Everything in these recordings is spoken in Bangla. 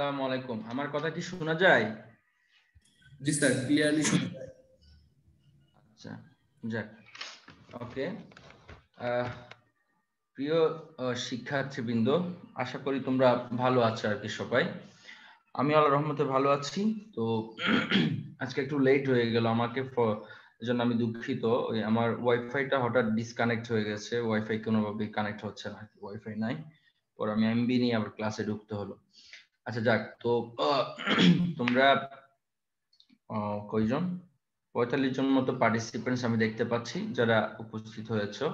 আসসালামু আলাইকুম। আমার কথা কি শোনা যায়? জি স্যার, ক্লিয়ারলি শোনা যায়। আচ্ছা, যাক। ওকে। প্রিয় শিক্ষার্থীবৃন্দ, আশা করি তোমরা ভালো আছো আর কি সবাই। আমি আল্লাহর রহমতে ভালো আছি। তো আজকে একটু লেট হয়ে গেল আমাকে, এজন্য আমি দুঃখিত। ওই আমার ওয়াইফাইটা হঠাৎ ডিসকানেক্ট হয়ে গেছে, ওয়াইফাই কোনোভাবে কানেক্ট হচ্ছে না, ওয়াইফাই নাই। পর আমি এমবি নিয়ে আবার ক্লাসে ঢুকতে হলো। আচ্ছা যাক, তো তোমরা কয়জন? 45 জন মতো পার্টিসিপেন্টস আমি দেখতে পাচ্ছি যারা উপস্থিত হয়েছে।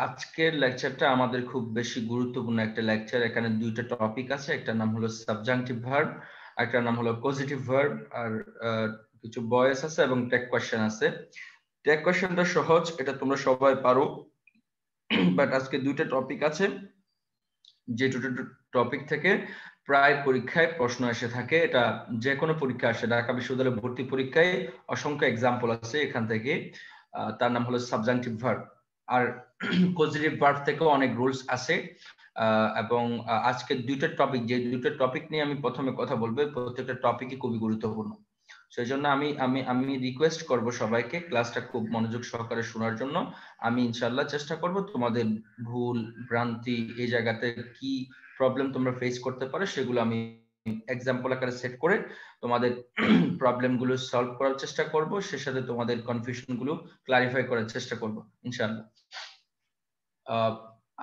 আজকের লেকচারটা আমাদের খুব বেশি গুরুত্বপূর্ণ একটা লেকচার। এখানে দুইটা টপিক আছে, একটা নাম হলো সাবজাংটিভ ভার্ব, একটা নাম হলো পজিটিভ ভার্ব, আর কিছু ভয়েস আছে এবং টেক কোয়েশ্চেন আছে। টেক কোয়েশ্চেনটা সহজ, এটা তোমরা সবাই পারো, বাট আজকে দুইটা টপিক আছে যে দুটো টপিক থেকে প্রায় পরীক্ষায় প্রশ্ন এসে থাকে। এটা যে কোনো পরীক্ষা আসে, ঢাকা বিশ্ববিদ্যালয়ে ভর্তি পরীক্ষায় অসংখ্য এক্সাম্পল আছে এখান থেকে। তার নাম হলো সাবজাংটিভ ভার্ব। আর পজিটিভ ভার্ব থেকেও অনেক রুলস আছে। এবং আজকে দুইটা টপিক, যে দুইটা টপিক নিয়ে আমি প্রথমে কথা বলবো, প্রত্যেকটা টপিকই খুবই গুরুত্বপূর্ণ। সেই জন্য আমি রিকোয়েস্ট করব সবাইকে ক্লাসটা খুব মনোযোগ সহকারে শোনার জন্য। আমি ইনশাআল্লাহ চেষ্টা করব তোমাদের ভুল ভ্রান্তি এই জায়গাতে কি প্রবলেম তোমরা ফেস করতে পারো সেগুলো আমি এক্সাম্পল আকারে সেট করে তোমাদের প্রবলেম গুলো সলভ করার চেষ্টা করব, সে সাথে তোমাদের কনফিউশন গুলো ক্লারিফাই করার চেষ্টা করব ইনশাআল্লাহ।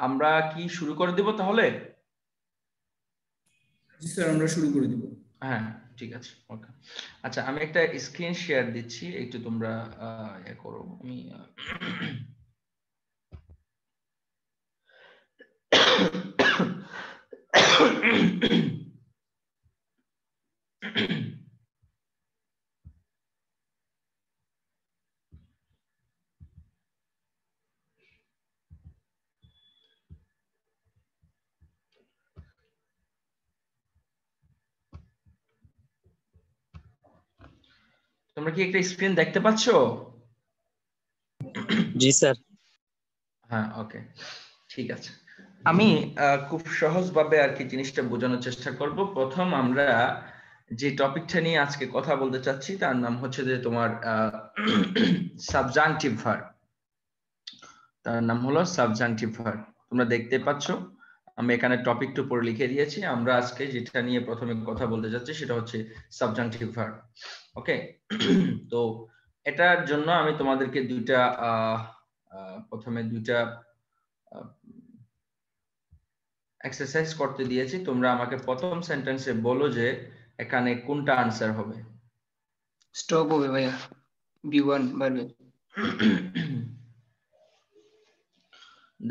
আমরা কি শুরু করে দিব তাহলে? জি স্যার, আমরা শুরু করে দিব। হ্যাঁ, ঠিক আছে, ওকে। আচ্ছা, আমি একটা স্ক্রিন শেয়ার দিচ্ছি, একটু তোমরা করো। আমি তোমরা কি একটা স্ক্রিন দেখতে পাচ্ছো? জি স্যার। হ্যাঁ, ওকে, ঠিক আছে। আমি খুব সহজভাবে আর কি জিনিসটা বোঝানোর চেষ্টা করব। প্রথম আমরা যে টপিকটা নিয়ে আজকে কথা বলতে চাচ্ছি তার নাম হচ্ছে যে তোমার সাবজাংটিভ ভার্ব। তার নাম হলো সাবজাংটিভ ভার্ব। তোমরা দেখতে পাচ্ছো আমি এখানে টপিকটা উপরে লিখে দিয়েছি। আমরা আজকে যেটা নিয়ে প্রথমে কথা বলতে যাচ্ছি সেটা হচ্ছে সাবজাংটিভ ভার্ব। ওকে। তো এটার জন্য আমি তোমাদেরকে প্রথমে দুইটা এক্সারসাইজ করতে দিয়েছি। তোমরা আমাকে প্রথম সেন্টেন্সে বলো যে এখানে কোনটা আনসার হবে। স্টপ হবে ভাইয়া, বি1 ভার্বে।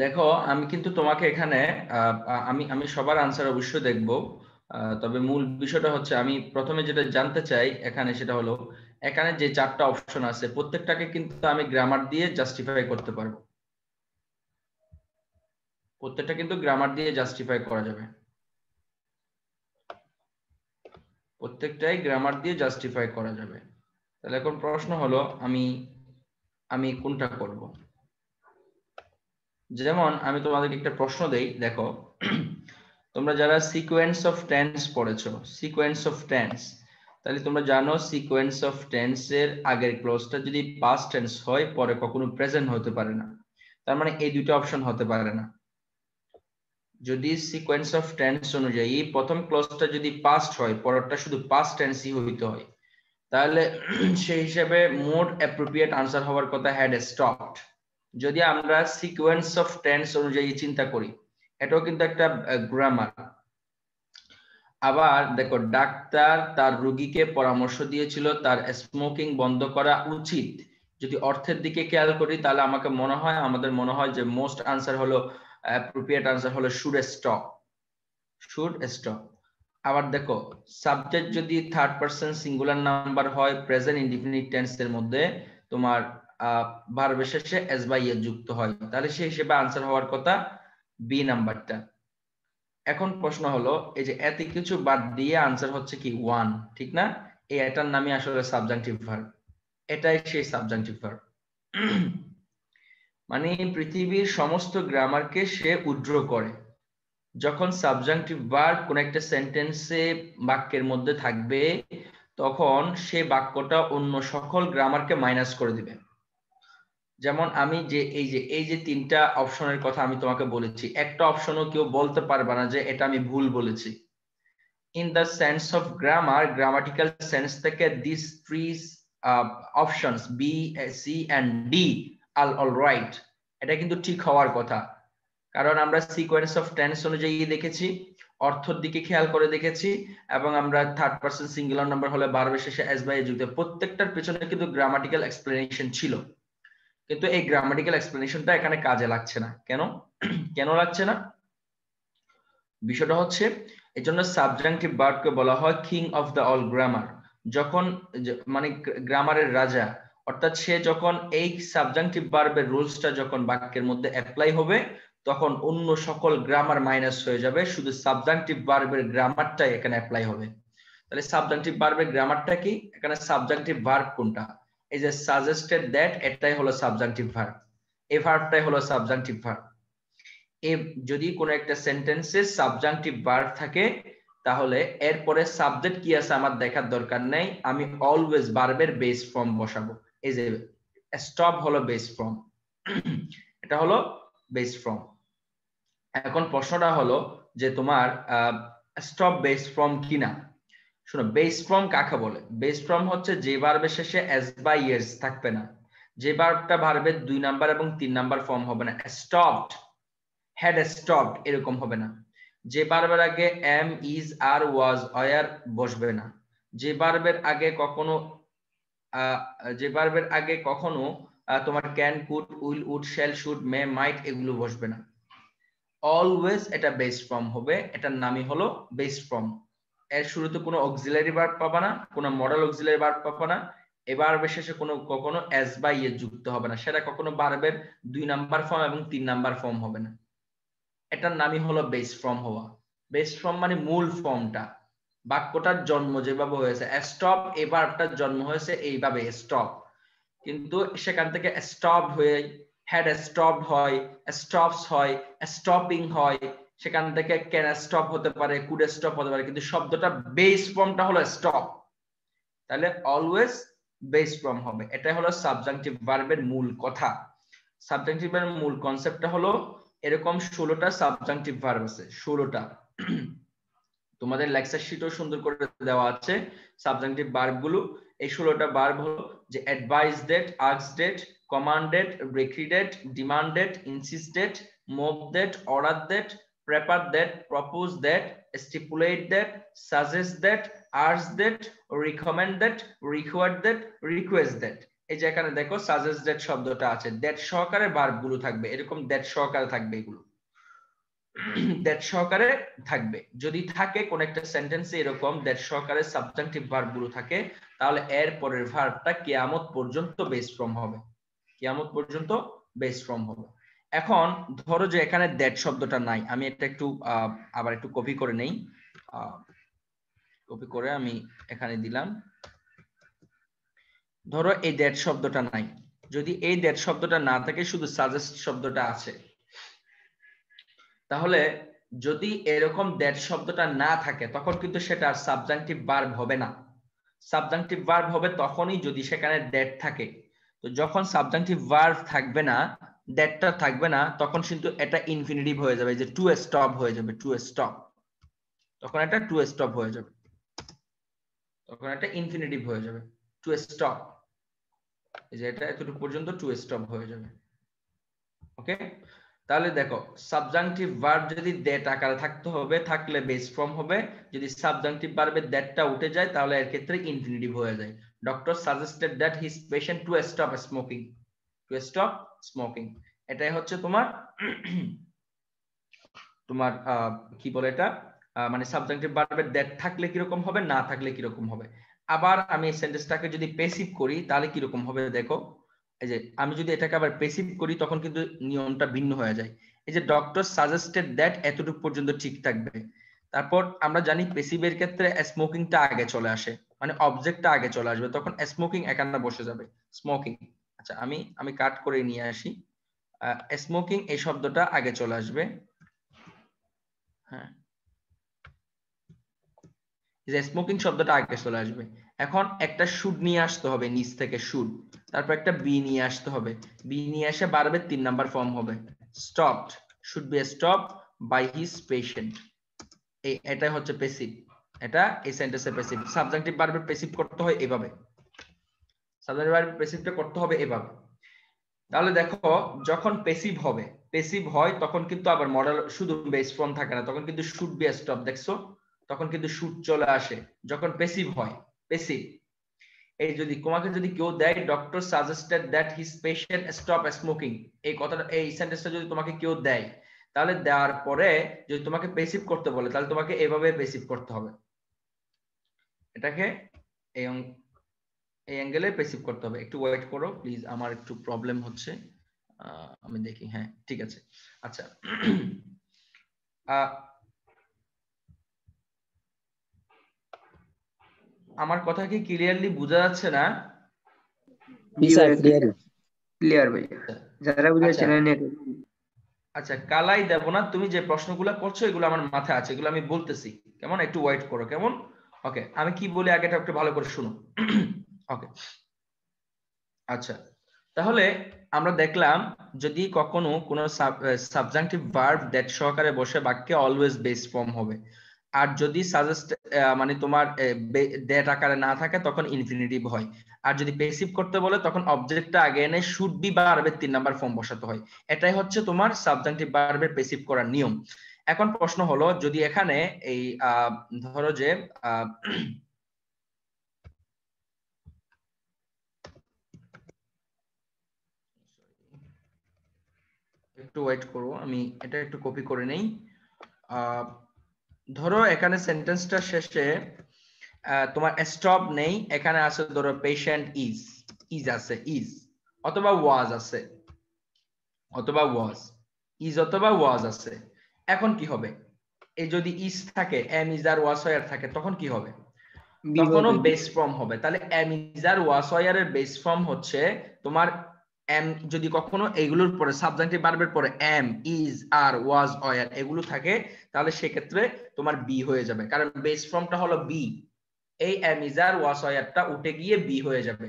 দেখো, আমি কিন্তু তোমাকে এখানে আমি সবার আনসার অবশ্যই দেখব। তবে মূল বিষয়টা হচ্ছে আমি প্রথমে যেটা জানতে চাই এখানে সেটা হলো এখানে যে চারটা অপশন আছে প্রত্যেকটাকে কিন্তু আমি গ্রামার দিয়ে জাস্টিফাই করতে পারবো। প্রত্যেকটা কিন্তু গ্রামার দিয়ে জাস্টিফাই করা যাবে, প্রত্যেকটাই গ্রামার দিয়ে জাস্টিফাই করা যাবে। তাহলে এখন প্রশ্ন হলো আমি কোনটা করব। যেমন আমি তোমাদেরকে একটা প্রশ্ন দেই, দেখো তোমরা যারা সিকোয়েন্স অফ টেন্স পড়েছো, সিকোয়েন্স অফ টেন্স, তাহলে তোমরা জানো সিকোয়েন্স অফ টেন্স এর আগের ক্লজটা যদি পাস্ট টেন্স হয় পরে কখনো প্রেজেন্ট হতে পারে না। তার মানে এই দুটো অপশন হতে পারে না। যদি সিকোয়েন্স অফ টেন্স অনুযায়ী প্রথম ক্লজটা যদি পাস্ট হয় পরেরটা শুধু পাস্ট টেন্সই হইতে হয়, তাহলে সেই হিসেবে মোর অ্যাপ্রোপ্রিয়েট আনসার হওয়ার কথা হ্যাড স্টপড। যদি আমরা সিকোয়েন্স অফ টেন্স অনুযায়ী চিন্তা করি, এটাও কিন্তু একটা গ্রামার। আবার দেখো, ডাক্তার তার রোগীকে পরামর্শ দিয়েছিল তার স্মোকিং বন্ধ করা উচিত। যদি অর্থের দিকে খেয়াল করি তাহলে আমাদের মনে হয় যে মোস্ট আনসার হলো অ্যাপ্রোপ্রিয়েট আনসার হলো শুড স্টপ, শুড স্টপ। আবার দেখো, সাবজেক্ট যদি থার্ড পারসন সিঙ্গুলার নাম্বার হয় প্রেজেন্ট ইনডিফিনিট টেন্স এর মধ্যে তোমার ভার্বের শেষে এস বাই এ যুক্ত হয়, তাহলে সেই হিসেবে আনসার হওয়ার কথা বি নাম্বারটা। এখন প্রশ্ন হলো এই যে এত কিছু বাদ দিয়ে আনসার হচ্ছে কি ওয়ান, ঠিক না? এটার নামই আসলে সাবজাংটিভ ভার্ব। এটাই সেই সাবজাংটিভ ভার্ব। মানে পৃথিবীর সমস্ত গ্রামারকে সে উড্র করে, যখন সাবজাংটিভ ভার্ব কোন একটা সেন্টেন্সে বাক্যের মধ্যে থাকবে তখন সে বাক্যটা অন্য সকল গ্রামারকে মাইনাস করে দিবে। যেমন আমি যে এই যে তিনটা অপশনের কথা আমি তোমাকে বলেছি, একটা অপশনও কেউ বলতে পারবে না যে এটা আমি ভুল বলেছি। In the sense of grammar, grammatical sense থেকে these three options B, C and D are all right. এটা কিন্তু ঠিক হওয়ার কথা, কারণ আমরা সিকোয়েন্স অফ টেন্স অনুযায়ী দেখেছি, অর্থের দিকে খেয়াল করে দেখেছি, এবং আমরা থার্ড পারসন সিঙ্গুলার নাম্বার হলে ভার্বের শেষে এস বাই যুক্ত প্রত্যেকটার পেছনে কিন্তু গ্রামাটিক্যাল এক্সপ্লেনেশন ছিল। কিন্তু এই গ্রামাটিক্যাল এক্সপ্লেনেশনটা এখানে কাজে লাগছে না। কেন কেন লাগছে না? বিষয়টা হচ্ছে এজন্য সাবজাংটিভ ভার্বকে বলা হয় king of the all grammar. যখন মানে গ্রামারের রাজা, অর্থাৎ সে যখন এই সাবজাংটিভ ভার্বের রুলসটা যখন বাক্যের মধ্যে অ্যাপ্লাই হবে তখন অন্য সকল গ্রামার মাইনাস হয়ে যাবে, শুধু সাবজাংটিভ ভার্বের গ্রামারটাই এখানে অ্যাপ্লাই হবে। তাহলে সাবজাংটিভ ভার্বের গ্রামারটা কি? এখানে সাবজাংটিভ ভার্ব কোনটা? এই যে সাজেস্টেড দ্যাট, এটাই হলো সাবজাংটিভ ভার্ব, এই ভার্বটাই হলো সাবজাংটিভ ভার্ব। যদি কোনো একটা সেন্টেন্সে সাবজাংটিভ ভার্ব থাকে তাহলে এরপরে সাবজেক্ট কি আছে আমার দেখার দরকার নেই, আমি অলওয়েজ ভার্বের বেস ফর্ম বসাবো। এই যে স্টপ হলো বেস ফর্ম, এটা হলো বেস ফর্ম। এখন প্রশ্নটা হলো যে তোমার স্টপ বেস ফর্ম কিনা। শোনো, বেস ফর্ম কাকে বলে? বেস ফর্ম হচ্ছে যে ভার্বের শেষে এস বাই এস থাকবে না, যে ভার্বটা ভার্বের 2 নাম্বার এবং 3 নাম্বার ফর্ম হবে না, স্টপড, had stopped এরকম হবে না, যে ভার্বের আগে am, is, are, was, were বসবে না, যে ভার্বের আগে কখনো তোমার can, could, will, would, shall, should, may, might এগুলো বসবে না। অলওয়েজ এটা বেস ফর্ম হবে, এটার নামই হলো বেস ফর্ম। এর শুরুতে কোনো অক্সিলারি ভার্ব পাবা না, কোনো মডেল অক্সিলারি ভার্ব পাবা না, এবার শেষে কখনো এস বাই এ যুক্ত হবে না, সেটা কখনো ভার্বের 2 নাম্বার ফর্ম এবং 3 নাম্বার ফর্ম হবে না। এটার নামই হলো বেস ফর্ম হওয়া। বেস ফর্ম মানে মূল ফর্মটা, বাক্যটার জন্ম যেভাবে হয়েছে, স্টপ এই ভার্বটার জন্ম হয়েছে এইভাবে স্টপ, কিন্তু সেখান থেকে স্টপ হয়ে হ্যাড স্টপড হয়, স্টপস হয়, স্টপিং হয়, সেখান থেকে ক্যান স্টপ হতে পারে, কুড স্টপ হতে পারে, কিন্তু শব্দটা বেস ফর্মটা হলো স্টপ। তাহলে অলওয়েজ বেস ফর্ম হবে, এটাই হলো সাবজাংটিভ ভার্বের মূল কথা। সাবজাংটিভ ভার্বের মূল কনসেপ্টটা হলো এরকম 16টা সাবজাংটিভ ভার্ব আছে, 16টা। তোমাদের লেকচার শিটও সুন্দর করে দেওয়া আছে সাবজাংটিভ ভার্ব গুলো। এই 16টা ভার্ব হলো যে advised, asked, commanded, requested, demanded, insisted, moved, ordered, prepared, proposed, stipulated, suggested, urged, recommended, required, requested. এই যে এখানে দেখো সাজেস্টেড শব্দটা আছে, দ্যাট সহকারে ভার্ব গুলো থাকবে, এরকম দ্যাট সহকারে থাকবে, এগুলো দ্যাট সহকারে থাকবে। যদি থাকে কোন একটা সেন্টেন্সে এরকম দ্যাট সহকারে সাবজাংটিভ ভার্ব গুলো থাকে তাহলে এর পরের ভার্বটা কিয়ামত পর্যন্ত বেস ফর্ম হবে, কিয়ামত পর্যন্ত বেস ফর্ম হবে। এখন ধরো যে এখানে দ্যাট শব্দটা নাই, আমি এটা একটু আবার একটু কপি করে নেই, কপি করে আমি এখানে দিলাম। ধরো এই দ্যাট শব্দটা নাই, যদি এই দ্যাট শব্দটা না থাকে শুধু সাজেস্ট শব্দটা আছে, তাহলে যদি এরকম দ্যাট শব্দটা না থাকে তখন কিন্তু সেটা সাবজাংটিভ ভার্ব হবে না। সাবজাংটিভ ভার্ব হবে তখনই যদি সেখানে দ্যাট থাকে। তো যখন সাবজাংটিভ ভার্ব থাকবে না, দ্যাটটা থাকবে না, তখন কিন্তু এটা ইনফিনিটিভ হয়ে যাবে, যে টু স্টপ হয়ে যাবে, টু স্টপ, তখন এটা টু স্টপ হয়ে যাবে, তখন এটা ইনফিনিটিভ হয়ে যাবে, টু স্টপ, এই যে এটা এতটুকু পর্যন্ত টু স্টপ হয়ে যাবে। ওকে, তাহলে দেখো সাবজাংটিভ ভার্ব যদি দ্যাট আকারে থাকতে হবে, থাকলে বেস ফর্ম হবে, যদি সাবজাংটিভ ভার্বের দ্যাটটা উঠে যায় তাহলে এর ক্ষেত্রে ইনফিনিটিভ হয়ে যায়। Doctor suggested that his patient to stop smoking, to stop smoking. এটাই হচ্ছে তোমার তোমার কি বলে এটা, মানে সাবজাংটিভ ভার্বের দ্যাট থাকলে কিরকম হবে, না থাকলে কিরকম হবে। আবার আমি এই সেন্টেন্সটাকে যদি প্যাসিভ করি তাহলে কিরকম হবে দেখো, এই যে আমি যদি এটাকে আবার প্যাসিভ করি তখন কিন্তু নিয়মটা ভিন্ন হয়ে যায়। এই যে ডক্টর সাজেস্টেড দ্যাট এতটুকু পর্যন্ত ঠিক থাকবে, তারপর আমরা জানি প্যাসিভের ক্ষেত্রে স্মোকিংটা আগে চলে আসে, মানে অবজেক্টটা আগে চলে আসবে, তখন স্মোকিং এখানে বসে যাবে, স্মোকিং। আচ্ছা আমি কাট করে নিয়ে আসি, স্মোকিং এই শব্দটা আগে চলে আসবে, হ্যাঁ, যে স্মোকিং শব্দটা আগে চলে আসবে। এখন একটা শুড নিয়ে আসতে হবে নিচ থেকে, শুড, তারপর একটা বি নিয়ে আসতে হবে, বি নিয়ে এসে ভার্বের 3 নাম্বার ফর্ম হবে stopped, should be stopped by his patient. এটাই হচ্ছে প্যাসিভ, এটা এই সেন্টেন্সের প্যাসিভ। সাবজেক্টিভ ভার্বের প্যাসিভ করতে হয় এভাবে, সাবজেক্টিভ ভার্বের প্যাসিভটা করতে হবে এভাবে। তাহলে দেখো যখন প্যাসিভ হবে, প্যাসিভ হয় তখন কিন্তু আবার মডেল শুধু বেস ফর্ম থাকে না, তখন কিন্তু শুড বি স্টপ, দেখছো তখন কিন্তু শুড চলে আসে যখন প্যাসিভ হয়। প্যাসিভ, এই যদি তোমাকে যদি কেউ দেয় doctor suggested that his patient stop smoking, এই কথাটা, এই সেন্টেন্সটা যদি তোমাকে কেউ দেয়, তাহলে দেওয়ার পরে যদি তোমাকে প্যাসিভ করতে বলে তাহলে তোমাকে এভাবে প্যাসিভ করতে হবে, এটাকে এই এই অ্যাঙ্গেলে প্যাসিভ করতে হবে। একটু ওয়েট করো প্লিজ, আমার একটু প্রবলেম হচ্ছে, আমি দেখি। হ্যাঁ ঠিক আছে। আচ্ছা আমার কথা কি ক্লিয়ারলি বোঝা যাচ্ছে না? ক্লিয়ার ভাইয়া, যারা বুঝাচ্ছেন আচ্ছা কালাই দেব না, তুমি যে প্রশ্নগুলো করছো এগুলো আমার মাথায় আছে, এগুলো আমি বলতেছি, কেমন? একটু ওয়েট করো কেমন? ওকে, আমি কি বলি আগেটা একটু ভালো করে শুনো। ওকে আচ্ছা, তাহলে আমরা দেখলাম যদি কখনো কোনো সাবজেক্টিভ ভার্ব দ্যাট সহকারে বসে বাক্যে অলওয়েজ বেস ফর্ম হবে, আর যদি সাজেস্ট মানে তোমার দ্যাট আকারে না থাকে তখন ইনফিনিটিভ হয়, আর যদি প্যাসিভ করতে বলে তখন অবজেক্টটা আগে এনে শুড বি ভার্বের 3 নাম্বার ফর্ম বসাতে হয়। এটাই হচ্ছে তোমার সাবজেক্টিভ ভার্বের প্যাসিভ করার নিয়ম। এখন প্রশ্ন হলো যদি এখানে এই ধরো যে একটু ওয়েট করো, আমি এটা একটু কপি করে নেই। ধরো এখানে সেন্টেন্সটা শেষে তোমার স্টপ নেই, এখানে আছে ধরো পেশেন্ট ইজ, ইজ আছে, ইজ অথবা ওয়াজ আছে, অথবা ওয়াজ, ইজ অথবা ওয়াজ আছে। এখন কি হবে? এই যদি ইজ থাকে, am is are was were থাকে, তখন কি হবে? তখনও বেস ফর্ম হবে। তাহলে am is are was were এর বেস ফর্ম হচ্ছে তোমার এম, যদি কখনো এইগুলোর পরে সাবজেক্টিভ ভার্বের পরে am, is, are, was, were এগুলো থাকে, তাহলে সেক্ষেত্রে তোমার বি হয়ে যাবে, কারণ বেস ফর্মটা হলো বি। এই এম ইজ আর ওয়াজ ওয়ারটা উঠে গিয়ে বি হয়ে যাবে,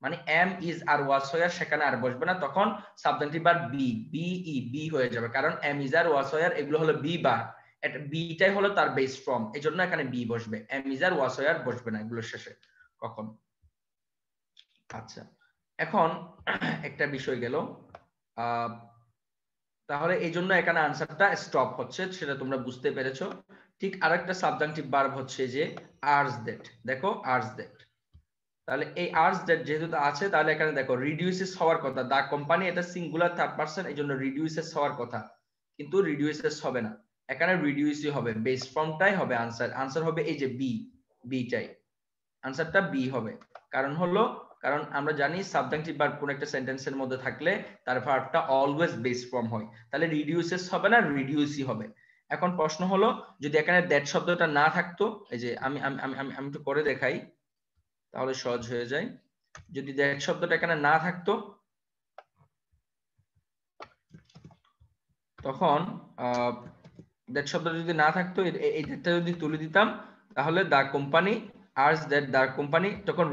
মানে am is are was were সেখানে আর বসবে না, তখন subjective verb be, B E be হয়ে যাবে, কারণ am is are was were এগুলো হলো বি বার, এটা বিটাই হলো তার বেস ফর্ম, এজন্য এখানে বি বসবে, am is are was were বসবে না এগুলোর শেষে কখন। আচ্ছা এখন একটা বিষয় গেল, তাহলে এই জন্য এখানে আনসারটা স্টপ হচ্ছে, সেটা তোমরা বুঝতে পেরেছো। ঠিক আরেকটা সাবজেক্টিভ ভার্ব হচ্ছে যে আর্জ দ্যাট, দেখো আর্জ দ্যাট, তাহলে এই আর্জ দ্যাট যেহেতু আছে, তাহলে এখানে দেখো রিডিউসেস হওয়ার কথা, দা কোম্পানি, এটা সিঙ্গুলার থার্ড পারসন, এই জন্য রিডিউসেস হওয়ার কথা, কিন্তু রিডিউসেস হবে না, এখানে রিডিউসই হবে, বেস ফর্মটাই হবে আনসার, আনসার হবে এই যে বি, বিটাই আনসারটা বি হবে। কারণ হলো, কারণ আমরা জানি সাবজেক্টিভ ভার্ব কোন একটা সেন্টেন্সের মধ্যে থাকলে তার ভার্বটা অলওয়েজ বেস ফর্ম হয়, তাহলে রিডিউসেস হবে না, রিডিউসই হবে। এখন প্রশ্ন হলো যদি এখানে দ্যাট শব্দটা না থাকতো, এই যে আমি আমি আমি আমি একটু করে দেখাই তাহলে সহজ হয়ে যায়। যদি দ্যাট শব্দটা এখানে না থাকতো, তখন দ্যাট শব্দটা যদি না থাকতো, এই দ্যাটটা যদি তুলে দিতাম, তাহলে the company urge that, the company, তখন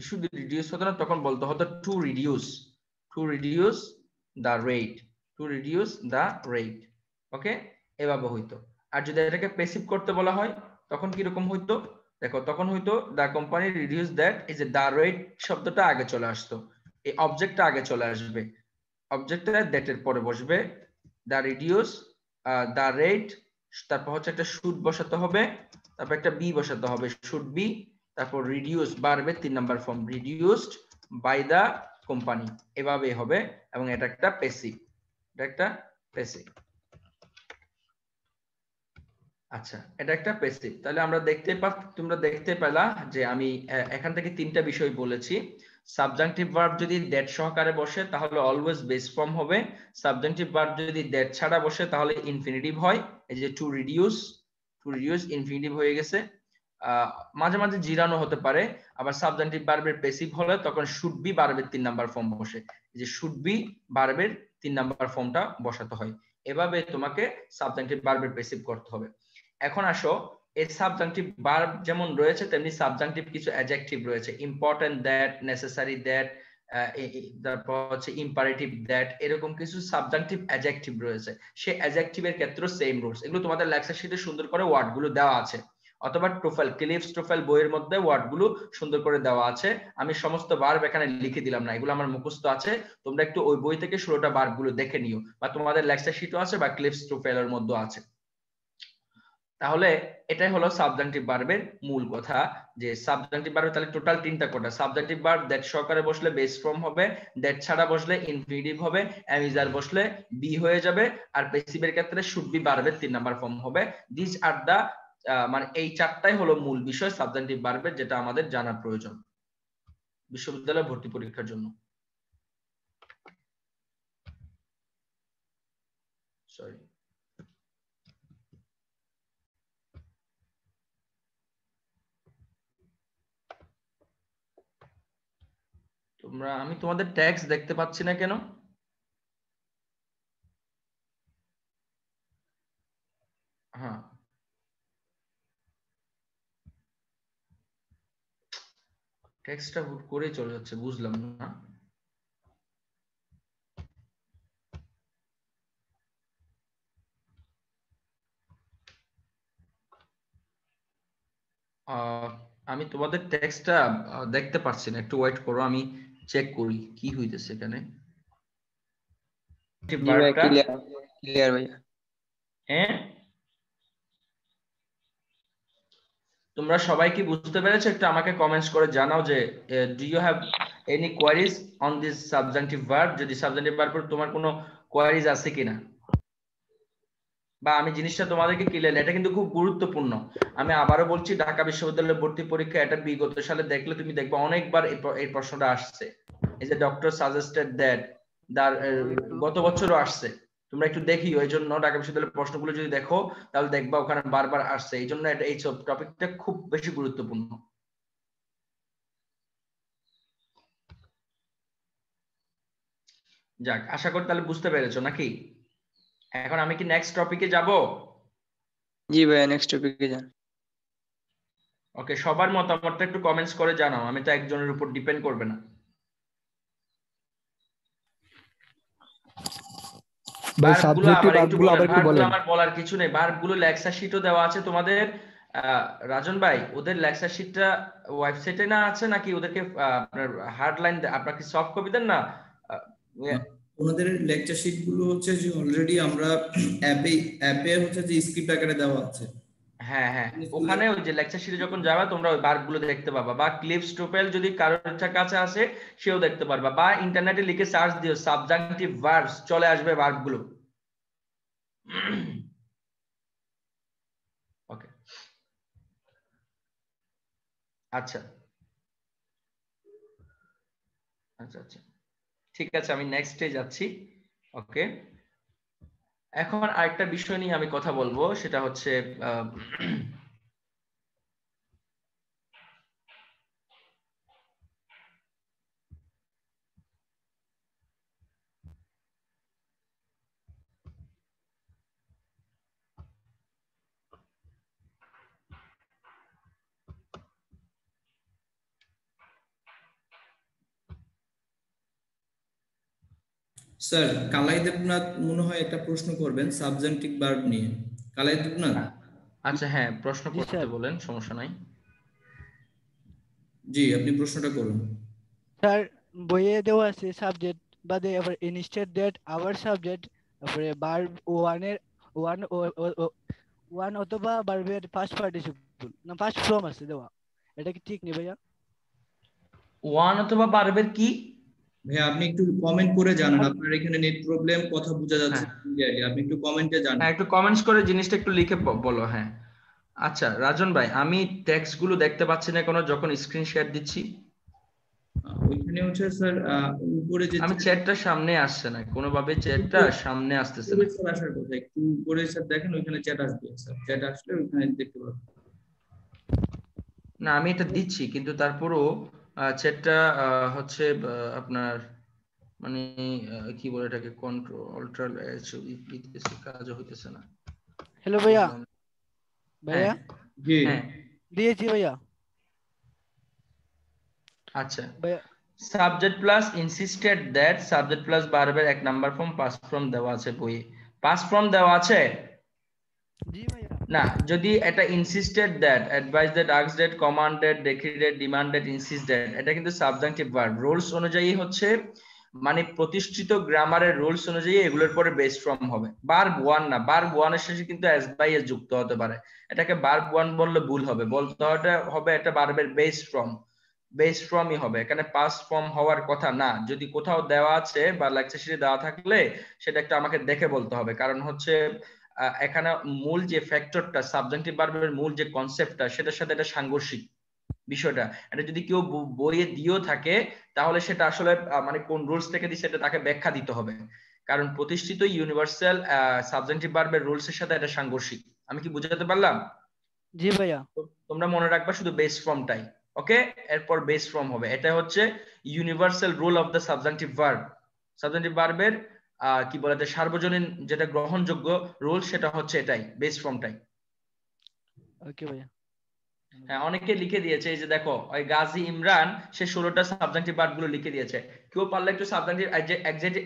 শুধু রিডিউস হতো না, তখন বলতে হতো to reduce, to reduce the rate, to reduce the rate. Okay, এভাবে হইতো। আর যদি এটাকে প্যাসিভ করতে বলা হয় তখন কি রকম হইতো? দেখো তখন হইতো দা কোম্পানি রিডিউস দ্যাট, এই যে দা রেট শব্দটা আগে চলে আসতো, এই অবজেক্টটা আগে চলে আসবে, অবজেক্টটা দ্যাট এর পরে বসবে, দা রিডিউস দা রেট, তারপর হচ্ছে একটা শুড বসাতে হবে, তারপর একটা বি বসাতে হবে, শুড বি, তারপর রিডিউস ভার্বের 3 number form, reduced by the company, এভাবে হবে, এবং এটা একটা প্যাসিভ, এটা একটা প্যাসিভ। আচ্ছা এটা একটা প্যাসিভ। তাহলে আমরা তোমরা দেখতে পেলা যে আমি এখান থেকে 3টা বিষয় বলেছি। সাবজেক্টিভ ভার্ব যদি দ্যাট সহকারে বসে তাহলে অলওয়েজ বেস ফর্ম হবে, সাবজেক্টিভ ভার্ব যদি দ্যাট ছাড়া বসে তাহলে ইনফিনিটিভ হয়, এই যে two reduce, to reduce infinitive হয়ে গেছে। মাঝে মাঝে জিরানো হতে পারে, আবার সাবজেক্টিভ ভার্বের প্যাসিভ হলে তখন শুড বি ভার্বের 3 নাম্বার ফর্ম বসে, এই যে শুড বি ভার্বের 3 নাম্বার ফর্মটা বসাতে হয়। এভাবে তোমাকে সাবজেক্টিভ ভার্বের প্যাসিভ করতে হবে। এখন আসো, এই সাবজেক্টিভ ভার্ব যেমন রয়েছে তেমনি সাবজেক্টিভ কিছু অ্যাডজেক্টিভ রয়েছে, ইম্পর্টেন্ট দ্যাট, নেসেসারি দ্যাট, তারপর হচ্ছে ইম্পারেটিভ দ্যাট, এরকম কিছু সাবজেক্টিভ অ্যাডজেক্টিভ রয়েছে। সেই অ্যাডজেক্টিভের ক্ষেত্রে সেম রুলস, এগুলো তোমাদের লেকচার শিটে সুন্দর করে ওয়ার্ড গুলো দেওয়া আছে, অথবা টোফেল ক্লিপস টোফেল বইয়ের মধ্যে ওয়ার্ড গুলো সুন্দর করে দেওয়া আছে। আমি সমস্ত ভার্ব এখানে লিখে দিলাম না, এগুলো আমার মুখস্থ আছে, তোমরা একটু ওই বই থেকে 16টা ভার্ব গুলো দেখে নিও, বা তোমাদের লেকচার শিটও আছে বা ক্লিপস টোফেলের মধ্যে আছে। তাহলে এটাই হলো সাবজেক্টিভ ভার্বের মূল কথা, যে সাবজেক্টিভ ভার্বে তাহলে টোটাল 3টা কোটা। সাবজেক্টিভ ভার্ব দ্যাট সহকারে বসলে বেস ফর্ম হবে, দ্যাট ছাড়া বসলে ইনফিনিটিভ হবে, অ্যামিজার বসলে বি হয়ে যাবে, আর প্যাসিভের ক্ষেত্রে শুড বি ভার্বের 3 নাম্বার ফর্ম হবে। দিস আর দা মানে এই চারটাই হলো মূল বিষয় সাবজেক্টিভ ভার্বের, যেটা আমাদের জানা প্রয়োজন বিশ্ববিদ্যালয় ভর্তি পরীক্ষার জন্য। সরি, আমি তোমাদের ট্যাক্স দেখতে পাচ্ছি না কেন? হ্যাঁ, ট্যাক্সটা হুট করে চলে যাচ্ছে, বুঝলাম না। আমি তোমাদের টেক্সটটা দেখতে পাচ্ছি না, একটু ওয়েট করো, আমি চেক করি কি হইতেছে এখানে। জি ভাইয়া, ক্লিয়ার ক্লিয়ার ভাইয়া। হ্যাঁ, তোমরা সবাই কি বুঝতে পেরেছো? একটু আমাকে কমেন্টস করে জানাও যে do you have any queries on this subjective verb, যদি সাবজেক্টিভ ভার্বের তোমার কোনো কোয়ারিজ আছে কিনা, বা আমি জিনিসটা তোমাদেরকে ক্লিয়ার, এটা কিন্তু খুব গুরুত্বপূর্ণ। আমি আবারও বলছি, ঢাকা বিশ্ববিদ্যালয়ের ভর্তি পরীক্ষা এটা বিগত সালে দেখলে তুমি দেখবে অনেকবার এই প্রশ্নটা আসছে, এই যে ডক্টর সাজেস্টেড দ্যাট, গত বছরও আসছে। তোমরা একটু দেখিও, এই জন্য ঢাকা বিশ্ববিদ্যালয়ের প্রশ্নগুলো যদি দেখো তাহলে দেখবা ওখানে বারবার আসছে, এই জন্য এই টপিকটা খুব বেশি গুরুত্বপূর্ণ। যাক, আশা করি তাহলে বুঝতে পেরেছো নাকি? এখন আমি কি নেক্সট টপিকে যাব? জি ভাইয়া, নেক্সট টপিকে যান। ওকে, সবার মতামতটা একটু কমেন্টস করে জানাও, আমি তো একজনের উপর ডিপেন্ড করবে না। ভার্বগুলো আবার একটু বলেন, আমার বলার কিছু নেই, ভার্বগুলো লেকচার শিটও দেওয়া আছে তোমাদের। রাজন ভাই, ওদের লেকচার শিটটা ওয়েবসাইটে না আছে নাকি? ওদেরকে আপনার হার্ড লাইন আপনাকে সফট কপি দেন না? ওনাদের লেকচার শিট গুলো হচ্ছে যে অলরেডি আমরা অ্যাপে হচ্ছে যে স্ক্রিপ্ট আকারে দেওয়া আছে। হ্যাঁ হ্যাঁ, ওখানে ওই যে লেকচার শিটে যখন যাবে তোমরা ওই ভার্বগুলো দেখতে পাবা, বা ক্লিপস টোপেল যদি কারোর কাছে আছে সেও দেখতে পারবা, বা ইন্টারনেটে লিখে সার্চ দিও সাবজেক্টিভ ভার্বস, চলে আসবে ভার্বগুলো। ওকে, আচ্ছা আচ্ছা আচ্ছা, ঠিক আছে, আমি নেক্সটে যাচ্ছি। ওকে, এখন আরেকটা বিষয় নিয়ে আমি কথা বলবো, সেটা হচ্ছে স্যার কালাই দেবনাথ মনে হয় একটা প্রশ্ন করবেন সাবজেক্টিভ ভার্ব নিয়ে। কালাই দেবনাথ। আচ্ছা, হ্যাঁ, প্রশ্ন জি করতে স্যার। বলেন, সমস্যা নাই। জি, আপনি প্রশ্নটা করুন। স্যার, বইয়ে দেওয়া আছে সাবজেক্ট বাদে আবার ইনস্টেড দ্যাট আওয়ার সাবজেক্ট, তারপরে ভার্ব ওয়ানের ওয়ান ওয়ান অথবা ভার্বের ফার্স্ট পার্টিসিপল না ফার্স্ট ফর্ম আছে দেওয়া, এটা কি ঠিক নেই ভাইয়া? ওয়ান অথবা ভার্বের কি? ভাইয়া আপনি একটু কমেন্ট করে জানান, আপনার এখানে নেট প্রবলেম, কথা বোঝা যাচ্ছে হ্যাঁ ক্লিয়ারলি, আপনি একটু কমেন্টে জানান। হ্যাঁ, একটু কমেন্টস করে জিনিসটা একটু লিখে বলো। হ্যাঁ, আচ্ছা রাজন ভাই, আমি টেক্সট গুলো দেখতে পাচ্ছি না কোনো, যখন স্ক্রিন শেয়ার দিচ্ছি ওইখানে হচ্ছে স্যার উপরে যে আমি চ্যাটটা সামনে আসছে না, কোনোভাবে চ্যাটটা সামনে আসতেছে না। স্যার আসার কথা, একটু উপরে স্যার দেখেন, ওইখানে চ্যাট আসবে স্যার, চ্যাট আসলে ওইখানে দেখতে পাবেন। না, আমি এটা দিচ্ছি কিন্তু তারপরও চ্যাটটা হচ্ছে আপনার মানে কি বলে এটাকে, কন্ট্রোল কাজও হইতেছে না। হ্যালো ভাইয়া। বুঝলাম। ভাইয়া জি হ্যাঁ দিয়েছি ভাইয়া। আচ্ছা, ভাইয়া subject plus insisted that, subject plus ভার্বের এক নাম্বার ফর্ম পাস্ট ফর্ম দেওয়া আছে বইয়ে। পাস্ট ফর্ম দেওয়া আছে জি ভাইয়া। না, যদি এটা insisted that, advise that, ask that, commanded, decreed, demanded, insist that, এটা কিন্তু সাবজেক্টিভ ভার্ব। রুলস অনুযায়ী হচ্ছে মানে প্রতিষ্ঠিত গ্রামারের রুলস অনুযায়ী এগুলোর পরে বেস ফর্ম হবে। ভার্ব ওয়ান না, ভার্ব ওয়ানের শেষে কিন্তু এস বাই এস যুক্ত হতে পারে, এটাকে ভার্ব ওয়ান বললে ভুল হবে, বলতে হবে এটা ভার্বের বেস ফর্ম, বেস ফর্মই হবে, এখানে পাস্ট ফর্ম হওয়ার কথা না। যদি কোথাও দেওয়া আছে বা লেকচার শিটে দেওয়া থাকলে সেটা একটু আমাকে দেখে বলতে হবে, কারণ হচ্ছে এখানে মূল যে ফ্যাক্টরটা, সাবজেক্টিভ ভার্বের মূল যে কনসেপ্টটা, সেটার সাথে এটা সাংঘর্ষিক বিষয়টা। এটা যদি কেউ বইয়ে দিয়েও থাকে তাহলে সেটা আসলে মানে কোন রুলস থেকে দিচ্ছে এটা তাকে ব্যাখ্যা দিতে হবে, কারণ প্রতিষ্ঠিত ইউনিভার্সাল সাবজেক্টিভ ভার্বের রুলস এর সাথে এটা সাংঘর্ষিক। আমি কি বুঝাতে পারলাম? জি ভাইয়া। তোমরা মনে রাখবা শুধু বেস ফর্মটাই, ওকে? এরপর বেস ফর্ম হবে, এটা হচ্ছে universal rule of the subjective verb. Subjective ভার্বের কি বলে, সার্বজনীন যেটা গ্রহণযোগ্য রুল, সেটা হচ্ছে এটাই, বেস ফর্মটাই। ওকে ভাইয়া। হ্যাঁ, অনেকে লিখে দিয়েছে, এই যে দেখো ওই গাজী ইমরান, সে 16টা সাবজেক্টিভ ভার্ব গুলো লিখে দিয়েছে। কেউ পারলে একটু সাবজেক্টিভ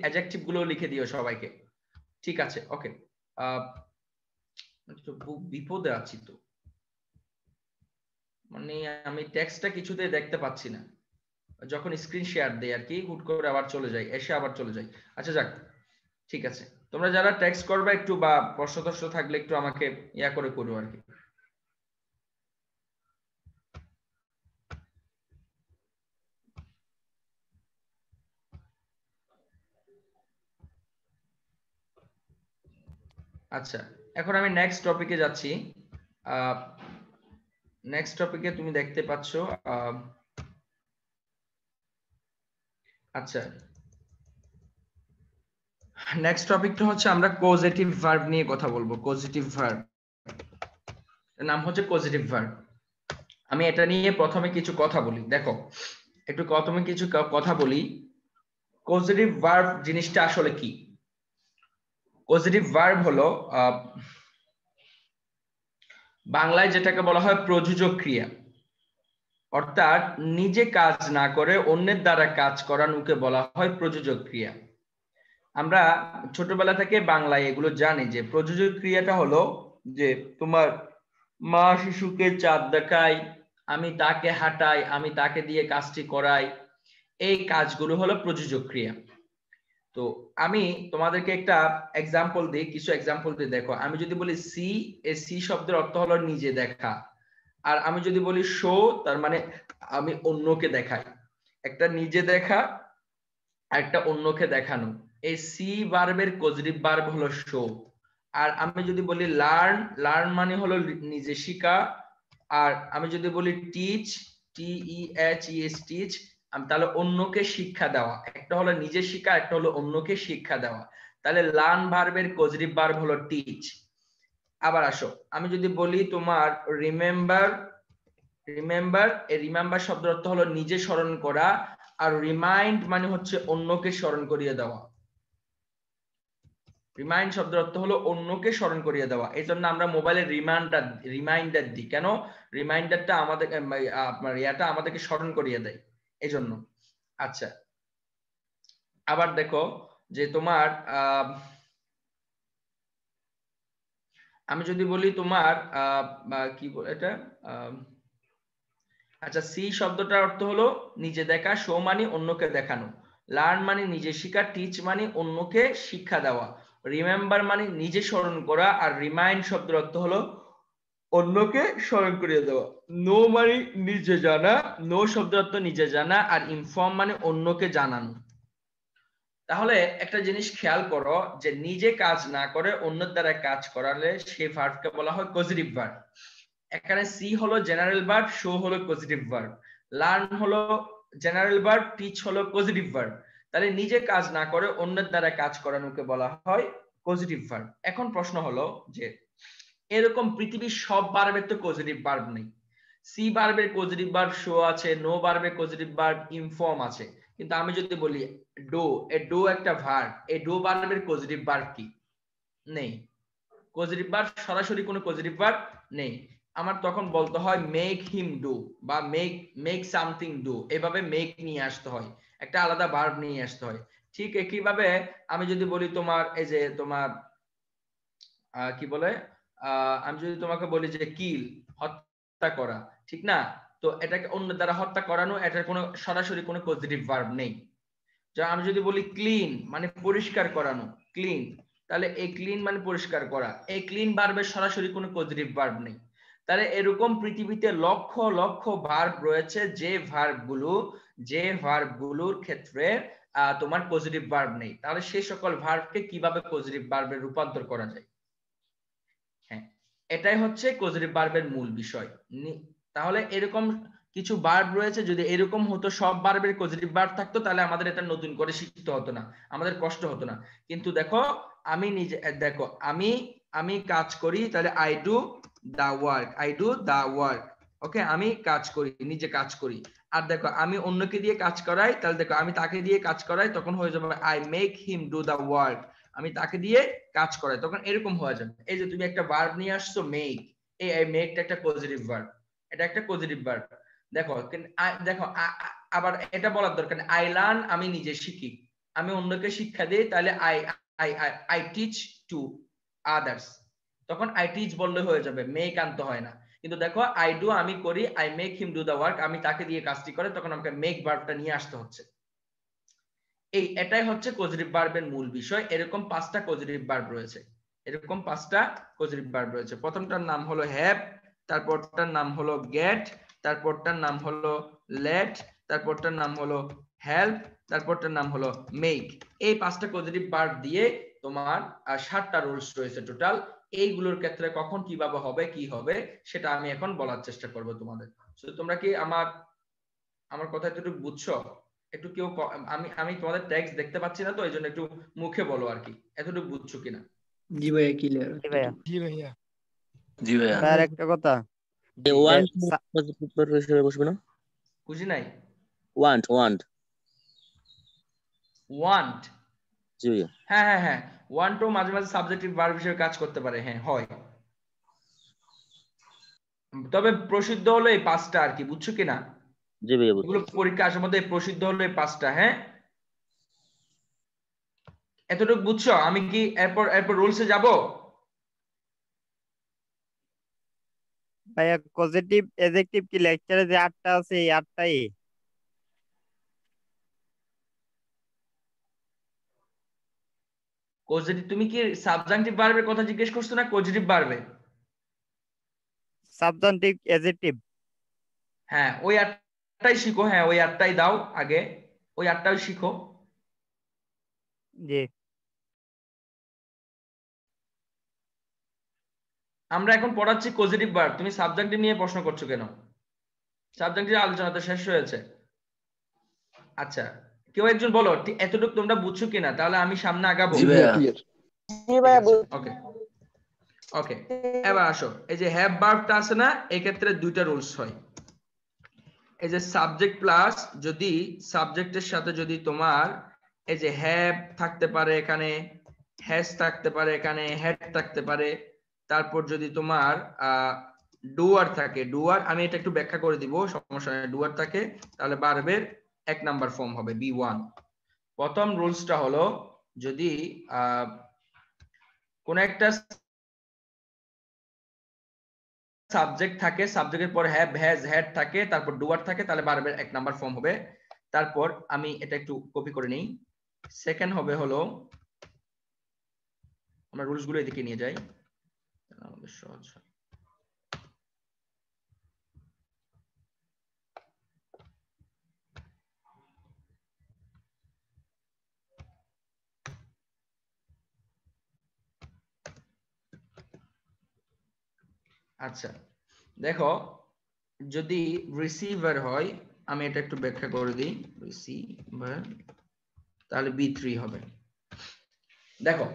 অ্যাডজেক্টিভ গুলো লিখে দিও সবাইকে। ঠিক আছে, ওকে। বিপদে আছি তো, মানে আমি টেক্সটটা কিছুতে দেখতে পাচ্ছি না, যখন স্ক্রিন শেয়ার দেই আর কি, হুট করে আবার চলে যাই, এসে আবার চলে যাই। আচ্ছা যাক, ঠিক আছে, তোমরা যারা টেক্সট করবে একটু বা প্রশ্ন টশ্ন থাকলে একটু আমাকে ইয়া করে করো আর কি। আচ্ছা, এখন আমি নেক্সট টপিকে যাচ্ছি। নেক্সট টপিকে তুমি দেখতে পাচ্ছ, আচ্ছা নেক্সট টপিকটা হচ্ছে আমরা কজেটিভ ভার্ব নিয়ে কথা বলবো। কজেটিভ ভার্ব, এর নাম হচ্ছে কজেটিভ ভার্ব। আমি এটা নিয়ে প্রথমে কিছু কথা বলি, দেখো একটু প্রথমে কিছু কথা বলি, কজেটিভ ভার্ব জিনিসটা আসলে কি। পজিটিভ ভার্ব হলো বাংলায় যেটাকে বলা হয় প্রযোজক ক্রিয়া, অর্থাৎ নিজে কাজ না করে অন্যের দ্বারা কাজ করানোকে বলা হয় প্রযোজক ক্রিয়া। আমরা ছোটবেলা থেকে বাংলায় এগুলো জানি যে প্রযোজক ক্রিয়াটা হলো যে তোমার মা শিশুকে চাঁদ দেখায়, আমি তাকে হাঁটাই, আমি তাকে দিয়ে কাজটি করাই, এই কাজগুলো হলো প্রযোজক ক্রিয়া। তো আমি তোমাদেরকে একটা এক্সাম্পল দিই, কিছু এক্সাম্পল দিয়ে দেখো। আমি যদি বলি সি, এই সি শব্দের অর্থ হলো নিজে দেখা, আর আমি যদি বলি শো, তার মানে আমি অন্যকে দেখাই। একটা নিজে দেখা আর একটা অন্যকে দেখানো, এই সি ভার্বের পজিটিভ ভার্ব হলো শো। আর আমি যদি বলি লার্ন, লার্ন মানে হলো নিজে শিখা। আর আমি যদি বলি টিচ, TEACH, টিচ, তাহলে অন্যকে শিক্ষা দেওয়া। একটা হলো নিজে শিক্ষা, একটা হলো অন্যকে শিক্ষা দেওয়া। তাহলে লার্ন ভার্বের পজিটিভ ভার্ব হলো টিচ। আবার আসো, আমি যদি বলি তোমার রিমেম্বার, রিমেম্বার, এই রিমেম্বার শব্দের অর্থ হলো নিজে স্মরণ করা, আর রিমাইন্ড মানে হচ্ছে অন্যকে স্মরণ করিয়ে দেওয়া। রিমাইন্ড শব্দের অর্থ হলো অন্যকে স্মরণ করিয়ে দেওয়া। এই জন্য আমরা মোবাইলে রিমাইন্ডার দিই, কেন? রিমাইন্ডারটা আমাদের আপনার ইয়াটা আমাদেরকে স্মরণ করিয়ে দেয়, এই জন্য। আচ্ছা, আবার দেখো যে তোমার আমি যদি বলি তোমার কি এটা, আচ্ছা সি শব্দটার অর্থ হলো নিজে দেখা, শো মানে অন্যকে দেখানো, লার্ন মানে নিজে শিক্ষা, টিচ মানে অন্যকে শিক্ষা দেওয়া, রিমেম্বার মানে নিজে স্মরণ করা, আর রিমাইন্ড শব্দের অর্থ হলো অন্যকে স্মরণ করিয়ে দেওয়া। নো মানে নিজে জানা, নো শব্দের অর্থ নিজে জানা, আর ইনফর্ম মানে অন্যকে জানানো। তাহলে একটা জিনিস খেয়াল করো যে নিজে কাজ না করে অন্যের দ্বারা কাজ করালে সেই ভার্বকে বলা হয় পজিটিভ ভার্ব। এখানে সি হলো জেনারেল ভার্ব, শো হলো পজিটিভ ভার্ব, লার্ন হলো জেনারেল ভার্ব, টিচ হলো পজিটিভ ভার্ব। তাহলে নিজে কাজ না করে অন্যের দ্বারা কাজ করানোকে বলা হয় পজিটিভ ভার্ব। এখন প্রশ্ন হলো যে এরকম পৃথিবীর সব ভার্বের তো পজিটিভ ভার্ব নেই। সি ভার্বের পজিটিভ ভার্ব শো আছে, নো ভার্বের পজিটিভ ভার্ব ইনফর্ম আছে, কিন্তু আমি যদি বলি ডো, এ ডো একটা ভার্ব, এই ডো ভার্বের পজিটিভ ভার্ব কি? নেই। পজিটিভ ভার্ব সরাসরি কোনো পজিটিভ ভার্ব নেই। আমার তখন বলতে হয় মেক হিম ডু বা মেক সামথিং ডু, এভাবে মেক নিয়ে আসতে হয়, একটা আলাদা ভার্ব নিয়ে আসতে হয়। ঠিক একইভাবে আমি যদি বলি তোমার এই যে তোমার কি বলে আমি যদি তোমাকে বলি যে কিল, হত্যা করা, ঠিক না? তো এটাকে অন্য দ্বারা হত্যা করানো, এটার কোনো সরাসরি কোনো পজিটিভ ভার্ব নেই। যা আমি যদি বলি ক্লিন মানে পরিষ্কার করানো, ক্লিন, তাহলে এই ক্লিন মানে পরিষ্কার করা, এই ক্লিন ভার্বের সরাসরি কোনো পজিটিভ ভার্ব নেই। তাহলে এরকম পৃথিবীতে লক্ষ লক্ষ ভার্ব রয়েছে যে ভার্বগুলোর ক্ষেত্রে তোমার পজিটিভ ভার্ব নেই। তাহলে সেই সকল ভার্বকে কিভাবে পজিটিভ ভার্বে রূপান্তর করা যায়? হ্যাঁ, এটাই হচ্ছে পজিটিভ ভার্বের মূল বিষয়। তাহলে এরকম কিছু ভার্ব রয়েছে, যদি এরকম হতো সব ভার্বের পজিটিভ ভার্ব থাকতো, তাহলে আমাদের এটা নতুন করে শিখতে হতো না, আমাদের কষ্ট হতো না। কিন্তু দেখো আমি নিজে দেখো আমি কাজ করি, তাহলে আই ডু দা ওয়ার্ক, ওকে, আমি কাজ করি, নিজে কাজ করি। আর দেখো আমি অন্যকে দিয়ে কাজ করাই, তাহলে দেখো আমি তাকে দিয়ে কাজ করাই, তখন হয়ে যাবে I make him do the work, আমি তাকে দিয়ে কাজ করাই, তখন এরকম হয়ে যাবে। এই যে তুমি একটা ভার্ব নিয়ে আসছো মেক, এই মেকটা একটা পজিটিভ ভার্ব, এটা একটা পজিটিভ ভার্ব। দেখো দেখো আবার এটা বলার দরকার নেই, আই লার্ন আমি নিজে শিখি, আমি অন্যকে শিক্ষা দিই, তাহলে আই টিচ টু আদার্স, তখন আই টিচ বললে হয়ে যাবে, মেক আনতে হয় না। কিন্তু দেখো আই ডু আমি করি, I make him do the work, আমি তাকে দিয়ে কাজটি করে, তখন আমাকে মেক ভার্বটা নিয়ে আসতে হচ্ছে। এটাই হচ্ছে পজিটিভ ভার্বের মূল বিষয়। এরকম 5টা পজিটিভ ভার্ব রয়েছে, এরকম 5টা পজিটিভ ভার্ব রয়েছে। প্রথমটার নাম হলো হ্যাভ, তারপরটার নাম হলো গেট, তারপরটার নাম হলো লেট, তারপরটার নাম হলো হেল্প, তারপরটার নাম হলো মেক। এই 5টা পজিটিভ ভার্ব দিয়ে তোমার 7টা রুলস রয়েছে টোটাল। এইগুলোর ক্ষেত্রে কখন কিভাবে হবে কি হবে সেটা আমি এখন বলার চেষ্টা করব তোমাদের। তোমরা কি আমার কথা একটু বুঝছো? একটু কেউ আমি তোমাদের টেক্সট দেখতে পাচ্ছি না, তো এই জন্য একটু মুখে বলো আর কি, এতটুকু বুঝছো কিনা? জি ভাইয়া, ক্লিয়ার। জি ভাইয়া। জি ভাইয়া। জি ভাইয়া। আর একটা কথা, ওয়ান্ট হিসেবে বসবে না? বুঝি নাই। ওয়ান্ট জি ভাইয়া। হ্যাঁ ওয়ান্টও মাঝে মাঝে সাবজেক্টিভ ভার্ব হিসেবে কাজ করতে পারে, হ্যাঁ হয়। তবে প্রসিদ্ধ হলো এই 5টা আর কি, বুঝছো কিনা? জি ভাইয়া। এগুলো পরীক্ষা আসার মধ্যে প্রসিদ্ধ হলো এই 5টা। হ্যাঁ, এতটুকু বুঝছো? আমি কি এরপর রুলসে যাব? ভাইয়া পজিটিভ অ্যাডজেক্টিভ কি লেকচারে যে 8টা আছে এই 8টাই? পজিটিভ, তুমি কি সাবজেক্টিভ ভার্বের কথা জিজ্ঞেস করছো না পজিটিভ ভার্বে? Subjective adjective. হ্যাঁ, ওই 8টাই শিখো, হ্যাঁ ওই 8টাই দাও আগে, ওই 8টাই শিখো। জি। আমরা এখন পড়াচ্ছি পজিটিভ ভার্ব, তুমি সাবজেক্টিভ নিয়ে প্রশ্ন করছো কেন? সাবজেক্টিভ আলোচনা তো শেষ হয়েছে। আচ্ছা, কেউ একজন বলো এতটুকু তোমরা বুঝছো কিনা, তাহলে আমি সামনে আগাবো। জি ভাইয়া। জি ভাইয়া। ওকে ওকে, এবার আসো, এই যে হ্যাভ ভার্বটা আছে না, এই ক্ষেত্রে 2টা রুলস হয়। এই যে সাবজেক্ট প্লাস, যদি সাবজেক্টের সাথে যদি তোমার এই যে হ্যাভ থাকতে পারে, এখানে হ্যাজ থাকতে পারে, এখানে হ্যাড থাকতে পারে, তারপর যদি তোমার ডুয়ার থাকে, ডুয়ার আমি এটা একটু ব্যাখ্যা করে দিব, সমস্যা নেই, ডুয়ার থাকে, তাহলে ভার্বের 1 নাম্বার ফর্ম হবে বি1। প্রথম রুলসটা হলো, যদি কোন একটা সাবজেক্ট থাকে, সাবজেক্টের পর হ্যাভ হ্যাজ হ্যাড থাকে, তারপর ডুয়ার থাকে, তাহলে ভার্বের 1 নাম্বার ফর্ম হবে। তারপর আমি এটা একটু কপি করে নেই। সেকেন্ড হবে হলো, আমরা রুলস গুলো এদিকে নিয়ে যাই, আমাদের সহজ হয়। আচ্ছা দেখো, যদি রিসিভার হয়, আমি এটা একটু ব্যাখ্যা করে দিই, রিসিভার, তাহলে বি3 হবে। দেখো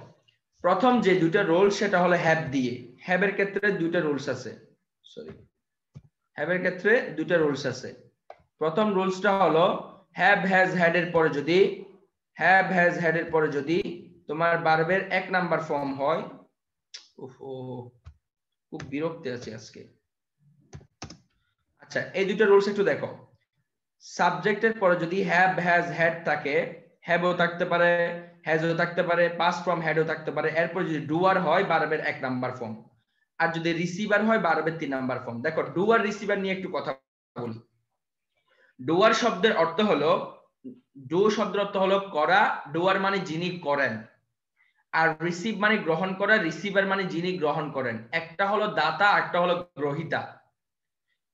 প্রথম যে 2টা রুল সেটা হলো হ্যাভ দিয়ে, হ্যাভের ক্ষেত্রে 2টা রুলস আছে, সরি হ্যাভের ক্ষেত্রে 2টা রুলস আছে। প্রথম রুলসটা হলো হ্যাভ হ্যাজ হ্যাড এর পরে যদি হ্যাভ হ্যাজ হ্যাড এর পরে যদি তোমার ভার্বের 1 নাম্বার ফর্ম হয়, ওহো খুব বিরক্তি আছে আজকে। আচ্ছা এই দুটো রুলস একটু দেখো। সাবজেক্টের পরে যদি হ্যাভ হ্যাজ হ্যাড থাকে, হ্যাভও থাকতে পারে, হ্যাজও থাকতে পারে, পাস্ট ফর্ম হ্যাডও থাকতে পারে, এরপর যদি ডুয়ার হয় ভার্বের 1 নাম্বার ফর্ম, আর যদি রিসিভার হয় ভার্বের 3 নাম্বার ফর্ম। দেখো ডুয়ার রিসিভার নিয়ে একটু কথা বলি। ডুয়ার শব্দের অর্থ হলো, ডু শব্দের অর্থ হলো করা, ডুয়ার মানে যিনি করেন, আর রিসিভ মানে গ্রহণ করা, রিসিভার মানে যিনি গ্রহণ করেন। একটা হলো দাতা, একটা হলো গ্রহিতা।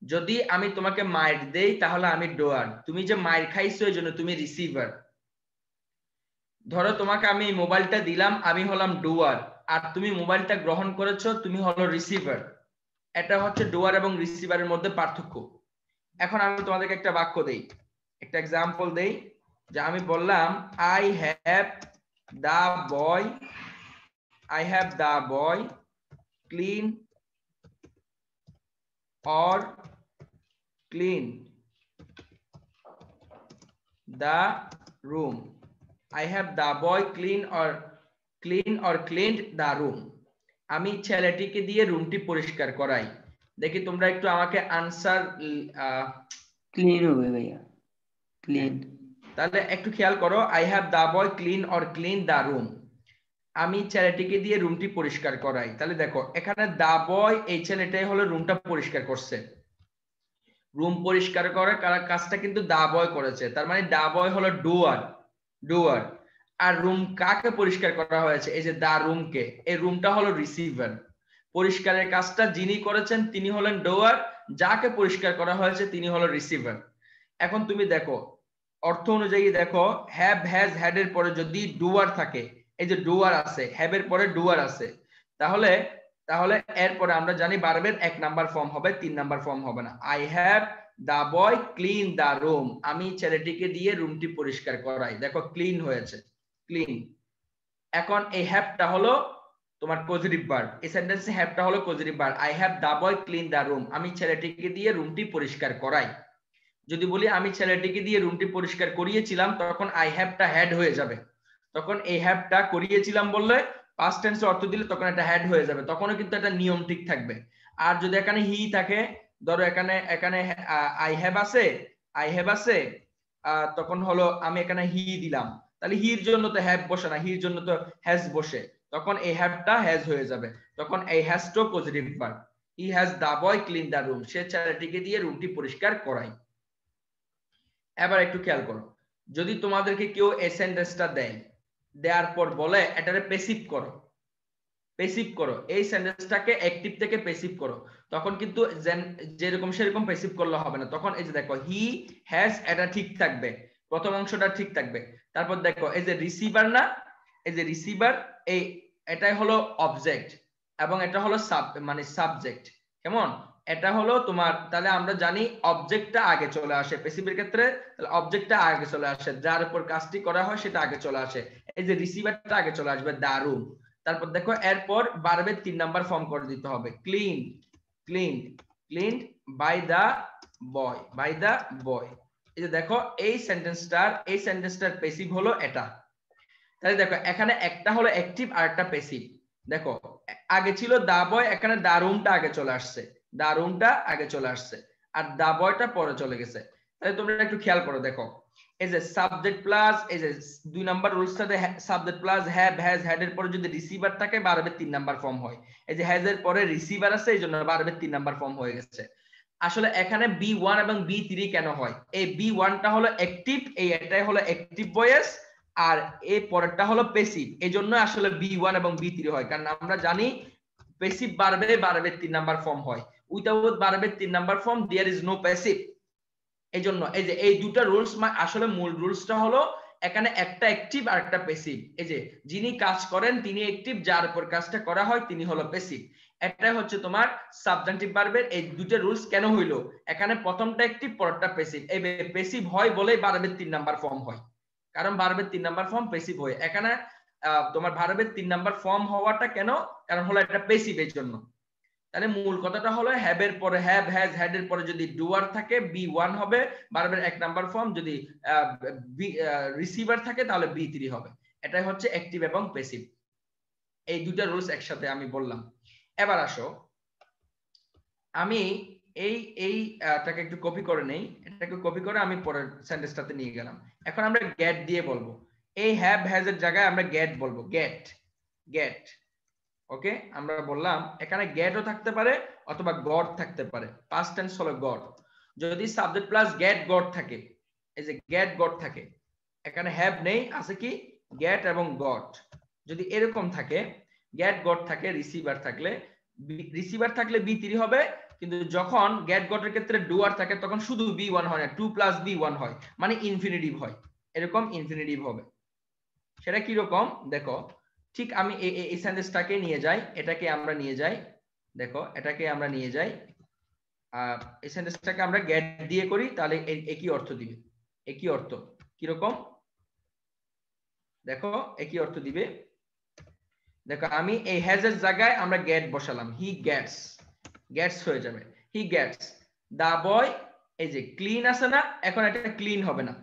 যদি আমি তোমাকে মাইর দেই তাহলে আমি ডোয়ার, তুমি যে মাইর খাইছো এই জন্য তুমি রিসিভার। ধরো তোমাকে আমি মোবাইলটা দিলাম, আমি হলাম ডুয়ার, আর তুমি মোবাইলটা গ্রহণ করেছো, তুমি হলো রিসিভার। এটা হচ্ছে ডুয়ার এবং রিসিভারের মধ্যে পার্থক্য। এখন আমি তোমাদেরকে একটা বাক্য দেই, একটা এক্সাম্পল দেই, যে আমি বললাম I have the boy, I have the boy clean or clean the room. I have the boy clean or cleaned the room. আমি ছেলেটিকে দিয়ে রুমটি পরিষ্কার করাই। দেখি তোমরা একটু আমাকে আনসার। ক্লিন হবে ভাইয়া, ক্লিন। তাহলে একটু খেয়াল করো, I have the boy clean or clean the room. আমি ছেলেটিকে দিয়ে রুমটি পরিষ্কার করাই। তাহলে দেখো এখানে দা বয়, এই ছেলেটাই হলো রুমটা পরিষ্কার করছে। রুম পরিষ্কার করার কাজটা কিন্তু দা বয় করেছে, তার মানে দা বয় হলো ডুয়ার, ডুয়ার। আর রুম কাকে পরিষ্কার করা হয়েছে? এই যে দা রুমকে, এই রুমটা হলো রিসিভার। পরিষ্কারের কাজটা যিনি করেছেন তিনি হলেন ডুয়ার, যাকে পরিষ্কার করা হয়েছে তিনি হলো রিসিভার। এখন তুমি দেখো অর্থ অনুযায়ী দেখো, হ্যাভ হ্যাজ হ্যাড এর পরে যদি ডুয়ার থাকে, এই যে ডুয়ার আছে, হ্যাভ এর পরে ডুয়ার আছে, তাহলে এরপরে আমরা জানি ভার্বের 1 নাম্বার ফর্ম হবে, 3 নাম্বার ফর্ম হবে না। I have the boy clean the room, আমি ছেলেটিকে দিয়ে রুমটি পরিষ্কার করাই। দেখো ক্লিন হয়েছে, ক্লিন। এখন এই হ্যাভটা হলো তোমার পজিটিভ ভার্ব, এই সেন্টেন্সে হ্যাভটা হলো positive verb. I have the boy clean the room, আমি ছেলেটিকে দিয়ে রুমটি পরিষ্কার করাই। যদি বলি আমি ছেলেটিকে দিয়ে রুমটি পরিষ্কার করিয়েছিলাম, তখন আই হ্যাভটা হ্যাড হয়ে যাবে। তখন এই হ্যাভটা করিয়েছিলাম বললে পাস্ট টেন্সে অর্থ দিলে তখন এটা হ্যাড হয়ে যাবে, তখনও কিন্তু একটা নিয়ম ঠিক থাকবে। আর যদি এখানে হি থাকে, ধরো এখানে আই হ্যাভ আছে, আই হ্যাভ আছে, তখন হলো আমি এখানে হি দিলাম, তাহলে হির জন্য তো হ্যাভ বসে না, হির জন্য তো হ্যাজ বসে, তখন এই হ্যাভটা হ্যাজ হয়ে যাবে। তখন এই হ্যাজটা positive verb. He has the boy clean the room, সে ছেলেটিকে দিয়ে রুমটি পরিষ্কার করায়। এবার একটু খেয়াল করো, যদি তোমাদেরকে কেউ এই সেন্টেন্সটা দেয়, দেওয়ার পর বলে এটারে প্যাসিভ করো, প্যাসিভ করো, এই সেন্টেন্সটাকে অ্যাক্টিভ থেকে প্যাসিভ করো, তখন কিন্তু যেরকম সেরকম প্যাসিভ করলে হবে না। তখন এই যে দেখো হি হ্যাজ, এটা ঠিক থাকবে, প্রথম অংশটা ঠিক থাকবে। তারপর দেখো এই যে রিসিভার না, এই যে রিসিভার, এই এটাই হলো অবজেক্ট এবং এটা হলো মানে সাবজেক্ট। কেমন? এটা হলো তোমার, তাহলে আমরা জানি অবজেক্টটা আগে চলে আসে প্যাসিভের ক্ষেত্রে, তাহলে অবজেক্টটা আগে চলে আসে, যার উপর কাজটি করা হয় সেটা আগে চলে আসে। এই যে রিসিভারটা আগে চলে আসবে, দা রুম। তারপর দেখো এরপর ভার্বের 3 নাম্বার ফর্ম করে দিতে হবে, clean, clean, cleaned by the boy, by the boy. এই যে দেখো এই সেন্টেন্সটার প্যাসিভ হলো এটা। তাহলে দেখো এখানে একটা হলো অ্যাক্টিভ আর একটা প্যাসিভ। দেখো আগে ছিল দা বয়, এখানে দা রুমটা আগে চলে আসছে, দা রুমটা আগে চলে আসছে, আর দা বয়টা পরে চলে গেছে। তাহলে তোমরা একটু খেয়াল করো, দেখো এই যে সাবজেক্ট প্লাস, এই যে 2 নাম্বার রুলসটাতে subject plus have has had এর পরে যদি রিসিভার থাকে ভার্বের 3 নাম্বার ফর্ম হয়। এই যে হ্যাজ এর পরে রিসিভার আছে, এই জন্য ভার্বের 3 নাম্বার ফর্ম হয়ে গেছে। আসলে এখানে বি1 এবং বি3 কেন হয়? এই বি1টা হলো অ্যাক্টিভ, এই এটাই হলো অ্যাক্টিভ ভয়েস, আর এই পরেরটা হলো প্যাসিভ, এজন্য আসলে বি1 এবং বি3 হয়। কারণ আমরা জানি প্যাসিভ ভার্বের 3 নাম্বার ফর্ম হয়, উইদাউট ভার্বের 3 number form there is no passive. এজন্য এই যে এই দুটো রুলস, আসলে মূল রুলসটা হলো এখানে একটা অ্যাক্টিভ আর একটা প্যাসিভ। এই যে যিনি কাজ করেন তিনি অ্যাক্টিভ, যার উপর কাজটা করা হয় তিনি হলো প্যাসিভ। এটাই হচ্ছে তোমার সাবজেক্টিভ ভার্বের এই দুটো রুলস কেন হইলো, এখানে প্রথমটা অ্যাক্টিভ পরেরটা প্যাসিভ। এই প্যাসিভ হয় বলেই ভার্বের 3 নাম্বার ফর্ম হয়, কারণ ভার্বের 3 নাম্বার ফর্ম প্যাসিভ হয়। এখানে তোমার ভার্বের 3 নাম্বার ফর্ম হওয়াটা কেন, কারণ হলো এটা প্যাসিভ, এর জন্য। তাহলে মূল কথাটা হলো হ্যাভ এর পরে হ্যাভ হ্যাজ হ্যাড এর পরে যদি ডুয়ার থাকে বি1 হবে ভার্বের 1 নাম্বার ফর্ম, যদি রিসিভার থাকে তাহলে বি3 হবে। এটাই হচ্ছে অ্যাক্টিভ এবং প্যাসিভ, এই দুইটা রুলস একসাথে আমি বললাম। এবার আসো আমি এইটাকে একটু কপি করে নেই, এটাকে কপি করে আমি পরের সেন্টেন্সটাতে নিয়ে গেলাম। এখন আমরা গেট দিয়ে বলবো, এই হ্যাভ হ্যাজ এর জায়গায় আমরা গেট বলবো, গেট গেট। ওকে, আমরা বললাম এখানে গেটও থাকতে পারে অথবা গট থাকতে পারে, পাস্ট টেন্স হলো গট। যদি সাবজেক্ট প্লাস গেট গট থাকে, এই যে গেট গট থাকে, এখানে হ্যাভ নেই, আছে কি গেট এবং গট। যদি এরকম থাকে গেট গট থাকে, রিসিভার থাকলে বি3 হবে, কিন্তু যখন গেট গটের ক্ষেত্রে ডুয়ার থাকে তখন শুধু বি1 হয় না, 2 + বি1 হয়, মানে ইনফিনিটিভ হয়, এরকম ইনফিনিটিভ হবে। সেটা কি রকম দেখো, ঠিক আমি এই সেন্টেন্সটাকে নিয়ে যাই, এটাকে আমরা নিয়ে যাই, দেখো এটাকে আমরা নিয়ে যাই, এই সেন্টেন্সটাকে আমরা গেট দিয়ে করি, তাহলে একই অর্থ দিবে। একই অর্থ কিরকম দেখো, একই অর্থ দিবে। দেখো আমি এই হ্যাজ এর জায়গায় আমরা গেট বসালাম, হি গেটস, গেটস হয়ে যাবে হি গেটস। দা বয়, এই যে ক্লিন আছে না, এখন এটা ক্লিন হবে না,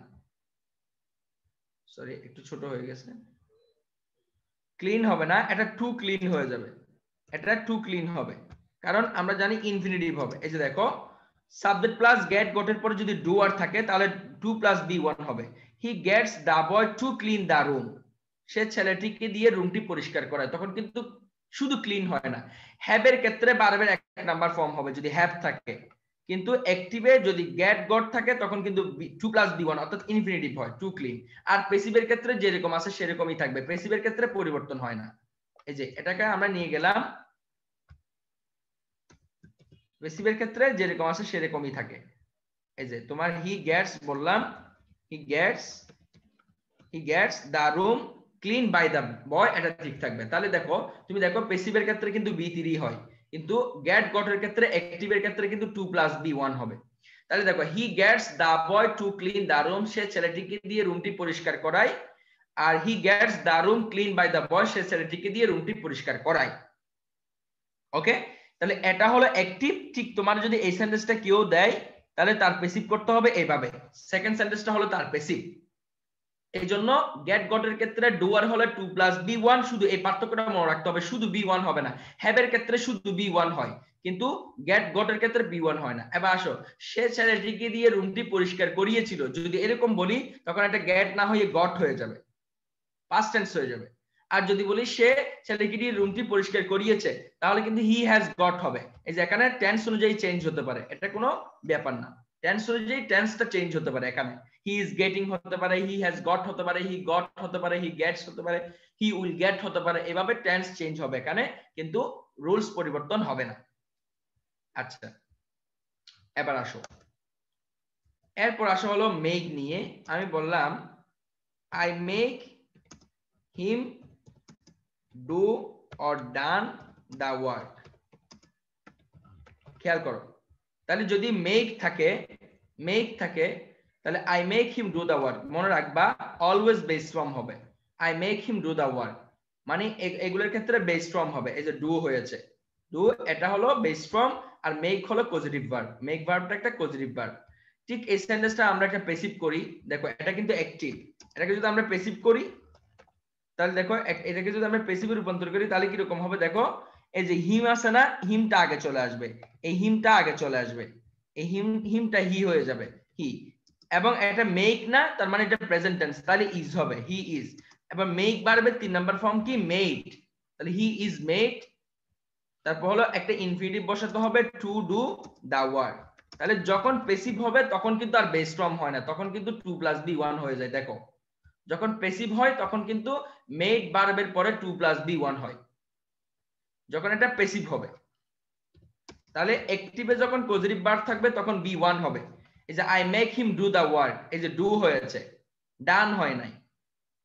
সরি একটু ছোট হয়ে গেছে, ক্লিন হবে না, এটা টু ক্লিন হয়ে যাবে, এটা টু ক্লিন হবে, কারণ আমরা জানি ইনফিনিটিভ হবে। এই যে দেখো সাবজেক্ট প্লাস গেট গটের পরে যদি ডুয়ার থাকে তাহলে 2 + বি1 হবে। He gets the boy to clean the room, সে ছেলেটিকে দিয়ে রুমটি পরিষ্কার করায়, তখন কিন্তু শুধু ক্লিন হয় না। হ্যাভ এর ক্ষেত্রে ভার্বের 1 নাম্বার ফর্ম হবে যদি হ্যাভ থাকে, কিন্তু অ্যাক্টিভে যদি গেট গট থাকে তখন কিন্তু 2 + বি1 অর্থাৎ ইনফিনিটিভ হয়, টু ক্লিন। আর প্যাসিভের ক্ষেত্রে যেরকম আছে সেরকমই থাকবে, প্যাসিভের ক্ষেত্রে পরিবর্তন হয় না। এই যে এটাকে আমরা নিয়ে গেলাম, প্যাসিভের ক্ষেত্রে যেরকম আছে সেরকমই থাকে। এই যে তোমার হি গেটস বললাম, he gets the room clean by the boy, এটা ঠিক থাকবে। তাহলে দেখো তুমি দেখো প্যাসিভের ক্ষেত্রে কিন্তু বি3 হয়, কিন্তু গেট গটের ক্ষেত্রে অ্যাক্টিভের ক্ষেত্রে কিন্তু 2 + বি1 হবে। তাহলে দেখো he gets the boy to clean the room, সে ছেলেটিকে দিয়ে রুমটি পরিষ্কার করায়, আর he gets the room clean by the boy, সে ছেলেটিকে দিয়ে রুমটি পরিষ্কার করায়। ওকে, তাহলে এটা হলো অ্যাক্টিভ। ঠিক তোমার যদি এই সেন্টেন্সটা কেউ দেয় তাহলে তার প্যাসিভ করতে হবে এইভাবে, সেকেন্ড সেন্টেন্সটা হলো তার প্যাসিভ। এই জন্য গেট গটের ক্ষেত্রে ডুয়ার হলে 2 + বি1, শুধু এই পার্থক্যটা মনে রাখতে হবে, শুধু বি1 হবে না। হ্যাভ এর ক্ষেত্রে শুধু বি1 হয়, কিন্তু গেট গটের ক্ষেত্রে বি1 হয় না। এবার আসো, সে ছেলেটিকে দিয়ে রুমটি পরিষ্কার করিয়েছিল, যদি এরকম বলি তখন একটা গেট না হয়ে গট হয়ে যাবে, পাস্ট টেন্স হয়ে যাবে। আর যদি বলি সে ছেলেকে দিয়ে রুমটি পরিষ্কার করিয়েছে, তাহলে কিন্তু হি হ্যাজ গট হবে। এই যে এখানে টেন্স অনুযায়ী চেঞ্জ হতে পারে, এটা কোনো ব্যাপার না, টেন্স অনুযায়ী টেন্সটা চেঞ্জ হতে পারে। এখানে হি ইজ গেটিং হতে পারে, হি হ্যাজ গট হতে পারে, হি গট হতে পারে, হি গেটস হতে পারে, হি উইল গেট হতে পারে, এভাবে টেন্স চেঞ্জ হবে এখানে, কিন্তু রুলস পরিবর্তন হবে না। আচ্ছা, এবার আসো, এরপর আসা হলো মেক নিয়ে। আমি বললাম I make him do or done the work। খেয়াল করো, তাহলে যদি মেক থাকে তাহলে I make him do the work, মনে রাখবা অলওয়েজ বেস ফর্ম হবে। I make him do the work মানে এগুলোর ক্ষেত্রে বেস ফর্ম হবে। এই যে ডু হয়েছে, ডু এটা হলো বেস ফর্ম, আর মেক হলো পজিটিভ ভার্ব, মেক ভার্বটা একটা পজিটিভ ভার্ব। ঠিক এই সেন্টেন্সটা আমরা একটা প্যাসিভ করি, দেখো এটা কিন্তু অ্যাক্টিভ, এটাকে যদি আমরা প্যাসিভ করি তাহলে দেখো এটাকে যদি আমরা প্যাসিভে রূপান্তর করি তাহলে কি রকম হবে দেখো, এই যে হিম আছে না, হিমটা আগে চলে আসবে, এই হিমটা আগে চলে আসবে, এই হিমটা হি হয়ে যাবে, হি। এবং এটা মেক না, তার মানে এটা প্রেজেন্ট টেন্স, তাহলে ইজ হবে, হি ইজ। এবার মেক ভার্বের 3 নাম্বার ফর্ম কি মেড, তাহলে হি ইজ মেড। তারপর হলো একটা ইনফিনিটিভ বসাতে হবে, টু ডু দা ওয়ার্ক। তাহলে যখন প্যাসিভ হবে তখন কিন্তু আর বেস ফর্ম হয় না, তখন কিন্তু 2 + বি1 হয়ে যায়। দেখো যখন প্যাসিভ হয় তখন কিন্তু মেড ভার্বের পরে 2 + বি1 হয়, যখন এটা প্যাসিভ হবে। তাহলে অ্যাক্টিভে যখন পজিটিভ ভার্ব থাকবে তখন বি1 হবে। এই যে I make him do the work, এই যে ডু হয়েছে, ডান হয় নাই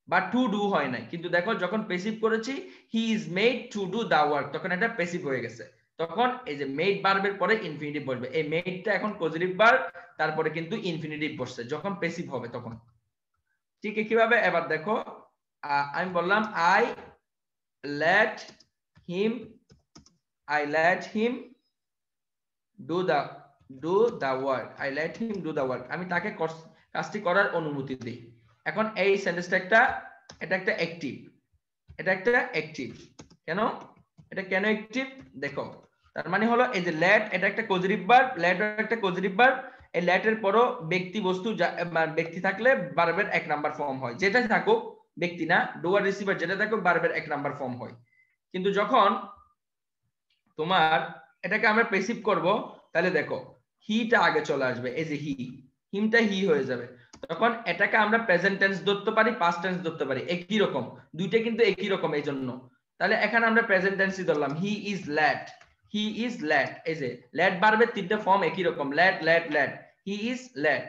বা টু ডু হয় নাই, কিন্তু দেখো যখন প্যাসিভ করেছি he is made to do the work, তখন এটা প্যাসিভ হয়ে গেছে। তখন এই যে মেড ভার্বের পরে ইনফিনিটিভ বসবে, এই মেডটা এখন পজিটিভ ভার্ব, তারপরে কিন্তু ইনফিনিটিভ বসছে যখন প্যাসিভ হবে তখন। ঠিক কিভাবে এবার দেখো, আমি বললাম I let him do the work, I let him do the work, আমি তাকে কাজটি করার অনুমতি দিই। এখন এই সেন্টেন্সটা এটা একটা অ্যাক্টিভ, এটা একটা অ্যাক্টিভ। কেন এটা কেন অ্যাক্টিভ দেখো, তার মানে হলো এই যে লেট এটা একটা কজরিভ ভার্ব, লেট একটা কজরিভ ভার্ব, এই লেটের পরও ব্যক্তি বস্তু ব্যক্তি থাকলে ভার্বের এক নাম্বার ফর্ম হয়, যেটা থাকুক ব্যক্তি না ডুয়ার রিসিভার যেটা থাকুক ভার্বের এক নাম্বার ফর্ম হয়। কিন্তু যখন তোমার এটাকে আমরা প্যাসিভ করব তাহলে দেখো হিটা আগে চলে আসবে, এই যে হিমটা হি হয়ে যাবে, তখন এটাকে আমরা প্রেজেন্ট টেন্স ধরতে পারি, পাস্ট টেন্স ধরতে পারি, একই রকম, দুইটা কিন্তু একই রকম। এই জন্য তাহলে এখানে আমরা প্রেজেন্ট টেন্সই ধরলাম, he is let, he is let, এই যে লেট ভার্বের তিনটা ফর্ম একই রকম, let let let, he is let,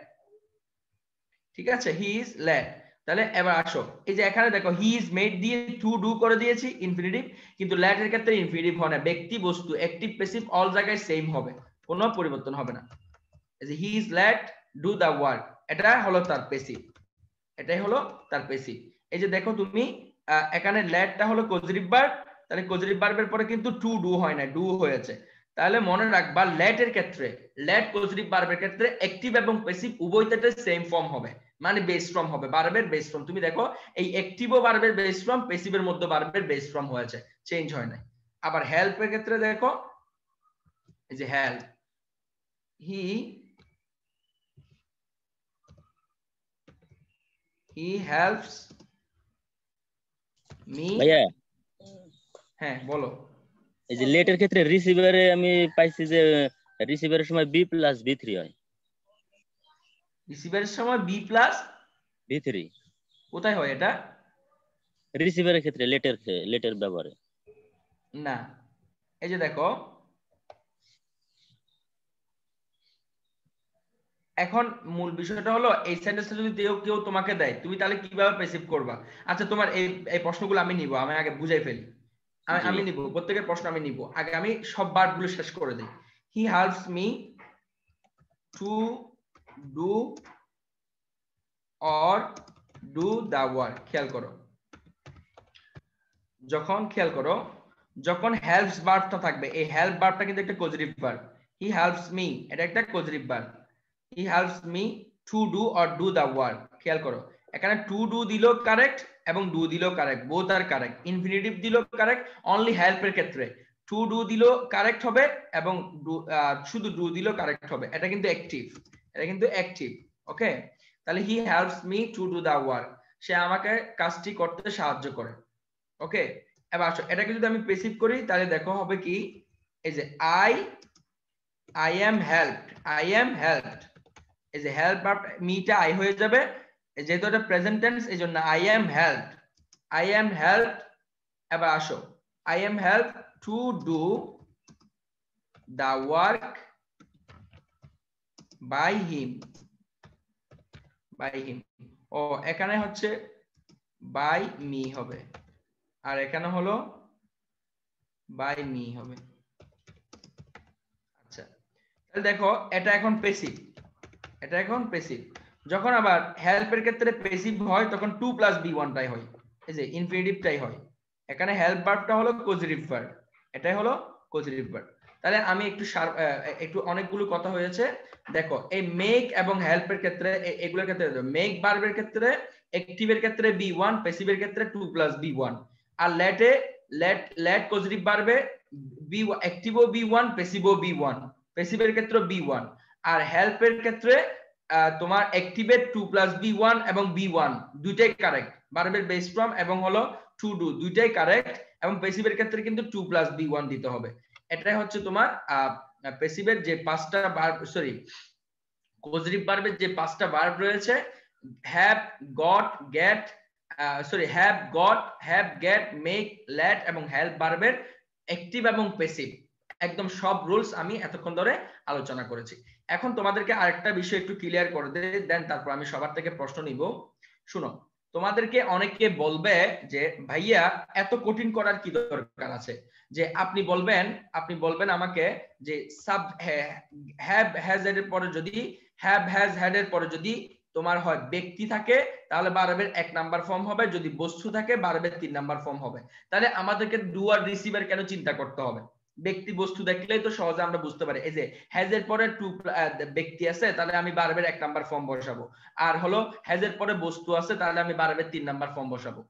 ঠিক আছে, হি ইজ লেট। তাহলে এবার আসো এই যে এখানে দেখো হি ইজ মেড দিয়ে টু ডু করে দিয়েছি ইনফিনিটিভ, কিন্তু লেট এর ক্ষেত্রে ইনফিনিটিভ হয় না, ব্যক্তি বস্তু অ্যাক্টিভ প্যাসিভ অল জায়গায় সেম হবে, কোনো পরিবর্তন হবে না। এই যে he is let do the work, এটা হলো তার প্যাসিভ, এটাই হলো তার প্যাসিভ। এই যে দেখো তুমি এখানে লেটটা হলো কজরিভ ভার্ব, তাহলে কজরিভ ভার্বের পরে কিন্তু টু ডু হয় না, ডু হয়েছে। তাহলে মনে রাখবা লেট এর ক্ষেত্রে, লেট কজরিভ ভার্বের ক্ষেত্রে অ্যাক্টিভ এবং প্যাসিভ উভয়টাতে সেম ফর্ম হবে, মানে বেস ফর্ম হবে, ভার্বের বেস ফর্ম। তুমি দেখো এই অ্যাক্টিভও ভার্বের বেস ফর্ম, প্যাসিভের মধ্যে ভার্বের বেস ফর্ম হয়েছে, চেঞ্জ হয় না। আবার হেল্প এর ক্ষেত্রে দেখো এই যে হেল্প, he helps me, ভাইয়া হ্যাঁ বলো। এই যে লেটের ক্ষেত্রে রিসিভারে আমি পাইছি যে রিসিভারের সময় বি প্লাস বি থ্রি হয়, রিসিভারের সময় বি প্লাস বি থ্রি কোথায় হয় এটা? রিসিভারের ক্ষেত্রে লেটের ব্যবহারে না, এই যে দেখো এখন মূল বিষয়টা হলো এই সেন্টেন্সটা যদি কেউ তোমাকে দেয় তুমি তাহলে কিভাবে প্যাসিভ করবা। আচ্ছা তোমার এই প্রশ্নগুলো আমি নিব, আমি আগে বুঝাই ফেলি, আমি নিব প্রত্যেকের প্রশ্ন আমি নিব, আগে আমি সব ভার্বগুলো শেষ করে দিই। He helps me to do or do the work. খেয়াল করো যখন হেল্পস ভার্বটা থাকবে, এই হেল্প ভার্বটা কিন্তু একটা causative verb, he helps me এটা একটা causative verb, he helps me to do or do the work. খেয়াল করো এখানে টু ডু দিলো কারেক্ট এবং ডু দিলো কারেক্ট, বোথ আর কারেক্ট, ইনফিনিটিভ দিলো কারেক্ট, অনলি হেল্পের ক্ষেত্রে টু ডু দিলো কারেক্ট হবে এবং শুধু ডু দিলো কারেক্ট হবে, এটা কিন্তু অ্যাক্টিভ, এটা কিন্তু অ্যাক্টিভ। ওকে, তাহলে he helps me to do the work, সে আমাকে কাজটি করতে সাহায্য করে। ওকে, এবার আসো এটাকে যদি আমি প্যাসিভ করি তাহলে দেখো হবে কি, এই যে I am helped, I am helped, এই যে হেল্প ভার্ব মিটা আই হয়ে যাবে, যেহেতু এটা প্রেজেন্ট টেন্স এই জন্য I am helped, I am helped. এবার আসো I am helped to do the work by him, by him, ও এখানে হচ্ছে বাই মি হবে, আর এখানে হলো বাই মি হবে। আচ্ছা তাহলে দেখো এটা এখন প্যাসিভ, এটা এখন প্যাসিভ। যখন আবার হেল্পের ক্ষেত্রে প্যাসিভ হয় তখন 2 + b1 টাই হয়, এই যে ইনফিনিটিভটাই হয়। এখানে হেল্প ভার্বটা হলো কজরিভ ভার্ব, এটাই হলো কজরিভ ভার্ব। তাহলে আমি একটু অনেকগুলো কথা হয়েছে, দেখো এই মেক এবং হেল্পের ক্ষেত্রে এগুলোর ক্ষেত্রে মেক ভার্বের ক্ষেত্রে অ্যাক্টিভের ক্ষেত্রে b1, প্যাসিভের ক্ষেত্রে 2 + b1, আর লেট কজরিভ ভার্বে বি অ্যাক্টিভও b1 প্যাসিভও b1, প্যাসিভের ক্ষেত্রে b1, আর হেল্পের ক্ষেত্রে তোমার অ্যাক্টিভের 2 + b1 এবং b1 দুইটাই কারেক্ট, ভার্বের বেস ফর্ম এবং হলো টু ডু দুইটাই কারেক্ট, এবং প্যাসিভের ক্ষেত্রে কিন্তু 2 + b1 দিতে হবে। এটাই হচ্ছে তোমার প্যাসিভের যে পাঁচটা ভার্ব, সরি কজরিভ ভার্বের যে পাঁচটা ভার্ব রয়েছে, have, got, get, sorry have, got, have, get, make, let এবং হেল্প ভার্বের অ্যাক্টিভ এবং প্যাসিভ একদম সব রুলস আমি এতক্ষণ ধরে আলোচনা করেছি। এখন তোমাদেরকে আরেকটা বিষয় একটু ক্লিয়ার করে দেন, তারপর আমি সবার থেকে প্রশ্ন নিব। শুনো, তোমাদেরকে অনেকে বলবে যে ভাইয়া এত কঠিন করার কি দরকার আছে, যে আপনি বলবেন আমাকে যে সাব হ্যাভ হ্যাজ এর পরে যদি হ্যাভ হ্যাজ হ্যাড এর পরে যদি তোমার হয় ব্যক্তি থাকে তাহলে ভার্বের 1 নাম্বার ফর্ম হবে, যদি বস্তু থাকে ভার্বের 3 নাম্বার ফর্ম হবে। তাহলে আমাদেরকে ডু আর রিসিভার কেন চিন্তা করতে হবে? ব্যক্তি বস্তু দেখলেই তো সহজে আমরা বুঝতে পারি। এই যে হ্যাজ এর পরে টু ব্যক্তি আছে, তাহলে আমি ভার্বের 1 নাম্বার ফর্ম বসাবো। আর হলো হ্যাজ এর পরে বস্তু আছে, তাহলে আমি ভার্বের 3 নাম্বার ফর্ম বসাবো।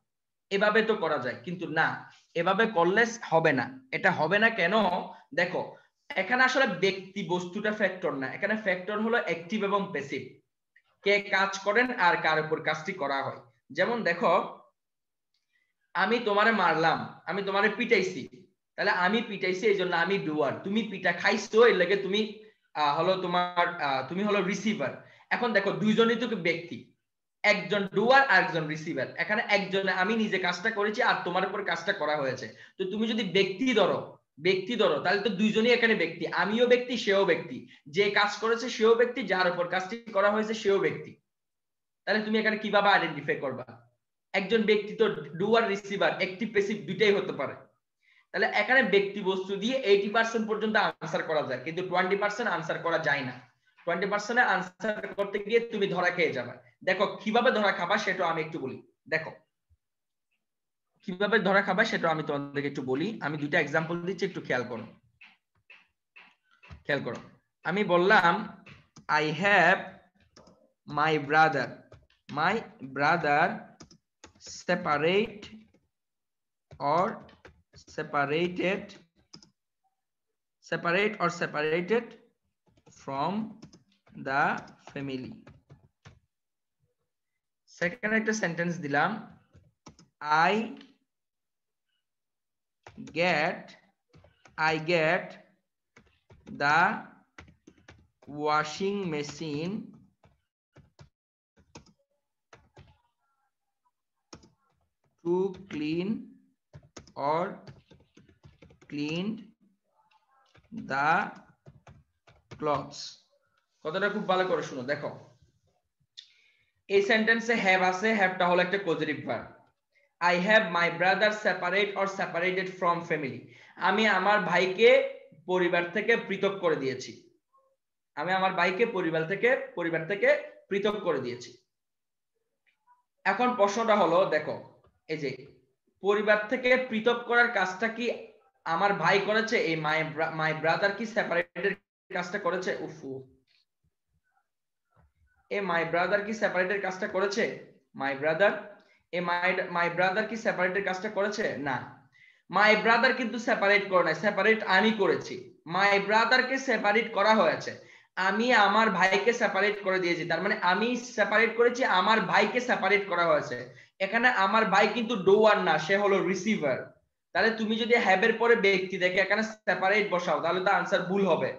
এভাবে তো করা যায়, কিন্তু না, এভাবে করলে হবে না। এটা হবে না কেন? দেখো এখানে আসলে ব্যক্তি বস্তুটা ফ্যাক্টর না, এখানে ফ্যাক্টর হলো অ্যাক্টিভ এবং প্যাসিভ, কে কাজ করেন আর কার উপর কাজটি করা হয়। যেমন দেখো, আমি তোমারে মারলাম, আমি তোমারে পিটাইছি, তাহলে আমি পিটাইছি এই জন্য আমি ডুয়ার, তুমি পিটা খাইছো এর লাগে তুমি হলো তোমার তুমি হলো রিসিভার। এখন দেখো দুইজনই তো ব্যক্তি, একজন ডুয়ার আর একজন রিসিভার। এখানে একজনে আমি নিজে কাজটা করেছি আর তোমার উপর কাজটা করা হয়েছে। তো তুমি যদি ব্যক্তি ধরো তাহলে তো দুইজনই এখানে ব্যক্তি, আমিও ব্যক্তি সেও ব্যক্তি, যে কাজ করেছে সেও ব্যক্তি, যার উপর কাজটি করা হয়েছে সেও ব্যক্তি। তাহলে তুমি এখানে কিভাবে আইডেন্টিফাই করবা? একজন ব্যক্তি তো ডুয়ার রিসিভার অ্যাক্টিভ প্যাসিভ দুইটাই হতে পারে। তাহলে এখানে ব্যক্তি বস্তু দিয়ে 80% পর্যন্ত আনসার করা যায়, কিন্তু 20% আনসার করা যায় না। 20% আনসার করতে গিয়ে তুমি ধরা খেয়ে যাবে। দেখো কিভাবে ধরা খাবা সেটা আমি একটু বলি। দেখো কিভাবে ধরা খাবা সেটা আমি তোমাদেরকে একটু বলি। আমি দুইটা एग्जांपल দিচ্ছি, একটু খেয়াল করো। আমি বললাম I have my brother separate or separated from the family. Second একটা সেন্টেন্স দিলাম, I get the washing machine to clean or cleaned the clothes. কথাটা খুব ভালো করে শুনো। দেখো এই সেন্টেন্সে হ্যাভ আছে, হ্যাভটা হলো একটা positive verb. I have my brother separate or separated from family. আমি আমার ভাইকে পরিবার থেকে পৃথক করে দিয়েছি। আমি আমার ভাইকে পরিবার থেকে পৃথক করে দিয়েছি। এখন প্রশ্নটা হলো, দেখো এই যে পরিবার থেকে পৃথক করার কাজটা কি আমার ভাই করেছে? এই মাই ব্রাদার কি সেপারেটের কাজটা করেছে? মাই ব্রাদার কি সেপারেটের কাজটা করেছে? মাই ব্রাদার কি সেপারেটের কাজটা করেছে? না, মাই ব্রাদার কিন্তু সেপারেট করে নাই, সেপারেট আমি করেছি। মাই ব্রাদারকে সেপারেট করা হয়েছে, আমি আমার ভাইকে সেপারেট করে দিয়েছি। তার মানে আমি সেপারেট করেছি, আমার ভাইকে সেপারেট করা হয়েছে। এখানে আমার ভাই কিন্তু ডোয়ার না, সে হলো রিসিভার। তাহলে তুমি যদি হ্যাভের পরে ব্যক্তি দেখে এখানে সেপারেট বসাও, তাহলে তো আনসার ভুল হবে,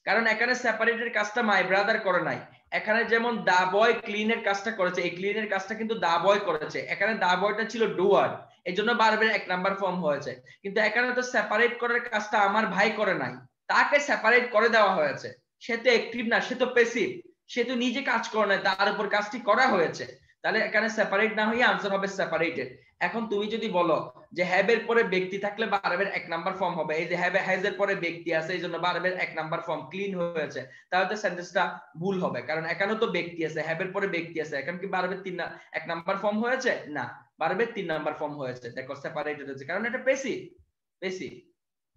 কারণ এখানে সেপারেটের কাজটা মাই ব্রাদার করে নাই। এখানে যেমন দা বয় ক্লিনের কাজটা করেছে, এই ক্লিনের কাজটা কিন্তু দা বয় করেছে। এখানে দা বয়টা ছিল ডুয়ার, এই জন্য ভার্বের 1 নাম্বার ফর্ম হয়েছে। কিন্তু এখানে তো সেপারেট করার কাজটা আমার ভাই করে নাই, তাকে সেপারেট করে দেওয়া হয়েছে। সে তো অ্যাক্টিভ না, সে তো প্যাসিভ, সে তো নিজে কাজ করে নাই, তার উপর কাজটি করা হয়েছে। তাহলে এখানে সেপারেট না হয়ে আনসার হবে সেপারেটেড। এখন তুমি যদি বলো যে হ্যাভ এর পরে ব্যক্তি থাকলে ভার্বের 1 নাম্বার ফর্ম হবে, এই যে হ্যাজ এর পরে ব্যক্তি আছে এই জন্য ভার্বের 1 নাম্বার ফর্ম ক্লিন হয়েছে, তাহলে তো সেন্টেন্সটা ভুল হবে, কারণ এখানেও তো ব্যক্তি আছে, হ্যাভ এর পরে ব্যক্তি আছে। এখন কি ভার্বের 1 নাম্বার ফর্ম হয়েছে? না, ভার্বের 3 নাম্বার ফর্ম হয়েছে। দেখো সেপারেটেড হয়েছে কারণ এটা প্যাসিভ।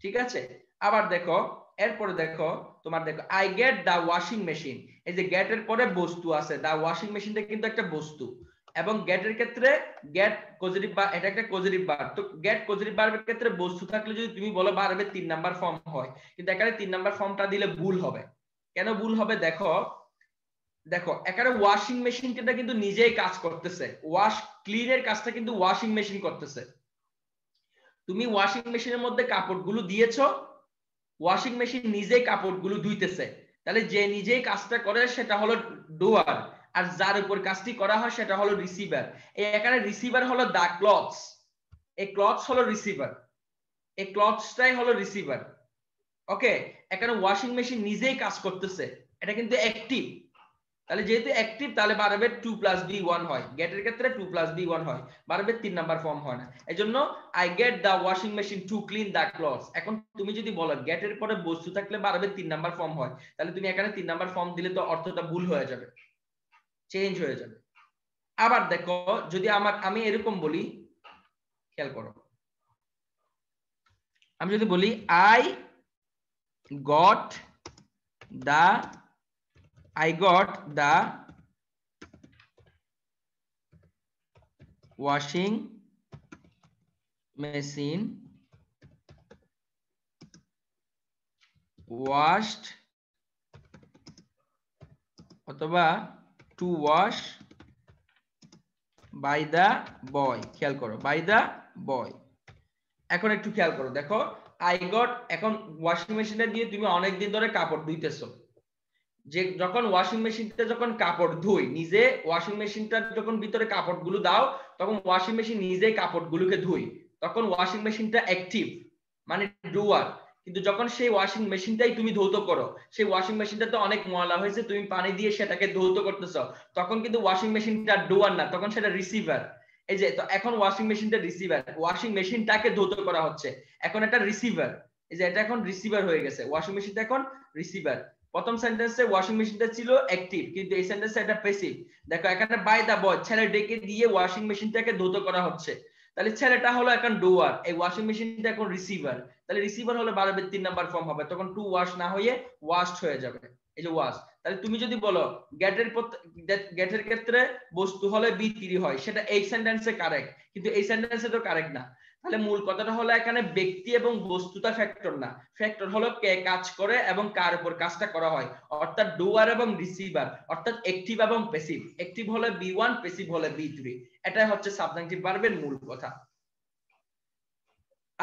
ঠিক আছে। আবার দেখো এরপরে দেখো তোমার, দেখো I get the washing machine, এই যে গেট এর পরে বস্তু আছে, দা ওয়াশিং মেশিনটা কিন্তু একটা বস্তু, এবং গেটের ক্ষেত্রে গেট পজিটিভ বা এটা একটা পজিটিভ ভার্ব। তো গেট পজিটিভ ভার্বের ক্ষেত্রে বস্তু থাকলে যদি তুমি বলো ভার্বের 3 নাম্বার ফর্ম হয়, কিন্তু এখানে 3 নাম্বার ফর্মটা দিলে ভুল হবে। কেন ভুল হবে? দেখো এখানে ওয়াশিং মেশিনটা কিন্তু নিজেই কাজ করতেছে, ক্লিনের কাজটা কিন্তু ওয়াশিং মেশিন করতেছে। তুমি ওয়াশিং মেশিনের মধ্যে কাপড়গুলো দিয়েছো, ওয়াশিং মেশিন নিজেই কাপড়গুলো ধুইতেছে, তাহলে যে নিজেই কাজটা করে সেটা হলো ডুয়ার, আর যার উপর কাজটি করা হয় সেটা হলো রিসিভার। এখানে রিসিভার হলো দা ক্লথস, এই ক্লথস হলো রিসিভার, এই ক্লথসটাই হলো রিসিভার। ওকে, এখানে ওয়াশিং মেশিন নিজেই কাজ করতেছে, এটা কিন্তু অ্যাক্টিভ। তাহলে যেহেতু অ্যাক্টিভ তাহলে ভার্বের 2 + be 1 হয়, গেটের ক্ষেত্রে 2 + be 1 হয়, ভার্বের 3 নাম্বার ফর্ম হয় না। এজন্য I get the washing machine to clean the clothes. এখন তুমি যদি বলো গেটের পরে বস্তু থাকলে ভার্বের 3 নাম্বার ফর্ম হয়, তাহলে তুমি এখানে 3 নাম্বার ফর্ম দিলে তো অর্থটা ভুল হয়ে যাবে, চেঞ্জ হয়ে যাবে। আবার দেখো যদি আমি এরকম বলি, খেয়াল করো, আমি যদি বলি I got the washing machine washed অথবা to wash by the boy, খেয়াল করো by the boy। এখন একটু খেয়াল করো, দেখো I got, এখন ওয়াশিং মেশিনটা দিয়ে তুমি অনেক দিন ধরে কাপড় ধুইতেছো, যে যখন ওয়াশিং মেশিনটা যখন কাপড় ধুই, নিজে ওয়াশিং মেশিনটা যখন ভিতরে কাপড়গুলো দাও তখন ওয়াশিং মেশিন নিজেই কাপড়গুলোকে ধুই, তখন ওয়াশিং মেশিনটা অ্যাক্টিভ মানে ডুয়ার। কিন্তু যখন সেই ওয়াশিং মেশিনটাই তুমি ধৌত করো, সেই ওয়াশিং মেশিনটা তো অনেক ময়লা হয়েছে, তুমি পানি দিয়ে সেটাকে ধৌত করতেছো, তখন কিন্তু ওয়াশিং মেশিনটা ডুয়ার না, তখন সেটা রিসিভার। এই যে তো এখন ওয়াশিং মেশিনটা রিসিভার, ওয়াশিং মেশিনটাকে ধৌত করা হচ্ছে, এখন এটা রিসিভার। এই যে এটা এখন রিসিভার হয়ে গেছে, ওয়াশিং মেশিনটা এখন রিসিভার। প্রথম সেন্টেন্সে ওয়াশিং মেশিনটা ছিল অ্যাক্টিভ, কিন্তু এই সেন্টেন্সে এটা প্যাসিভ। দেখো এখানে বাই দা বয়, ছেলে ডেকে দিয়ে ওয়াশিং মেশিনটাকে ধৌত করা হচ্ছে, তাহলে ছেলেটা হলো এখন ডুয়ার, এই ওয়াশিং মেশিনটা এখন রিসিভার। তাহলে রিসিভার হলে ভার্বের 3 নাম্বার ফর্ম হবে, তখন টু ওয়াশ না হয়ে ওয়াশড হয়ে যাবে, এই যে ওয়াশ। তাহলে তুমি যদি বলো গেটের ক্ষেত্রে বস্তু হলে B3 হয়, সেটা এই সেন্টেন্সে কারেক্ট, কিন্তু এই সেন্টেন্সে তো কারেক্ট না। তাহলে মূল কথাটা হলো এখানে ব্যক্তি এবং বস্তুটা ফ্যাক্টর না, ফ্যাক্টর হলো কে কাজ করে এবং কার উপর কাজটা করা হয়, অর্থাৎ ডুয়ার এবং রিসিভার, অর্থাৎ অ্যাক্টিভ এবং প্যাসিভ। অ্যাক্টিভ হলে B1, প্যাসিভ হলে B3, এটাই হচ্ছে সাবজেক্টিভ ভার্বের মূল কথা।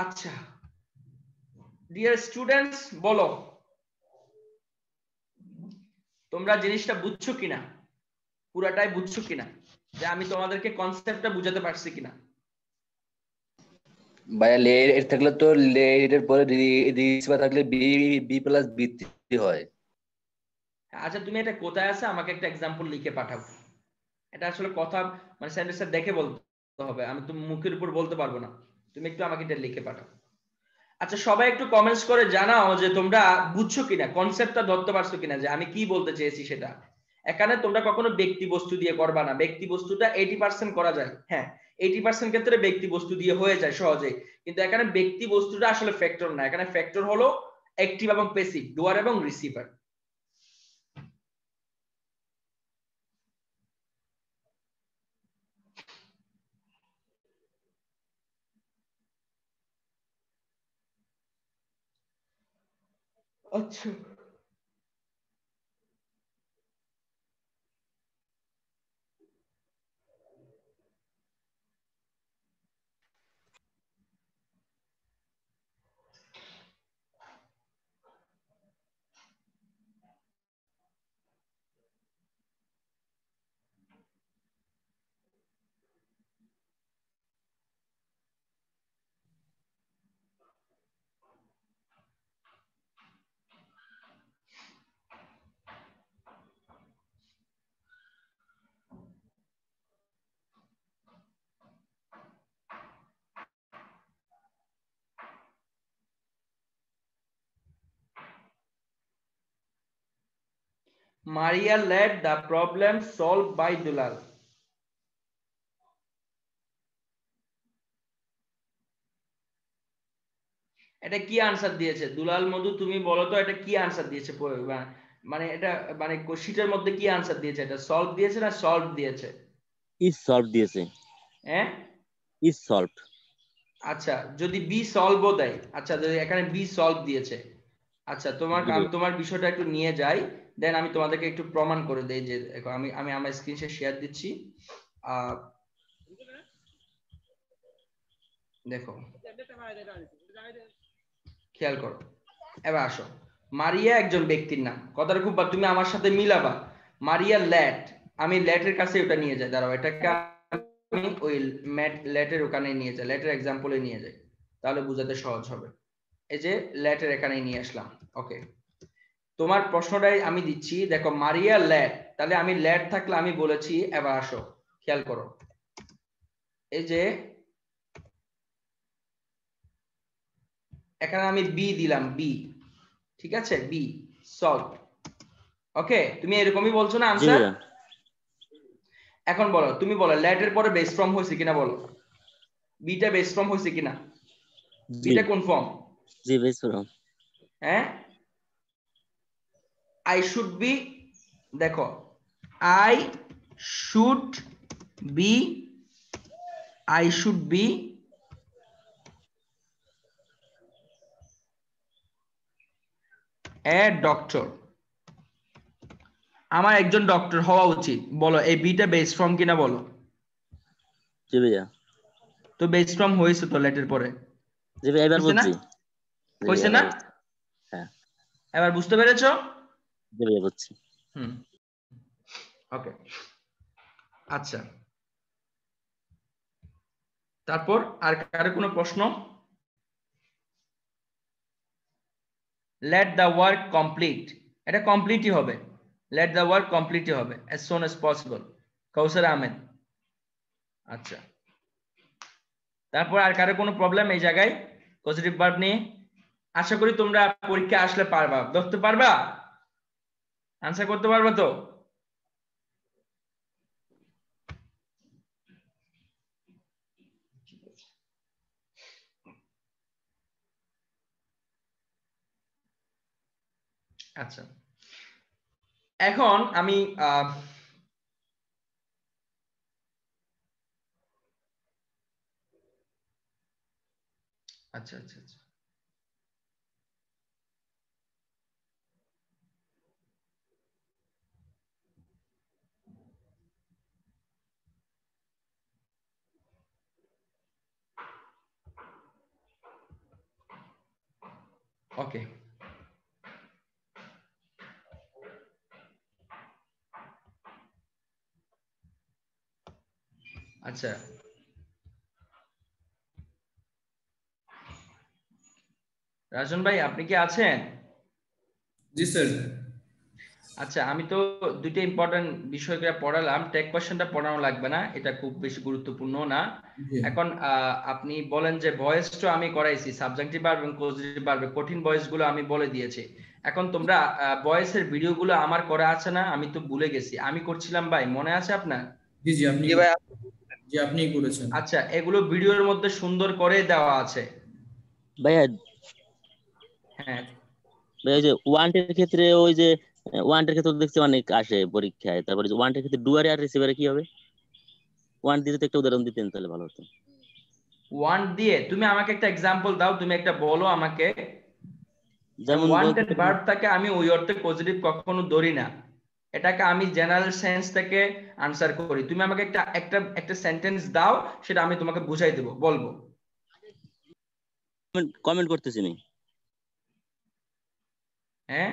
আচ্ছা ডিয়ার স্টুডেন্টস, বলো তোমরা জিনিসটা বুঝছো কিনা, পুরাটাই বুঝছো কিনা, যে আমি তোমাদেরকে কনসেপ্টটা বুঝাতে পারছি কিনা? ভাইয়া লেট থাকলে তো লেটের পরে রিসিভার থাকলে বি প্লাস বি3 হয়। আচ্ছা তুমি এটা কোথায় আছে আমাকে একটা एग्जांपल লিখে পাঠাও, এটা আসলে কথা মানে সেন্টেন্সটা দেখে বলতে হবে, আমি তো মুখের উপর বলতে পারবো না, তুমি একটু আমাকে এটা লিখে পাঠাও। আচ্ছা সবাই একটু কমেন্টস করে জানাও যে তোমরা বুঝছো কিনা, কনসেপ্টটা ধরতে পারছো কিনা, যে আমি কি বলতে চেয়েছি সেটা। এখানে তোমরা কখনো ব্যক্তি বস্তু দিয়ে করবা না, ব্যক্তি বস্তুটা 80% করা যায়, হ্যাঁ 80% ক্ষেত্রে ব্যক্তি বস্তু দিয়ে হয়ে যায় সহজে, কিন্তু এখানে ব্যক্তি বস্তুটা আসলে ফ্যাক্টর না, এখানে ফ্যাক্টর হলো অ্যাক্টিভ এবং প্যাসিভ, ডুয়ার এবং রিসিভার। আচ্ছা Maria led the problem solved by Dulal. এটা কি আনসার দিয়েছে দুলাল মধু, তুমি বলো তো এটা কি আনসার দিয়েছে, মানে এটা মানে শীটের মধ্যে কি আনসার দিয়েছে, এটা সলভ দিয়েছে না সলভ দিয়েছে? ইজ সলভ দিয়েছে, হ্যাঁ ইজ সলভড। আচ্ছা যদি বি সলভও দেয়, আচ্ছা যদি এখানে বি সলভ দিয়েছে, আচ্ছা আমি তোমার বিষয়টা একটু নিয়ে যাই, দেন আমি তোমাদেরকে একটু প্রমাণ করে দেই যে আমি আমি আমার স্ক্রিনে শেয়ার দিচ্ছি। দেখো খেয়াল করো, এবার আসো, মারিয়া একজন ব্যক্তির নাম, কথাটা খুব তুমি আমার সাথে মিলাবা। মারিয়া ল্যাট, আমি ল্যাটের কাছে ওটা নিয়ে যাই, দাঁড়াও এটাকে আমি ওই ল্যাটের ওখানে নিয়ে যাই, ল্যাটের এক্সাম্পলে নিয়ে যাই, তাহলে বুঝাতে সহজ হবে। এই যে ল্যাটের এখানে নিয়ে আসলাম, ওকে তোমার প্রশ্নটাই আমি দিচ্ছি। দেখো মারিয়া ল্যাট, তাহলে আমি ল্যাট থাকলে আমি বলেছি, এবার আসো খেয়াল করো, এই যে এখানে আমি বি দিলাম, বি ঠিক আছে, বি সলভ, ওকে তুমি এরকমই বলছো না আনসার? এখন বলো, তুমি বলো ল্যাটের পরে বেস ফর্ম হয়েছে কিনা, বলো বিটা বেস ফর্ম হয়েছে কিনা, বিটা কোন ফর্ম? জি বেস ফ্রম। হ্যাঁ, আই শুড বি, দেখো I should be, I should B a doctor, আমার একজন ডক্টর হওয়া উচিত। বলো এই বিটা বেস ফর্ম কিনা বলো। জি ভাইয়া। তো বেস ফর্ম হয়েছে তো লেটের পরে, জি ভাই এবার হয়েছে না? বুঝছি। জি হয়েছে ভাইয়া, না? এবার বুঝছি। হ্যাঁ এবার বুঝতে পেরেছো? জি ভাইয়া বুঝছি। হুম, ওকে, আচ্ছা। তারপর আর কারো কোনো প্রশ্ন? লেট দ্য ওয়ার্ক কমপ্লিট, এটা কমপ্লিটই হবে। লেট দ্য ওয়ার্ক কমপ্লিটই হবে as soon as possible। কাউসার আহমেদ। আচ্ছা, তারপর আর কারো কোনো প্রবলেম এই জায়গায় পজিটিভ ভার্ব নিয়ে? আশা করি তোমরা পরীক্ষা আসলে পারবা, ধরতে পারবা, আনসার করতে পারবা তো? আচ্ছা, এখন আমি আচ্ছা আচ্ছা আচ্ছা, ওকে। আচ্ছা, রাজন ভাই আপনি কি আছেন? জি স্যার। আচ্ছা, আমি তো দুইটা ইম্পর্টেন্ট বিষয় করে পড়ালাম, টেক কোশ্চেনটা পড়ানো লাগবে না, এটা খুব বেশি গুরুত্বপূর্ণ না। জি এখন আপনি বলেন যে ভয়েসটা আমি করাইছি, সাবজেক্টিভ ভার্ব এবং পজিটিভ ভার্ব, কঠিন ভয়েস গুলো আমি বলে দিয়েছি। এখন তোমরা ভয়েসের ভিডিও গুলো আমার করা আছে না? আমি তো ভুলে গেছি, আমি করছিলাম ভাই, মনে আছে আপনার? জি জি আপনি, জি ভাই, জি আপনিই করেছেন। আচ্ছা, এগুলো ভিডিওর মধ্যে সুন্দর করে দেওয়া আছে। ভাইয়া হ্যাঁ, ভাই ওই যে ওয়ান্টের ক্ষেত্রে ওই যে ওয়ান্টের ক্ষেত্রে দেখছি অনেক আসে পরীক্ষায়, তারপরে যে ওয়ান্টের ক্ষেত্রে ডুয়ারে আর রিসিভারে কি হবে? ওয়ান দিতে তো একটা উদাহরণ দিতেন তাহলে ভালো হতো। ওয়ান্ট দিয়ে তুমি আমাকে একটা এক্সাম্পল দাও, তুমি একটা বলো আমাকে। যেমন বলতে ওয়ান্টেড পারি, ভার্বটাকে আমি ওই অর্থে পজিটিভ কখনো ধরি না, এটাকে আমি জেনারেল সেন্স থেকে আনসার করি। তুমি আমাকে একটা একটা একটা সেন্টেন্স দাও, সেটা আমি তোমাকে বুঝাই দেবো, বলবো। কমেন্ট করতেছি আমি। হ্যাঁ,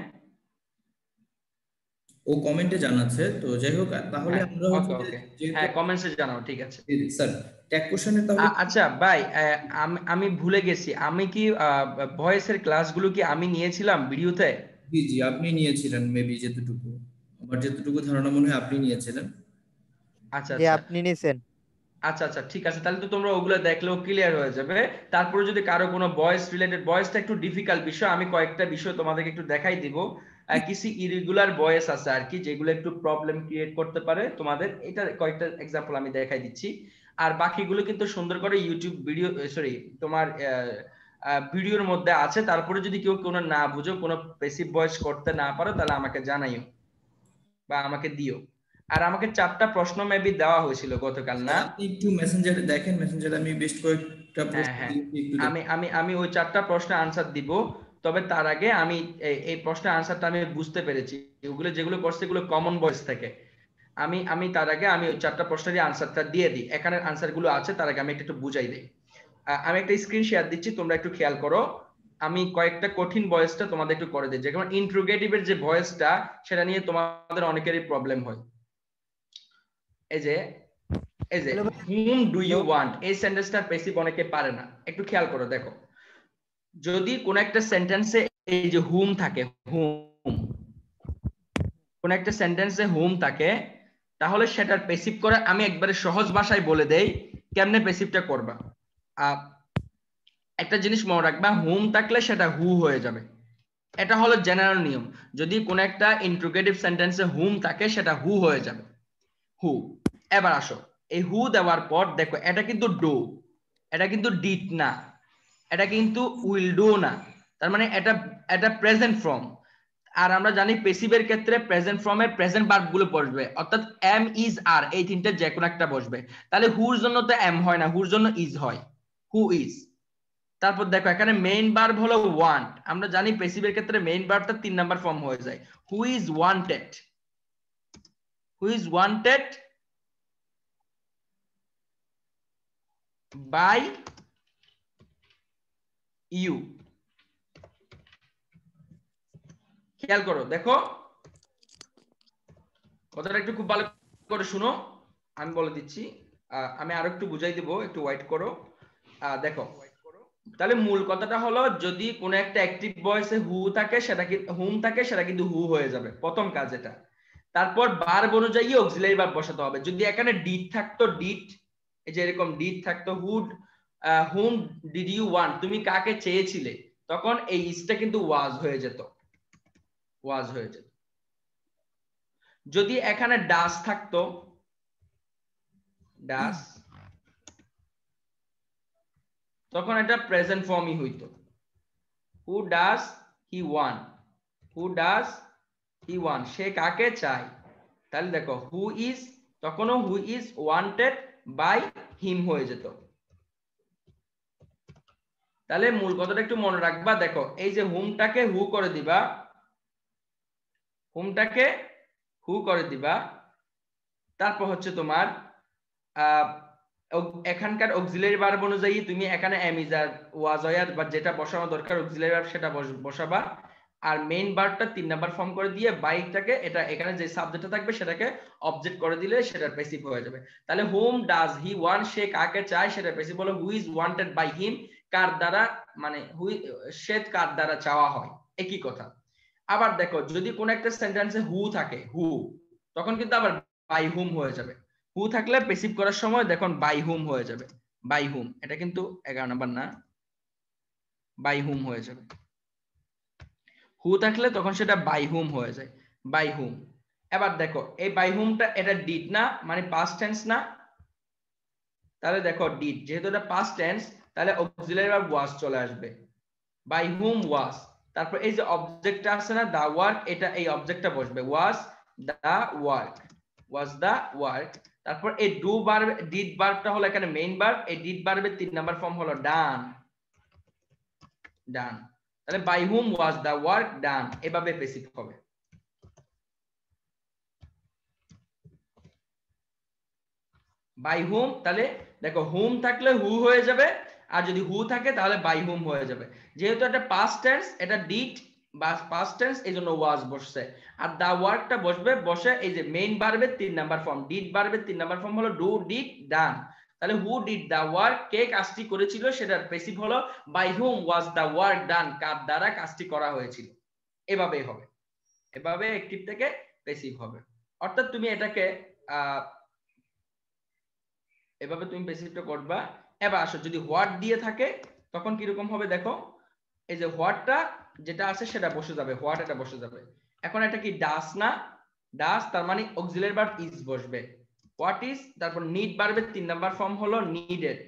ও কমেন্টে জানাচ্ছে, তো যাই হোক তাহলে হ্যাঁ, আমরা হচ্ছে ওকে যে ওকে, যেহেতু, হ্যাঁ কমেন্টসে জানাও, ঠিক আছে। স্যার ট্যাগ কোশ্চেনে তাহলে আচ্ছা ভাই, আমি ভুলে গেছি, আমি কি ভয়েসের ক্লাসগুলো কি আমি নিয়েছিলাম ভিডিওতে? জি জি আপনি নিয়েছিলেন মেবি, যেতটুকু আমার যতটুকু ধারণা মনে হয় আপনি নিয়েছিলেন। আচ্ছা যে আচ্ছা আপনি নিছেন। আচ্ছা আচ্ছা, ঠিক আছে, তাহলে তো তোমরা ওগুলো দেখলেও ক্লিয়ার হয়ে যাবে। তারপরে যদি কারো কোনো ভয়েস রিলেটেড, ভয়েসটা একটু ডিফিকাল্ট বিষয়, আমি কয়েকটা বিষয় তোমাদেরকে একটু দেখাই দিব। কিছু ইরেগুলার ভয়েস আছে আর কি, যেগুলো একটু প্রবলেম ক্রিয়েট করতে পারে তোমাদের, এটা কয়েকটা এক্সাম্পল আমি দেখাই দিচ্ছি। আর বাকিগুলো কিন্তু সুন্দর করে ইউটিউব ভিডিও, সরি তোমার ভিডিওর মধ্যে আছে। তারপরে যদি কেউ কোনো না বুঝো, কোনো প্যাসিভ ভয়েস করতে না পারো, তাহলে আমাকে জানাইও বা আমাকে দিও। আর আমাকে 4টা প্রশ্ন মেবি দেওয়া হয়েছিল গতকাল, না? আপনি একটু মেসেঞ্জারে দেখেন, মেসেঞ্জারে আমি বেশ কয়েকটা হ্যাঁ প্রশ্ন হ্যাঁ, দিয়েছি, একটু আমি দেখেন। আমি আমি ওই 4টা প্রশ্নের আনসার দিব। তবে তার আগে আমি এই প্রশ্নের আনসারটা আমি বুঝতে পেরেছি, ওগুলো যেগুলো করছে এগুলো কমন ভয়েস থেকে। আমি তার আগে আমি ওই 4টা প্রশ্নেরই আনসারটা দিয়ে দিই, এখানে আনসার গুলো আছে, তার আগে আমি একটু বুঝাই দিই। আমি একটা স্ক্রিন শেয়ার দিচ্ছি, তোমরা একটু খেয়াল করো। আমি কয়েকটা কঠিন ভয়েসটা তোমাদের একটু করে দিই, যেমন ইন্ট্রোগেটিভের যে ভয়েসটা, সেটা নিয়ে তোমাদের অনেকেরই প্রবলেম হয়। এই যে হ্যালো ভাই। Whom do you hello. Want, এই সেন্টেন্সটা বেশি অনেকে পারে না, একটু খেয়াল করো, দেখো। যদি কোন একটা সেন্টেন্সে এই যে হুম থাকে, হুম, কোন একটা সেন্টেন্সে হুম থাকে, তাহলে সেটার প্যাসিভ করে আমি একবারে সহজ ভাষায় বলে দেই কেমনে প্যাসিভটা করবা। একটা জিনিস মনে রাখবা, হুম থাকলে সেটা হু হয়ে যাবে, এটা হলো জেনারেল নিয়ম। যদি কোন একটা ইন্ট্রোগেটিভ সেন্টেন্সে হুম থাকে, সেটা হু হয়ে যাবে, হু। এবার আসো, এই হু দেওয়ার পর দেখো, এটা কিন্তু ডু, এটা কিন্তু ডিড না, এটা কিন্তু উইল ডু না, তার মানে এটা এটা প্রেজেন্ট ফর্ম। আর আমরা জানি প্যাসিভের ক্ষেত্রে প্রেজেন্ট ফর্মে প্রেজেন্ট ভার্ব গুলো বসবে, অর্থাৎ এম ইজ আর এই তিনটে যে কোনো একটা বসবে। তাহলে হুর জন্য তো এম হয় না, হুর জন্য ইজ হয়, হু ইজ। তারপর দেখো এখানে মেইন ভার্ব হলো ওয়ান্ট। আমরা জানি প্যাসিভের ক্ষেত্রে মেইন ভার্বটা 3 নাম্বার ফর্ম হয়ে যায়। Who is wanted, who is wanted by you. খেয়াল করো, দেখো কথাটা একটু খুব ভালো করে শুনো, আমি বলে দিচ্ছি। আমি আরো একটু বুঝাই দিব, একটু ওয়েট করো। দেখো তাহলে মূল কথাটা হলো যদি কোনো একটা অ্যাক্টিভ ভয়েসে হু থাকে সেটা কি হুম থাকে সেটা কিন্তু হু হয়ে যাবে, প্রথম কাজ এটা। তারপর ভার্ব অনুযায়ী অক্সিলারি ভার্ব বসাতে হবে। যদি এখানে ডিড থাকতো, ডিড, এই যে এরকম ডিড থাকতো, হুম ডিড ইউ ওয়ান্ট, তুমি কাকে চেয়েছিলে, তখন এই ইজটা কিন্তু ওয়াজ হয়ে যেত, ওয়াজ হয়ে যেত। যদি এখানে ডাস থাকতো, ডাস, তখন এটা প্রেজেন্ট ফর্মই হইতো। হু ডাস he want, who does he want, সে কাকে চায়। তাহলে দেখো হু ইজ, তখনও who is wanted by him হয়ে যেত। তাহলে মূল কথাটা একটু মনে রাখবা। দেখো এই যে হুমটাকে হু করে দিবা, হুমটাকে হু করে দিবা, তারপর হচ্ছে তোমার এখানকার অক্সিলারি ভার্ব অনুযায়ী তুমি এখানে এম ইজ আর ওয়াজ আর বা যেটা বসানো দরকার অক্সিলারি ভার্ব সেটা বসাবা। আর মেইন ভার্বটা 3 নাম্বার ফর্ম করে দিয়ে বাইটাকে, এটা এখানে যে সাবজেক্টটা থাকবে সেটাকে অবজেক্ট করে দিলে সেটা প্যাসিভ হয়ে যাবে। তাহলে হুম ডাজ হি ওয়ান্ট, সে কাকে চায়, সেটা প্যাসিভ হলো who is wanted by him, কার দ্বারা, মানে সে কার দ্বারা চাওয়া হয়, একই কথা। আবার দেখো যদি কোন একটা সেন্টেন্সে হু থাকে, হু, তখন কিন্তু আবার বাই হুম হয়ে যাবে। হু থাকলে প্যাসিভ করার সময় দেখুন বাই হুম হয়ে যাবে, বাই হুম, এটা কিন্তু 11 নাম্বার না, বাই হুম হয়ে যাবে। হু থাকলে তখন সেটা বাই হুম হয়ে যায়, বাই হুম। এবার দেখো এই বাই হুমটা এটা ডিড না, মানে পাস্ট টেন্স না, তাহলে দেখো ডিড যেহেতু এটা পাস্ট টেন্স, তাহলে অক্সিলারি ভার্ব ওয়াজ চলে আসবে, বাই হুম ওয়াজ। তারপর এই যে অবজেক্টটা আছে না দা ওয়ার্ক, এটা এই অবজেক্টটা বসবে, ওয়াজ দা ওয়ার্ক, ওয়াজ দা ওয়ার্ক। তারপর এই ডু ভার্ব, ডিড ভার্বটা হলো এখানে মেইন ভার্ব, এই ডিড ভার্বের 3 নাম্বার ফর্ম হলো ডান, ডান। তাহলে by hmm was the work done, এভাবে প্যাসিভ হবে। বাই হুম, তাহলে দেখো হুম থাকলে হু হয়ে যাবে, আর যদি হু থাকে তাহলে বাই হুম হয়ে যাবে। যেহেতু এটা পাস্ট টেন্স, এটা ডিড বা পাস্ট টেন্স, এইজন্য ওয়াজ বসছে। আর দা ওয়ার্কটা বসবে, বসে এই যে মেইন ভার্বের 3 নাম্বার ফর্ম, ডিড ভার্বের 3 নাম্বার ফর্ম হলো ডু ডিড ডান। তাহলে হু ডিড দা ওয়ার্ক, কে কাজটি করেছিল, সেটার প্যাসিভ হলো by hmm was the work done, কার দ্বারা কাজটি করা হয়েছিল। এভাবেই হবে, এভাবে অ্যাক্টিভ থেকে প্যাসিভ হবে। অর্থাৎ তুমি এটাকে এভাবে তুমি প্যাসিভটা করবা। এবার আসো যদি হোয়াট দিয়ে থাকে তখন কিরকম হবে দেখো, এই যে হোয়াটটা যেটা আছে সেটা বসে যাবে, হোয়াট এটা বসে যাবে। এখন এটা কি ডাস না, ডাস, তার মানে অক্সিলারি ভার্ব ইজ বসবে, হোয়াট ইজ, তারপর নিড ভার্বের 3 নাম্বার ফর্ম হলো নিডেড,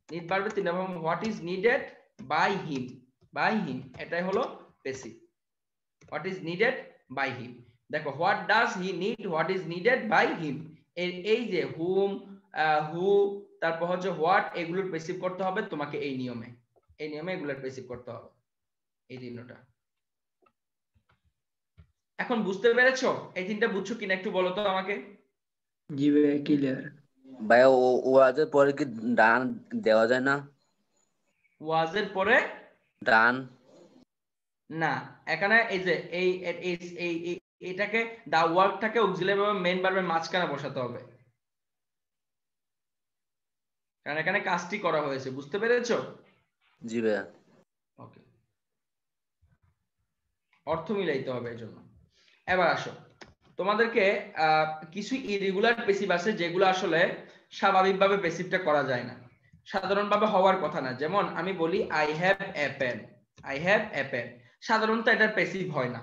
নিড ভার্বের 3 number form what is needed by him, by him, এটাই হলো passive, what is needed by him. দেখো what does he need, what is needed by him, এই যে হুম, হু, তারপর হচ্ছে হোয়াট, এগুলোর প্যাসিভ করতে হবে তোমাকে এই নিয়মে, এই নিয়মে এগুলোর প্যাসিভ করতে হবে, এই তিনটা। এখন বুঝতে পেরেছো? এই তিনটা বুঝছো কিনা একটু বলো তো আমাকে। জি ভাই ক্লিয়ার। ভাইয়া ওয়াজের পরে কি ডান দেওয়া যায় না? ওয়াজের পরে ডান না, এখানে এই যে এটাকে দা ওয়ার্কটাকে অক্সিলারি ভার্ব মেইন ভার্বের মাঝখানে বসাতে হবে, কারণ এখানে কাজটি করা হয়েছে। বুঝতে পেরেছো? জি ভাইয়া। ওকে, অর্থ মিলাইতে হবে এই জন্য। এবার আসো তোমাদেরকে কিছু ইরেগুলার প্যাসিভ আছে যেগুলো আসলে স্বাভাবিকভাবে প্যাসিভটা করা যায় না, সাধারণভাবে হওয়ার কথা না। যেমন আমি বলি I have a pen, I have a pen, সাধারণত এটা প্যাসিভ হয় না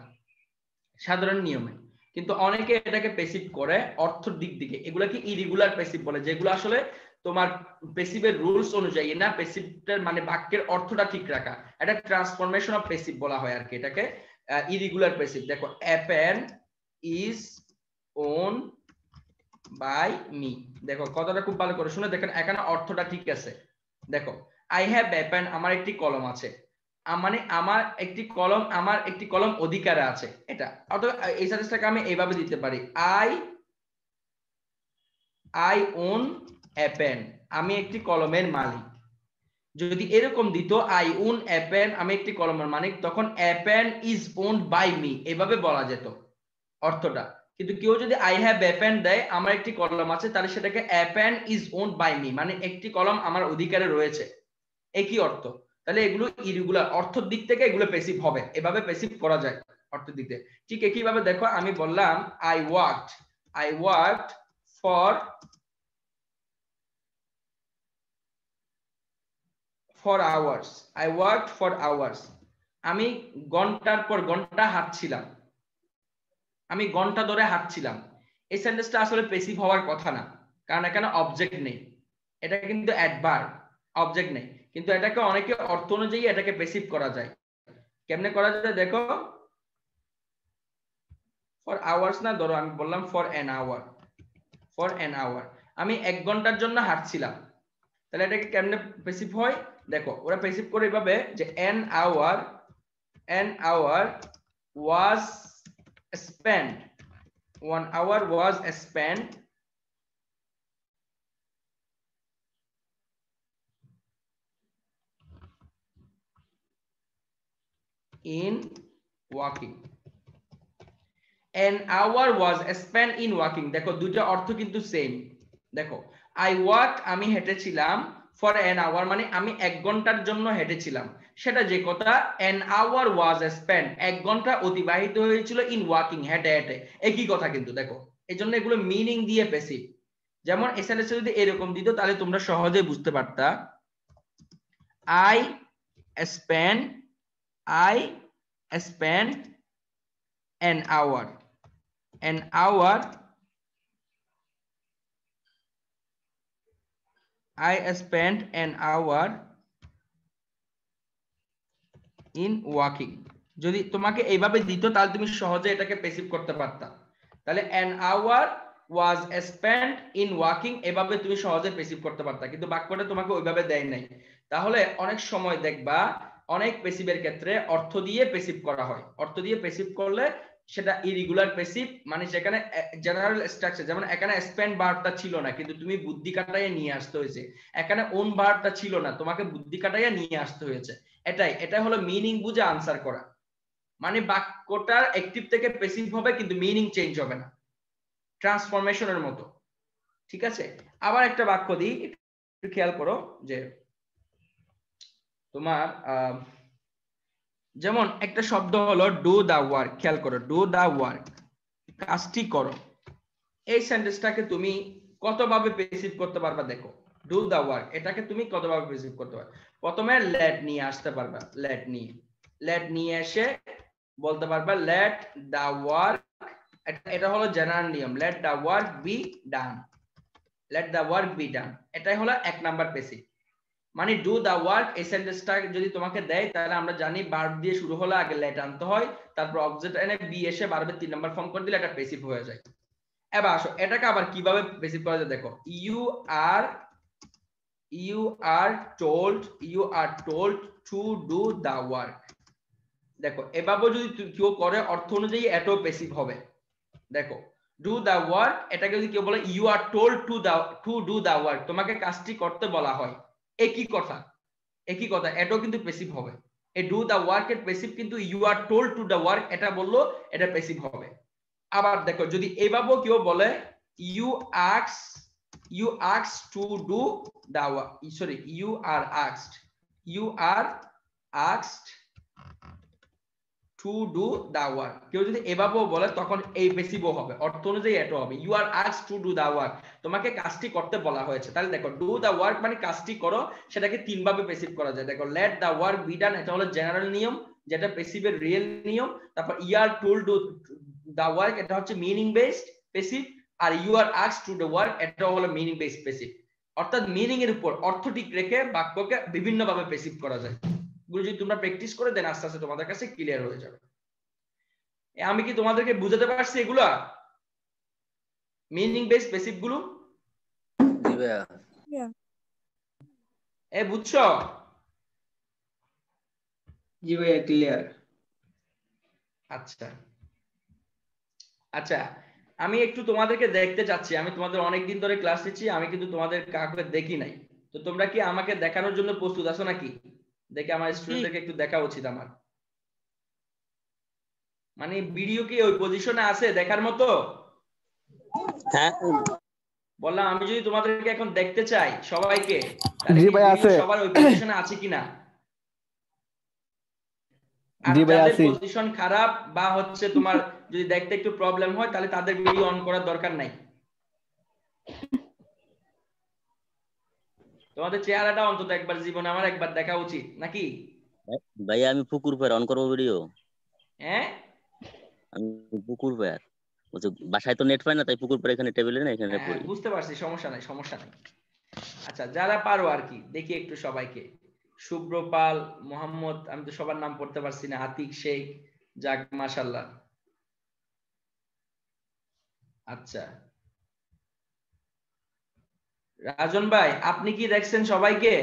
সাধারণ নিয়মে, কিন্তু অনেকে এটাকে প্যাসিভ করে অর্থের দিক থেকে, এগুলাকে ইরেগুলার প্যাসিভ বলে, যেগুলো আসলে তোমার প্যাসিভের রুলস অনুযায়ী না, প্যাসিভটার মানে বাক্যের অর্থটা ঠিক রাখা, এটা ট্রান্সফরমেশন অফ প্যাসিভ বলা হয় আর কি, এটাকে ইরেগুলার প্যাসিভ। দেখো a pen is owned by me, দেখো কথাটা খুব ভালো করে শুনে দেখেন, এখানে অর্থটা ঠিক আছে। দেখো I have a pen, আমার একটি কলম আছে, মানে আমার একটি কলম অধিকারে আছে, এটা অথবা এই সেন্টেন্সটাকে আমি এইভাবে দিতে পারি, I own a pen, আমি একটি কলমের মালিক। যদি এরকম দিত I own a pen, আমি একটি কলমের মালিক, তখন a pen is owned by me এভাবে বলা যেত অর্থটা। কিন্তু কেউ যদি I have a pen দেয়, আমার একটি কলম আছে, তাহলে সেটাকে a pen is owned by me, মানে একটি কলম আমার অধিকারে রয়েছে, একই অর্থ। তাহলে এগুলো ইরেগুলার, অর্থের দিক থেকে এগুলো প্যাসিভ হবে, এভাবে প্যাসিভ করা যায় অর্থের দিক থেকে। ঠিক একই ভাবে দেখো আমি বললাম I worked for hours, আমি ঘন্টার পর ঘন্টা হাঁটছিলাম, আমি ঘন্টা ধরে হাঁটছিলাম। এই সেন্টেন্সটা আসলে প্যাসিভ হওয়ার কথা না, কারণ এখানে অবজেক্ট নেই, এটা কিন্তু অ্যাডভার্ব, অবজেক্ট নেই, কিন্তু এটাকে অনেকে অর্থ অনুযায়ী এটাকে প্যাসিভ করা যায়। কেমনে করা যায় দেখো, ফর আওয়ার্স না, ধরো আমি বললাম ফর অ্যান আওয়ার, আমি 1 ঘন্টার জন্য হাঁটছিলাম, তাহলে এটাকে কেমনে প্যাসিভ হয় দেখো, ওরা প্যাসিভ করে এভাবে যে an hour was spent, 1 hour was spent in walking, an hour was spent in walking, দেখো দুটো অর্থ কিন্তু সেম। দেখো I walked, আমি হেঁটেছিলাম, for an hour মানে আমি 1 ঘন্টার জন্য হেঁটেছিলাম, সেটা যে কথা, an hour was spent, 1 ঘন্টা অতিবাহিত হয়েছিল in walking, হেঁটে হেঁটে, একই কথা কিন্তু। দেখো এই জন্য এগুলো মিনিং দিয়ে প্যাসিভ। যেমন এসএনএস যদি এরকম দিত তাহলে তোমরা সহজে বুঝতে পারতা, I spent an hour I spent an hour in walking, যদি তোমাকে এইভাবে দিত তাহলে তুমি সহজে এটাকে প্যাসিভ করতে পারতা। তাহলে an hour was spent in walking, এভাবে তুমি সহজে প্যাসিভ করতে পারতা, কিন্তু বাক্যটা তোমাকে ওইভাবে দেয় নাই। তাহলে অনেক সময় দেখবা অনেক প্যাসিভের ক্ষেত্রে অর্থ দিয়ে প্যাসিভ করা হয়, অর্থ দিয়ে প্যাসিভ করলে সেটা ইরেগুলার প্যাসিভ, মানে সেখানে জেনারেল স্ট্রাকচার, যেমন এখানে স্পেন্ড ভার্বটা ছিল না কিন্তু তুমি বুদ্ধি কাটাইয়া নিয়ে আসতে হয়েছে, এখানে ওন ভার্বটা ছিল না, তোমাকে বুদ্ধি কাটাইয়া নিয়ে আসতে হয়েছে। এটাই হলো মিনিং বুঝে আনসার করা, মানে বাক্যটার অ্যাকটিভ থেকে প্যাসিভ হবে কিন্তু মিনিং চেঞ্জ হবে না, ট্রান্সফরমেশনের মতো। ঠিক আছে, আবার একটা বাক্য দিই, একটু খেয়াল করো, যে তোমার যেমন একটা শব্দ হলো ডু দা ওয়ার্ক, খেয়াল করো, ডু দা ওয়ার্ক, কাজটি করো। এই সেন্টেন্সটাকে তুমি কতভাবে প্যাসিভ করতে পারবা দেখো, ডু দা ওয়ার্ক, এটাকে তুমি কতভাবে প্যাসিভ করতে পারবে। প্রথমে লেট নিয়ে আসতে পারবা, লেট নিয়ে এসে বলতে পারবা লেট দা ওয়ার্ক, এটা হলো জেনারেল নিয়ম, let the work be done, এটাই হলো 1 নাম্বার প্যাসিভ। মানে ডু দা ওয়ার্ক, এই সেন্টেন্সটা যদি তোমাকে দেয় তাহলে আমরা জানি ভার্ব দিয়ে শুরু হলে আগে লেট আনতে হয়, তারপর অবজেক্ট এনে বি এসে ভার্বের 3 নাম্বার ফর্ম করে দিলে এটা প্যাসিভ হয়ে যায়। এবার আসো এটাকে আবার কিভাবে প্যাসিভ করা যায় দেখো, you are told to do the work, দেখো এভাবে যদি কেউ করে অর্থ অনুযায়ী এটাও প্যাসিভ হবে। দেখো ডু দা ওয়ার্ক, এটাকে যদি কেউ বলে you are told to do the work, তোমাকে কাজটি করতে বলা হয়, একই কথা, এটাও কিন্তু প্যাসিভ হবে। এই ডু দা ওয়ার্ক এর প্যাসিভ কিন্তু you are told to the work, এটা বললো এটা প্যাসিভ হবে। আবার দেখো যদি এইভাবেও কেউ বলে you asked to do the work, sorry, you are asked to do the work, কেউ যদি এভাবেও বলে তখন এই প্যাসিভও হবে, অর্থ অনুযায়ী এটাও হবে, you are asked to do the work, তোমাকে কাজটি করতে বলা হয়েছে। তাহলে দেখো do the work মানে কাজটি করো, সেটাকে 3 ভাবে প্যাসিভ করা যায়। দেখো let the work be done, এটা হলো জেনারেল নিয়ম, যেটা প্যাসিভের রিয়েল নিয়ম। তারপর you are told the work এটা হচ্ছে মিনিং বেসড প্যাসিভ, আর you are asked to the work এটা হলো মিনিং বেসড প্যাসিভ। অর্থাৎ মিনিং এর উপর অর্থ ঠিক রেখে বাক্যকে বিভিন্ন ভাবে প্যাসিভ করা যায়। এগুলো যদি তোমরা প্র্যাকটিস করে দেন আস্তে আস্তে তোমাদের কাছে ক্লিয়ার হয়ে যাবে। আমি কি তোমাদেরকে বুঝাতে পারছি এগুলা মিনিং বেসড প্যাসিভ গুলো? জি ভাইয়া। বুঝছো? জি ভাইয়া ক্লিয়ার। আচ্ছা আচ্ছা, আমি একটু তোমাদেরকে দেখতে চাচ্ছি। আমি তোমাদের অনেকদিন ধরে ক্লাস নিচ্ছি, আমি কিন্তু তোমাদের কাউকে দেখি নাই। তো তোমরা কি আমাকে দেখানোর জন্য প্রস্তুত আছো নাকি? দেখে আমার স্টুডেন্টদেরকে একটু দেখা উচিত আমার। মানে ভিডিও কি ওই পজিশনে আছে দেখার মতো? হ্যাঁ বললাম আমি যদি তোমাদেরকে এখন দেখতে চাই সবাইকে, জি ভাই আছে। সবার ওই পজিশনে আছে কিনা? জি ভাই আছি। পজিশন খারাপ বা হচ্ছে তোমার যদি দেখতে একটু প্রবলেম হয় তাহলে তাদের ভিডিও অন করার দরকার নাই। তোমাদের চেহারাটা অন্তত একবার জীবনে আমার একবার দেখা উচিত নাকি? ভাই আমি পুকুর পার অন করবো ভিডিও। হ্যাঁ আমি পুকুর পার, বাসায় তো নেট পাই না, তাই পুকুর পার এখানে টেবিলে না এখানে পড়ি। বুঝতে পারছি, সমস্যা নাই সমস্যা নাই। আচ্ছা যারা পারো আর কি দেখি একটু সবাইকে। শুভ্রপাল, মোহাম্মদ, আমি তো সবার নাম পড়তে পারছি না, আতিক শেখ, যাক মাশাআল্লাহ। আচ্ছা রাজন ভাই আপনি কি দেখছেন সবাইকে?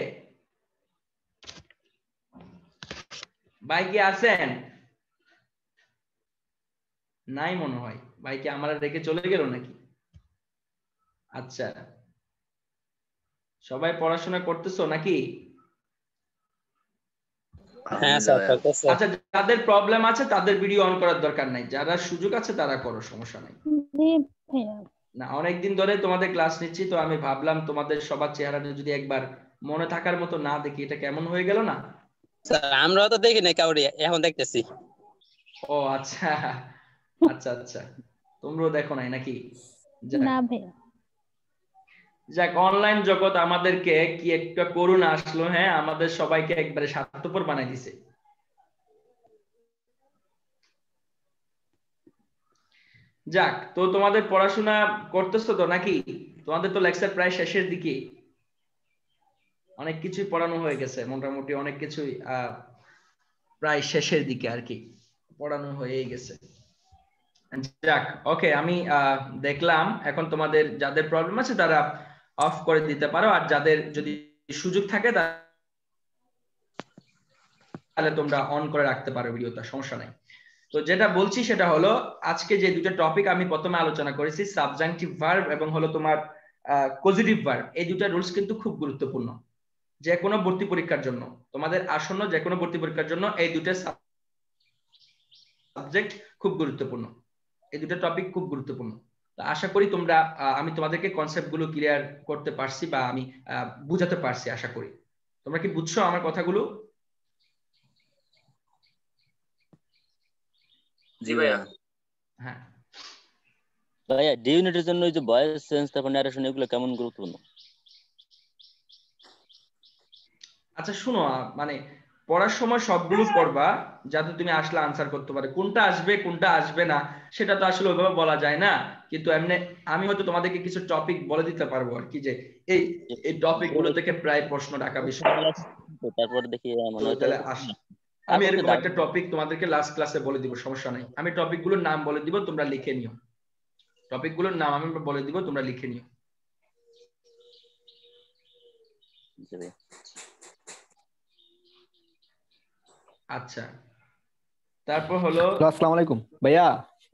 ভাই কি আছেন? নাই মনে হয়, ভাই কি আমরা রেখে চলে গেল নাকি? আচ্ছা সবাই পড়াশোনা করতেছো নাকি? হ্যাঁ স্যার করতেছি। আচ্ছা যাদের প্রবলেম আছে তাদের ভিডিও অন করার দরকার নাই, যারা সুযোগ আছে তারা করো, সমস্যা নাই। না অনেকদিন ধরে তোমাদের ক্লাস নিচ্ছি, তো আমি ভাবলাম তোমাদের সবার চেহারাটা যদি একবার মনে থাকার মতো না দেখি এটা কেমন হয়ে গেল না? স্যার আমরাও তো দেখি না কাউরি, এখন দেখতেছি। ও আচ্ছা আচ্ছা আচ্ছা, তোমরাও দেখো নাই নাকি? না ভাইয়া। যাক অনলাইন জগৎ আমাদেরকে কি একটা করুণা আসলো, হ্যাঁ আমাদের সবাইকে একবারে স্বার্থপর বানাই দিছে। যাক তো তোমাদের পড়াশোনা করতেছো তো নাকি? তোমাদের তো লেকচার প্রায় শেষের দিকে, অনেক কিছুই পড়ানো হয়ে গেছে, মোটামুটি অনেক কিছুই প্রায় শেষের দিকে আর কি পড়ানো হয়েই গেছে। যাক ওকে, আমি দেখলাম এখন তোমাদের যাদের প্রবলেম আছে তারা অফ করে দিতে পারো, আর যাদের যদি সুযোগ থাকে তাহলে তোমরা অন করে রাখতে পারো ভিডিওটা, সমস্যা নাই। তো যেটা বলছি সেটা হলো আজকে যে দুটো টপিক আমি প্রথমে আলোচনা করেছি, সাবজাংটিভ ভার্ব এবং হলো তোমার পজিটিভ ভার্ব, এই দুটো রুলস কিন্তু খুব গুরুত্বপূর্ণ যে কোনো ভর্তি পরীক্ষার জন্য, তোমাদের আসন্ন যে কোনো ভর্তি পরীক্ষার জন্য এই দুটো সাবজেক্ট খুব গুরুত্বপূর্ণ, এই দুটো টপিক খুব গুরুত্বপূর্ণ। তো আশা করি তোমরা আমি তোমাদেরকে কনসেপ্ট গুলো ক্লিয়ার করতে পারছি বা আমি বুঝাতে পারছি, আশা করি। তোমরা কি বুঝছো আমার কথাগুলো? জি ভাইয়া। হ্যাঁ ভাইয়া ডি ইউনিটের জন্য ওই যে ভয়েস চেঞ্জ তারপর ন্যারেশন এগুলো কেমন গুরুত্বপূর্ণ? আচ্ছা শুনো, মানে পড়ার সময় সবগুলো পড়বা যাতে তুমি আসলে আনসার করতে পারো। কোনটা আসবে কোনটা আসবে না সেটা তো আসলে ওইভাবে বলা যায় না, কিন্তু এমনি আমি হয়তো তোমাদেরকে কিছু টপিক বলে দিতে পারবো আর কি, যে এই এই টপিক গুলো থেকে প্রায় প্রশ্ন ঢাকা বিষয়। তারপর দেখি মনে হয় তাহলে আমি এরকম একটা টপিক তোমাদেরকে লাস্ট ক্লাসে বলে দিব, সমস্যা নাই। আমি টপিক গুলোর নাম বলে দিব, তোমরা লিখে নিও। টপিক গুলোর নাম আমি বলে দিব, তোমরা লিখে নিও। আচ্ছা তারপর হলো আসসালামু আলাইকুম ভাইয়া।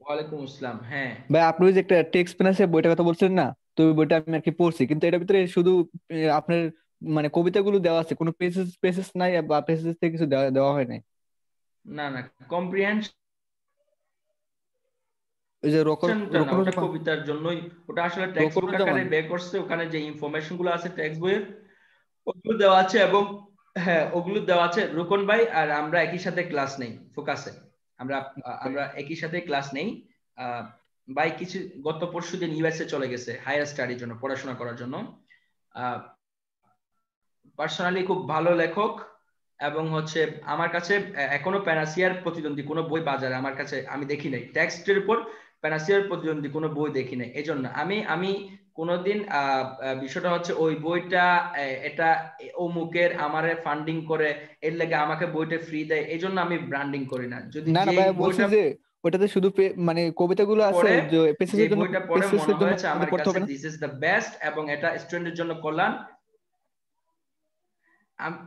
ওয়ালাইকুম আসসালাম। হ্যাঁ ভাই আপনি ওই যে একটা টেক্সট পেনাসে বইটার কথা বলছিলেন না, তো ওই বইটা আমি আর কি পড়ছি, কিন্তু এটার ভিতরে শুধু আপনার মানে কবিতাগুলো দেওয়া আছে, কোনো পেজেস পেজেস নাই বা পেজেস থেকে কিছু দেওয়া দেওয়া হয় নাই। না না কম্প্রিহেনশন ওই যে ওটা কবিতার জন্যই, ওটা আসলে টেক্সট বুক আকারে বের করছে, ওখানে যে ইনফরমেশন গুলো আছে টেক্সট বইয়ের ওগুলো দেওয়া আছে, এবং হ্যাঁ ওগুলো দেওয়া আছে। রুকন ভাই আর আমরা একই সাথে ক্লাস নেই ফোকাসে, আমরা একই সাথে ক্লাস নেই। ভাই কিছু গত পরশুদিন ইউএসএ চলে গেছে হায়ার স্টাডির জন্য, পড়াশোনা করার জন্য। পার্সোনালি খুব ভালো লেখক, এবং হচ্ছে আমার কাছে এখনো প্যানাসিয়ার প্রতিদ্বন্দ্বী কোনো বই বাজারে আমার কাছে আমি দেখি নাই। টেক্সটের উপর প্যানাসিয়ার প্রতিদ্বন্দ্বী কোনো বই দেখি নাই। এই জন্য আমি কোনোদিন বিষয়টা হচ্ছে ওই বইটা এটা অমুকের আমারে ফান্ডিং করে এর লাগে আমাকে বইটা ফ্রি দেয়, এই জন্য আমি ব্র্যান্ডিং করি না। যদি না না যে ভাই বলছি বইটা যে ওটাতে শুধু মানে কবিতাগুলো আছে পড়ে, যে যে পেসিসের জন্য, বইটা পড়ে মনে পেসিসের জন্য হয়েছে আমার পড়তে কাছে হবে না। দিস ইজ দ্য বেস্ট এবং এটা স্টুডেন্টের জন্য কল্যাণ,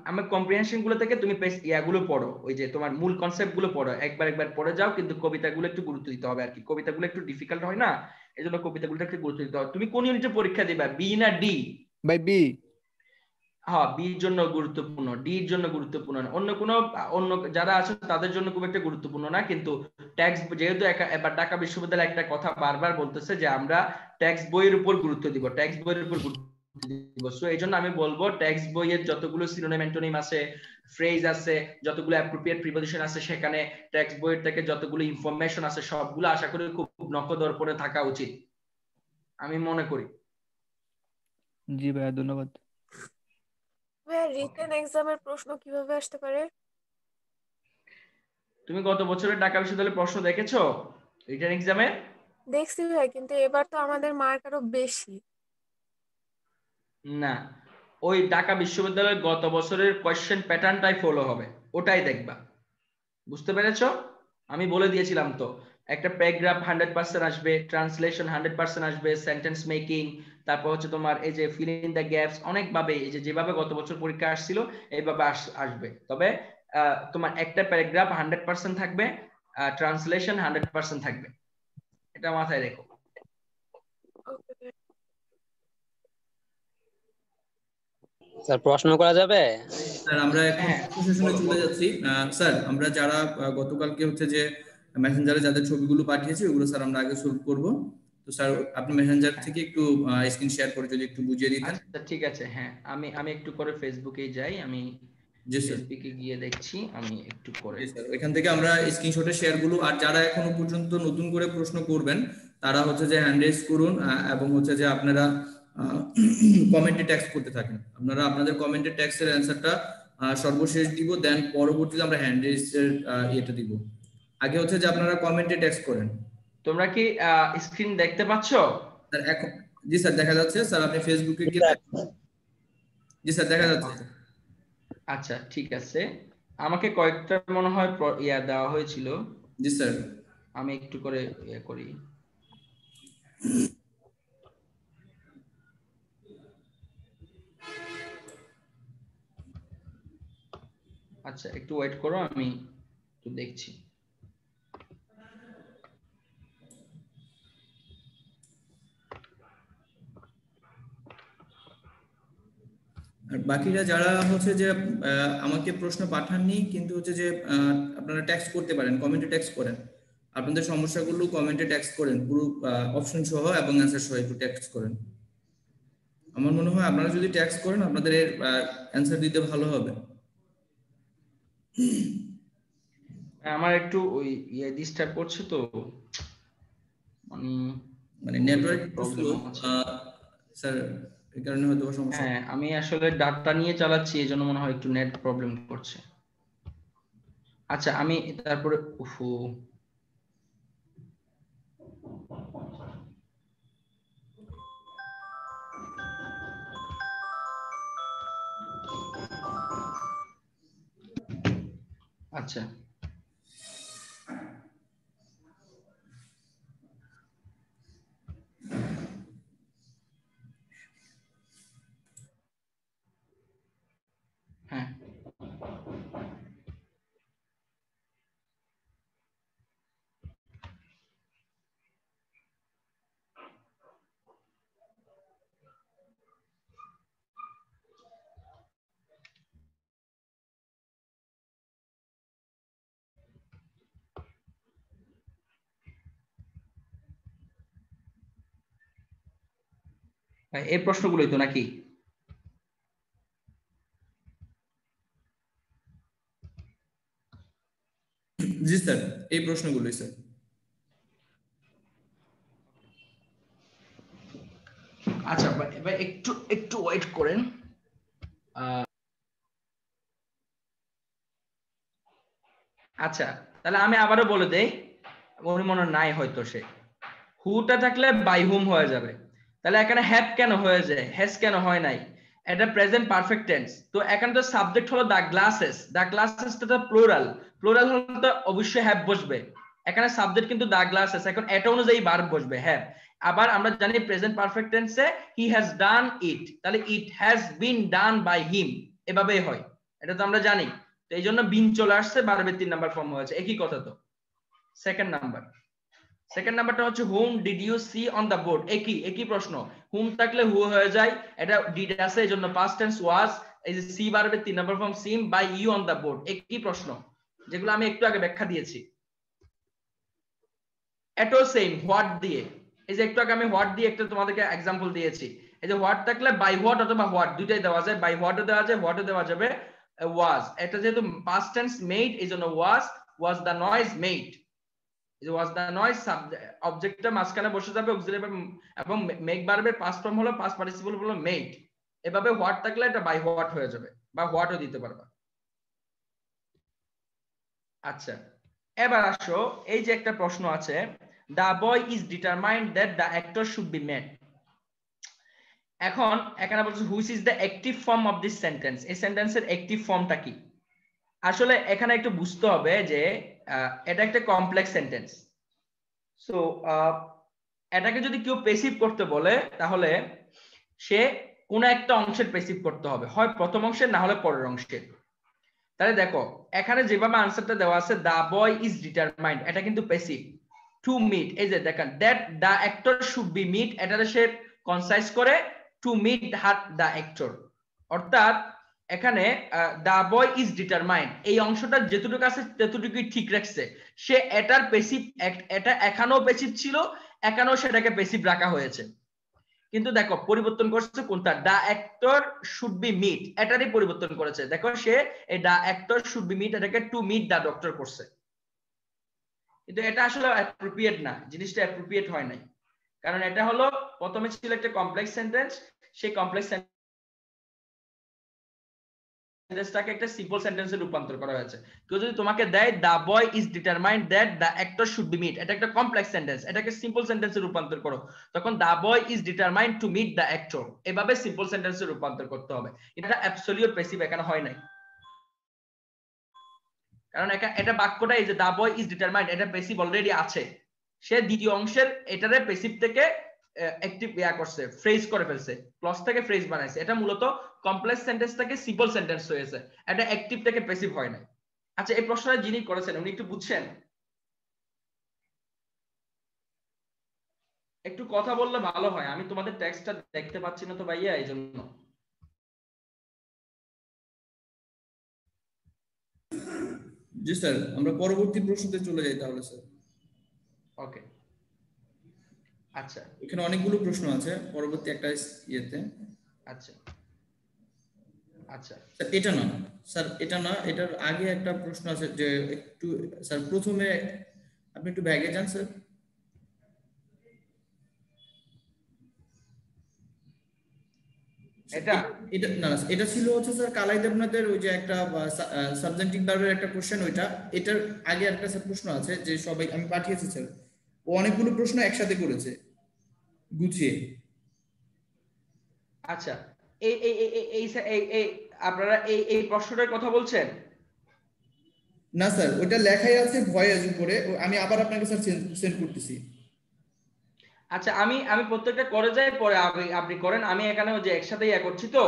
আমি কম্প্রিহেনশন গুলো থেকে তুমি ইয়াগুলো পড়ো, ওই যে তোমার মূল কনসেপ্ট গুলো পড়ো, একবার পড়ে যাও, কিন্তু কবিতাগুলো একটু গুরুত্ব দিতে হবে আর কি। কবিতাগুলো একটু ডিফিকাল্ট হয় না, এই জন্য কবিতাগুলো একটু গুরুত্ব দিতে হবে। তুমি কোন ইউনিটে পরীক্ষা দিবা, বি না ডি? ভাই বি। হ্যাঁ, বির জন্য গুরুত্বপূর্ণ, ডির জন্য গুরুত্বপূর্ণ না। অন্য যারা আছে তাদের জন্য খুব একটা গুরুত্বপূর্ণ না, কিন্তু ট্যাক্স যেহেতু এবার ঢাকা বিশ্ববিদ্যালয় একটা কথা বারবার বলতেছে যে আমরা ট্যাক্স বইয়ের উপর গুরুত্ব দিব, ট্যাক্স বইয়ের উপর গুরুত্ব দিব। সো এই জন্য আমি বলবো ট্যাক্স বইয়ের যতগুলো সিনোনিম অ্যান্টোনিম আছে, ফ্রেজ আছে, যতগুলো অ্যাপ্রোপ্রিয়েট প্রিপোজিশন আছে, সেখানে ট্যাক্স বইয়ের থেকে যতগুলো ইনফরমেশন আছে সবগুলো আশা করি খুব নখদর্পণে থাকা উচিত, আমি মনে করি। জি ভাইয়া ধন্যবাদ। রিটেন এক্সামের প্রশ্ন কিভাবে আসতে পারে? তুমি গত বছরের ঢাকা বিশ্ববিদ্যালয়ের প্রশ্ন দেখেছো রিটেন এক্সামে? দেখছি ভাই, কিন্তু এবার তো আমাদের মার্ক আরো বেশি। না, ওই ঢাকা বিশ্ববিদ্যালয়ের গত বছরের কোয়েশ্চেন প্যাটার্নটাই ফলো হবে, ওটাই দেখবা। বুঝতে পেরেছো? আমি বলে দিয়েছিলাম তো, একটা প্যারাগ্রাফ 100% আসবে, ট্রান্সলেশন 100% আসবে, সেন্টেন্স মেকিং, তারপর হচ্ছে তোমার এই যে ফিল ইন দ্য গ্যাপস, অনেকভাবে এই যে যেভাবে গত বছর পরীক্ষা আসছিল এইভাবে আসবে। তবে তোমার একটা প্যারাগ্রাফ 100% থাকবে, ট্রান্সলেশন 100% থাকবে, এটা মাথায় রেখো। স্যার প্রশ্ন করা যাবে? স্যার আমরা এখন সেশনে চলে যাচ্ছি। স্যার আমরা যারা গতকালকে হচ্ছে যে মেসেঞ্জারে যাদের ছবিগুলো পাঠিয়েছি ওগুলো স্যার আমরা আগে সলভ করব। তো স্যার আপনি মেসেঞ্জার থেকে একটু স্ক্রিন শেয়ার করে যদি একটু বুঝিয়ে দিতেন। আচ্ছা ঠিক আছে, হ্যাঁ আমি একটু করে ফেসবুকে যাই, আমি ফেসবুকে গিয়ে দেখছি, আমি একটু করে এখান থেকে আমরা স্ক্রিনশটে শেয়ার গুলো, আর যারা এখনো পর্যন্ত নতুন করে প্রশ্ন করবেন তারা হচ্ছে যে হ্যান্ড রেজ করুন, এবং হচ্ছে যে আপনারা কমেন্টে টেক্সট করতে থাকেন। আপনারা আপনাদের কমেন্টে টেক্সটের অ্যানসারটা সর্বশেষ দিব, দেন পরবর্তীতে আমরা হ্যান্ড রেজের ইয়েটা দিব। আগে হচ্ছে যে আপনারা কমেন্টে টেক্সট করেন। তোমরা কি স্ক্রিন দেখতে পাচ্ছো? স্যার এখন জি স্যার দেখা যাচ্ছে। স্যার আপনি ফেসবুকে গিয়ে জি স্যার দেখা যাচ্ছে। আচ্ছা ঠিক আছে, আমাকে কয়েকটা মনে হয় ইয়া দেওয়া হয়েছিল। জি স্যার আমি একটু করে ইয়া করি। আচ্ছা একটু ওয়েট করো, আমি একটু দেখছি। আর বাকিরা যারা হচ্ছে যে আমাকে প্রশ্ন পাঠাননি কিন্তু হচ্ছে যে আপনারা টেক্সট করতে পারেন, কমেন্টে টেক্সট করেন আপনাদের সমস্যাগুলো, কমেন্টে টেক্সট করেন পুরো অপশন সহ এবং অ্যানসার সহ একটু টেক্সট করেন। আমার মনে হয় আপনারা যদি টেক্সট করেন আপনাদের অ্যানসার দিতে ভালো হবে। আমার একটু ওই ইয়ে ডিস্টার্ব করছে তো, মানে নেটওয়ার্ক প্রবলেম স্যার, এই কারণে হয়তো সমস্যা। হ্যাঁ আমি আসলে ডাটা নিয়ে চালাচ্ছি, এজন্য মনে হয় একটু নেট প্রবলেম করছে। আচ্ছা আমি তারপরে আচ্ছা হ্যাঁ এই প্রশ্নগুলোই তো নাকি? জি স্যার এই প্রশ্নগুলোই স্যার। আচ্ছা এবার একটু ওয়েট করেন। আচ্ছা তাহলে আমি আবারও বলে দেই, উনি মনে নাই হয়তো সে। হুটা থাকলে বাই হুম হয়ে যাবে। তাহলে এখানে হ্যাভ কেন হয়ে যায়, হ্যাজ কেন হয় নাই? এটা প্রেজেন্ট পারফেক্ট টেন্স। তো এখানে তো সাবজেক্ট হলো দা গ্লাসেস, দা গ্লাসেস তো প্লুরাল, প্লুরাল হলে তো অবশ্যই হ্যাভ বসবে। এখানে সাবজেক্ট কিন্তু দা গ্লাসেস, এখন এটা অনুযায়ী ভার্ব বসবে হ্যাভ। আবার আমরা জানি প্রেজেন্ট পারফেক্ট টেন্সে হি হ্যাজ ডান ইট, তাহলে it has been done by হিম, এভাবেই হয়, এটা তো আমরা জানি। তো এই জন্য বিন চলে আসছে, ভার্বের 3 নাম্বার ফর্ম হয়েছে, একই কথা। তো সেকেন্ড নাম্বারটা হচ্ছে whom did you see on the board, একই প্রশ্ন। হুম থাকলে হু হয়ে যায়, এটা ডিড আছে এই জন্য পাস্ট টেন্স ওয়াজ, এই যে সি ভার্বের 3 number form seen by you on the board, একই প্রশ্ন, যেগুলো আমি একটু আগে ব্যাখ্যা দিয়েছি। এটাও সেম হোয়াট দিয়ে, এই যে একটু আগে আমি হোয়াট দিয়ে একটা তোমাদেরকে एग्जांपल দিয়েছি। এই যে হোয়াট থাকলে বাই হোয়াট অথবা হোয়াট দুইটাই দেওয়া যায়, বাই হোয়াটও দেওয়া যায়, হোয়াটও দেওয়া যাবে। ওয়াজ এটা যেহেতু পাস্ট টেন্স মেড, এই জন্য ওয়াজ দা নয়েজ মেড, ওয়াজ দা নয়েজ অবজেক্টটা মাঝখানে বসে যাবে অক্সিলারি, এবং মেক ভার্বের পাস্ট ফর্ম হলো পাস্ট পার্টিসিপল হলো মেড। এভাবে হোয়াট থাকলে এটা বাই হোয়াট হয়ে যাবে, বা হোয়াটও দিতে পারবা। আচ্ছা, এবার আসো, এই যে একটা প্রশ্ন আছে, the boy is determined that the actor should be made. এখন এখানে বলছে which is the active form of this sentence, এই সেন্টেন্সের অ্যাক্টিভ ফর্মটা কি? আসলে এখানে একটু বুঝতে হবে যে এটা একটা কমপ্লেক্স সেন্টেন্স। সো এটাকে যদি কেউ প্যাসিভ করতে বলে, তাহলে সে কোন একটা অংশের প্যাসিভ করতে হবে, হয় প্রথম অংশের, না হলে পরের অংশের। তাহলে দেখো এখানে যেভাবে আনসারটা দেওয়া আছে, দা বয় ইজ ডিটারমাইন্ড, এটা কিন্তু প্যাসিভ। টু মিট, এই যে দেখেন that the actor should be meet, এটারে সে কনসাইজ করে টু মিট দা অ্যাক্টর, অর্থাৎ এখানে দা বয় ইজ ডিটারমাইন্ড এই অংশটা যেটুকু আছে ততটুকুই ঠিক রাখছে সে। এটার প্যাসিভ, এটা এখানেও প্যাসিভ ছিল, এখানেও সেটাকে প্যাসিভ রাখা হয়েছে, কিন্তু দেখো পরিবর্তন করছে কোনটা, দা অ্যাক্টর শুড বি মিট, এটারই পরিবর্তন করেছে। দেখো সে এই দা অ্যাক্টর শুড বি মিট এটাকে টু মিট দা ডক্টর করছে, কিন্তু এটা আসলে অ্যাপ্রোপ্রিয়েট না, জিনিসটা অ্যাপ্রোপ্রিয়েট হয় নাই। কারণ এটা হলো প্রথমে ছিল একটা কমপ্লেক্স সেন্টেন্স, সেই কমপ্লেক্স সেন্টেন্সটাকে একটা সিম্পল সেন্টেন্সে রূপান্তর করা হয়েছে। কেউ যদি তোমাকে দেয় the boy is determined that the actor should be meet, এটা একটা কমপ্লেক্স সেন্টেন্স, এটাকে সিম্পল সেন্টেন্সে রূপান্তর করো, তখন the boy is determined to meet the actor, এভাবে সিম্পল সেন্টেন্সে রূপান্তর করতে হবে। এটা অ্যাবসলিউট প্যাসিভ এখানে হয় নাই, কারণ এটা বাক্যটা এই যে দা বয় ইজ ডিটারমাইন্ড, এটা প্যাসিভ অলরেডি আছে, সে দ্বিতীয় অংশের এটারে প্যাসিভ থেকে অ্যাক্টিভ করছে, ফ্রেজ করে ফেলছে, ক্লজ থেকে ফ্রেজ বানাইছে। এটা মূলত কমপ্লেক্স সেন্টেন্স থেকে সিম্পল সেন্টেন্স হয়েছে, এটা অ্যাক্টিভ থেকে প্যাসিভ হয় না। আচ্ছা, এই প্রশ্নটা যিনি করেছেন উনি একটু বুঝছেন? একটু কথা বললে ভালো হয়, আমি তোমাদের টেক্সটটা দেখতে পাচ্ছি না তো ভাইয়া, এই জন্য। জি স্যার, আমরা পরবর্তী প্রশ্নতে চলে যাই তাহলে স্যার। ওকে, আচ্ছা, এখানে অনেকগুলো প্রশ্ন আছে পরবর্তী একটা ইয়েতে। আচ্ছা আচ্ছা স্যার এটা না স্যার, এটা না, এটার আগে একটা প্রশ্ন আছে যে একটু স্যার প্রথমে আপনি একটু ব্যাগে যান স্যার। এটা না, এটা ছিল হচ্ছে স্যার কালাই দেবনাথের ওই যে একটা সাবজেক্টিভ ভার্বের একটা কোশ্চেন, ওইটা। এটার আগে একটা স্যার প্রশ্ন আছে যে সবাই আমি পাঠিয়েছি স্যার, ও অনেকগুলো প্রশ্ন একসাথে করেছে গুছিয়ে। আচ্ছা, এই এই এই এই আপনারা এই প্রশ্নটার কথা বলছেন? না স্যার, ওটা লেখাই আছে ভয়েস উপরে, আমি আবার আপনাকে স্যার সেন্ড করতেছি। আচ্ছা, আমি প্রত্যেকটা করে যাই, পরে আপনি করেন, আমি এখানে যে একসাথে করছি তো,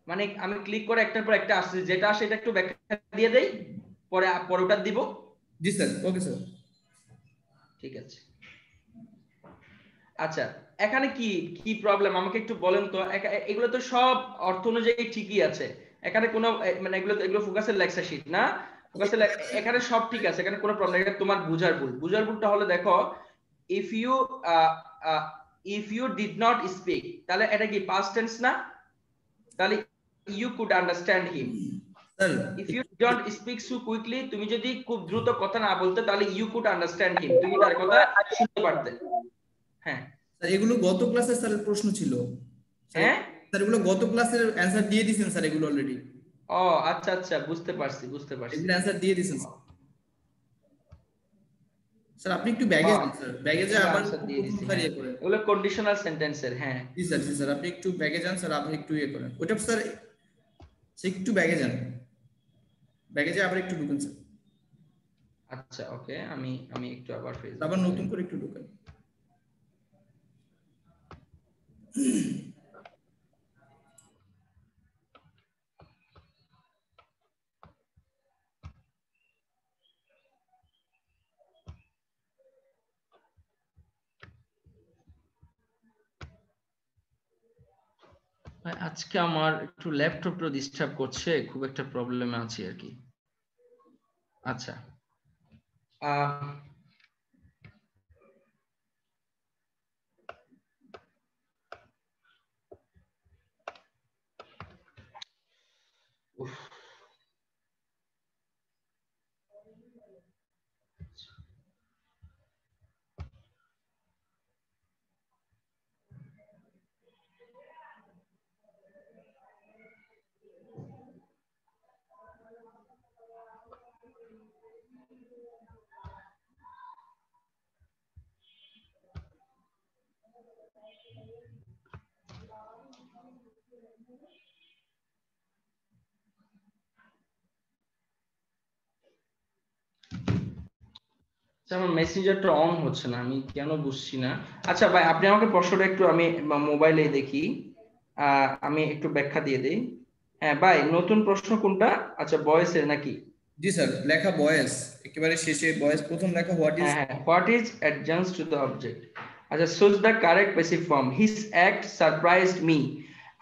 মানে আমি ক্লিক করে একটার পর একটা আসছে, যেটা আসে এটা একটু ব্যাখ্যা দিয়ে দেই, পরে ওটা দিব। জি স্যার, ওকে স্যার, ঠিক আছে। আচ্ছা, এখানে কি কি প্রবলেম আমাকে একটু বলেন তো। এগুলো তো সব অর্থ অনুযায়ী ঠিকই আছে, এখানে কোনো মানে এগুলো ফোকাসের লেকচার শীট না, ফোকাসের এখানে সব ঠিক আছে, এখানে কোনো প্রবলেম। এটা তোমার বুঝার ভুলটা হলো, দেখো if you did not speak, তাহলে এটা কি past tense না? তাহলে you could understand him. if you don't speak so quickly, তুমি যদি খুব দ্রুত কথা না বলতে, তাহলে you could understand him, তুমি তার কথা শুনতে পারতে। হ্যাঁ স্যার, এগুলো গত ক্লাসে স্যারের প্রশ্ন ছিল। হ্যাঁ স্যার, এগুলো গত ক্লাসের অ্যানসার দিয়ে দিয়েছেন স্যার, এগুলো অলরেডি। ও আচ্ছা আচ্ছা, বুঝতে পারছি। এগুলো অ্যানসার দিয়ে দিয়েছেন। স্যার আপনি একটু ব্যাগে যান স্যার, ব্যাগে যা আবার আনসার দিয়ে দিছি। প্রথমবার ইয়ে করেন। এগুলো কন্ডিশনাল সেন্টেন্সের। হ্যাঁ জি স্যার আপনি একটু ব্যাগে যান স্যার, আপনি একটু ইয়ে করেন ওটা স্যার, একটু ব্যাগে যান, ব্যাগে যা আবার একটু ঢুকুন স্যার, আচ্ছা ওকে, আমি একটু আবার ফেসবুক আবার নতুন করে একটু ঢুকেন। আজকে আমার একটু ল্যাপটপটা ডিস্টার্ব করছে, খুব একটা প্রবলেমে আছি আর কি। আচ্ছা আমার মেসেঞ্জারটা অন হচ্ছে না, আমি কেন বুঝছি না। আচ্ছা ভাই আপনি আমাকে প্রশ্নটা একটু, আমি মোবাইলে দেখি, আমি একটু ব্যাখ্যা দিয়ে দেই। হ্যাঁ ভাই, নতুন প্রশ্ন কোনটা? আচ্ছা ভয়েসের নাকি? জি স্যার, লেখা ভয়েস একেবারে শেষে ভয়েস, প্রথম লেখা what is adjuncts to the object. আচ্ছা choose the correct passive form. His act surprised me.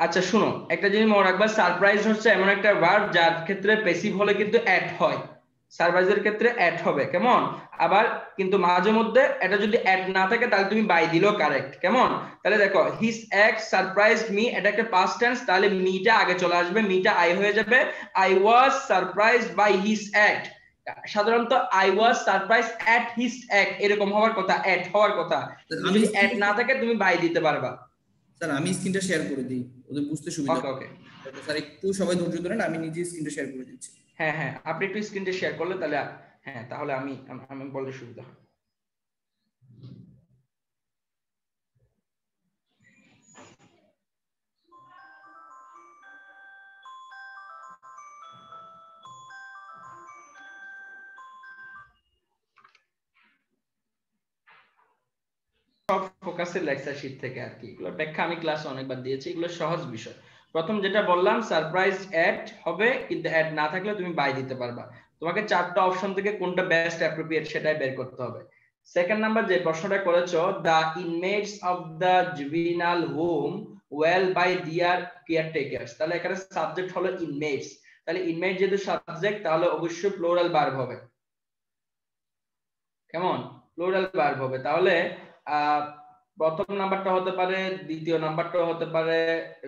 আচ্ছা শুনো, একটা জিনিস মনে রাখবা, সারপ্রাইজ হচ্ছে এমন একটা ভার্ব যার ক্ষেত্রে প্যাসিভ হলে কিন্তু অ্যাড হয়, সারপ্রাইজের ক্ষেত্রে অ্যাড হবে, কেমন? আবার কিন্তু মাঝে মধ্যে এটা যদি অ্যাড না থাকে তাহলে তুমি বাই দিলেও কারেক্ট, কেমন? তাহলে দেখো হিজ অ্যাক্ট সারপ্রাইজড মি, এটা একটা পাস্ট টেন্স, তাহলে মিটা আগে চলে আসবে, মিটা আই হয়ে যাবে। I was surprised by his act. সাধারণত I was surprised at his act এরকম হওয়ার কথা, অ্যাড হওয়ার কথা। যদি অ্যাড না থাকে তুমি বাই দিতে পারবা। স্যার আমি স্ক্রিনটা শেয়ার করে দিই, ওদের বুঝতে সুবিধা। ওকে ওকে স্যার একটু সবাই ধৈর্য ধরেন, আমি নিজে স্ক্রিনটা শেয়ার করে দিচ্ছি। হ্যাঁ হ্যাঁ, আপনি একটু স্ক্রিনটা শেয়ার করলে তাহলে, হ্যাঁ তাহলে আমি বলতে সুবিধা হয়। সব ফোকাসের লেকচার শীট থেকে আর কি, এগুলো ব্যাখ্যা আমি ক্লাসে অনেকবার দিয়েছি, এগুলো সহজ বিষয়। প্রথম যেটা বললাম সারপ্রাইজ অ্যাড হবে, কিন্তু অ্যাড না থাকলে তুমি বাই দিতে পারবা। তোমাকে চারটা অপশন থেকে কোনটা বেস্ট অ্যাপ্রোপ্রিয়েট সেটাই বের করতে হবে। সেকেন্ড নাম্বার যে প্রশ্নটা করেছো, the inmates of the juvenile home well by their caretakers, তাহলে এখানে সাবজেক্ট হলো ইনমেটস, তাহলে ইনমেট যেহেতু সাবজেক্ট তাহলে অবশ্যই প্লুরাল ভার্ব হবে, কেমন? প্লুরাল ভার্ব হবে। তাহলে প্রথম নাম্বারটা হতে পারে, দ্বিতীয় নাম্বারটা হতে পারে,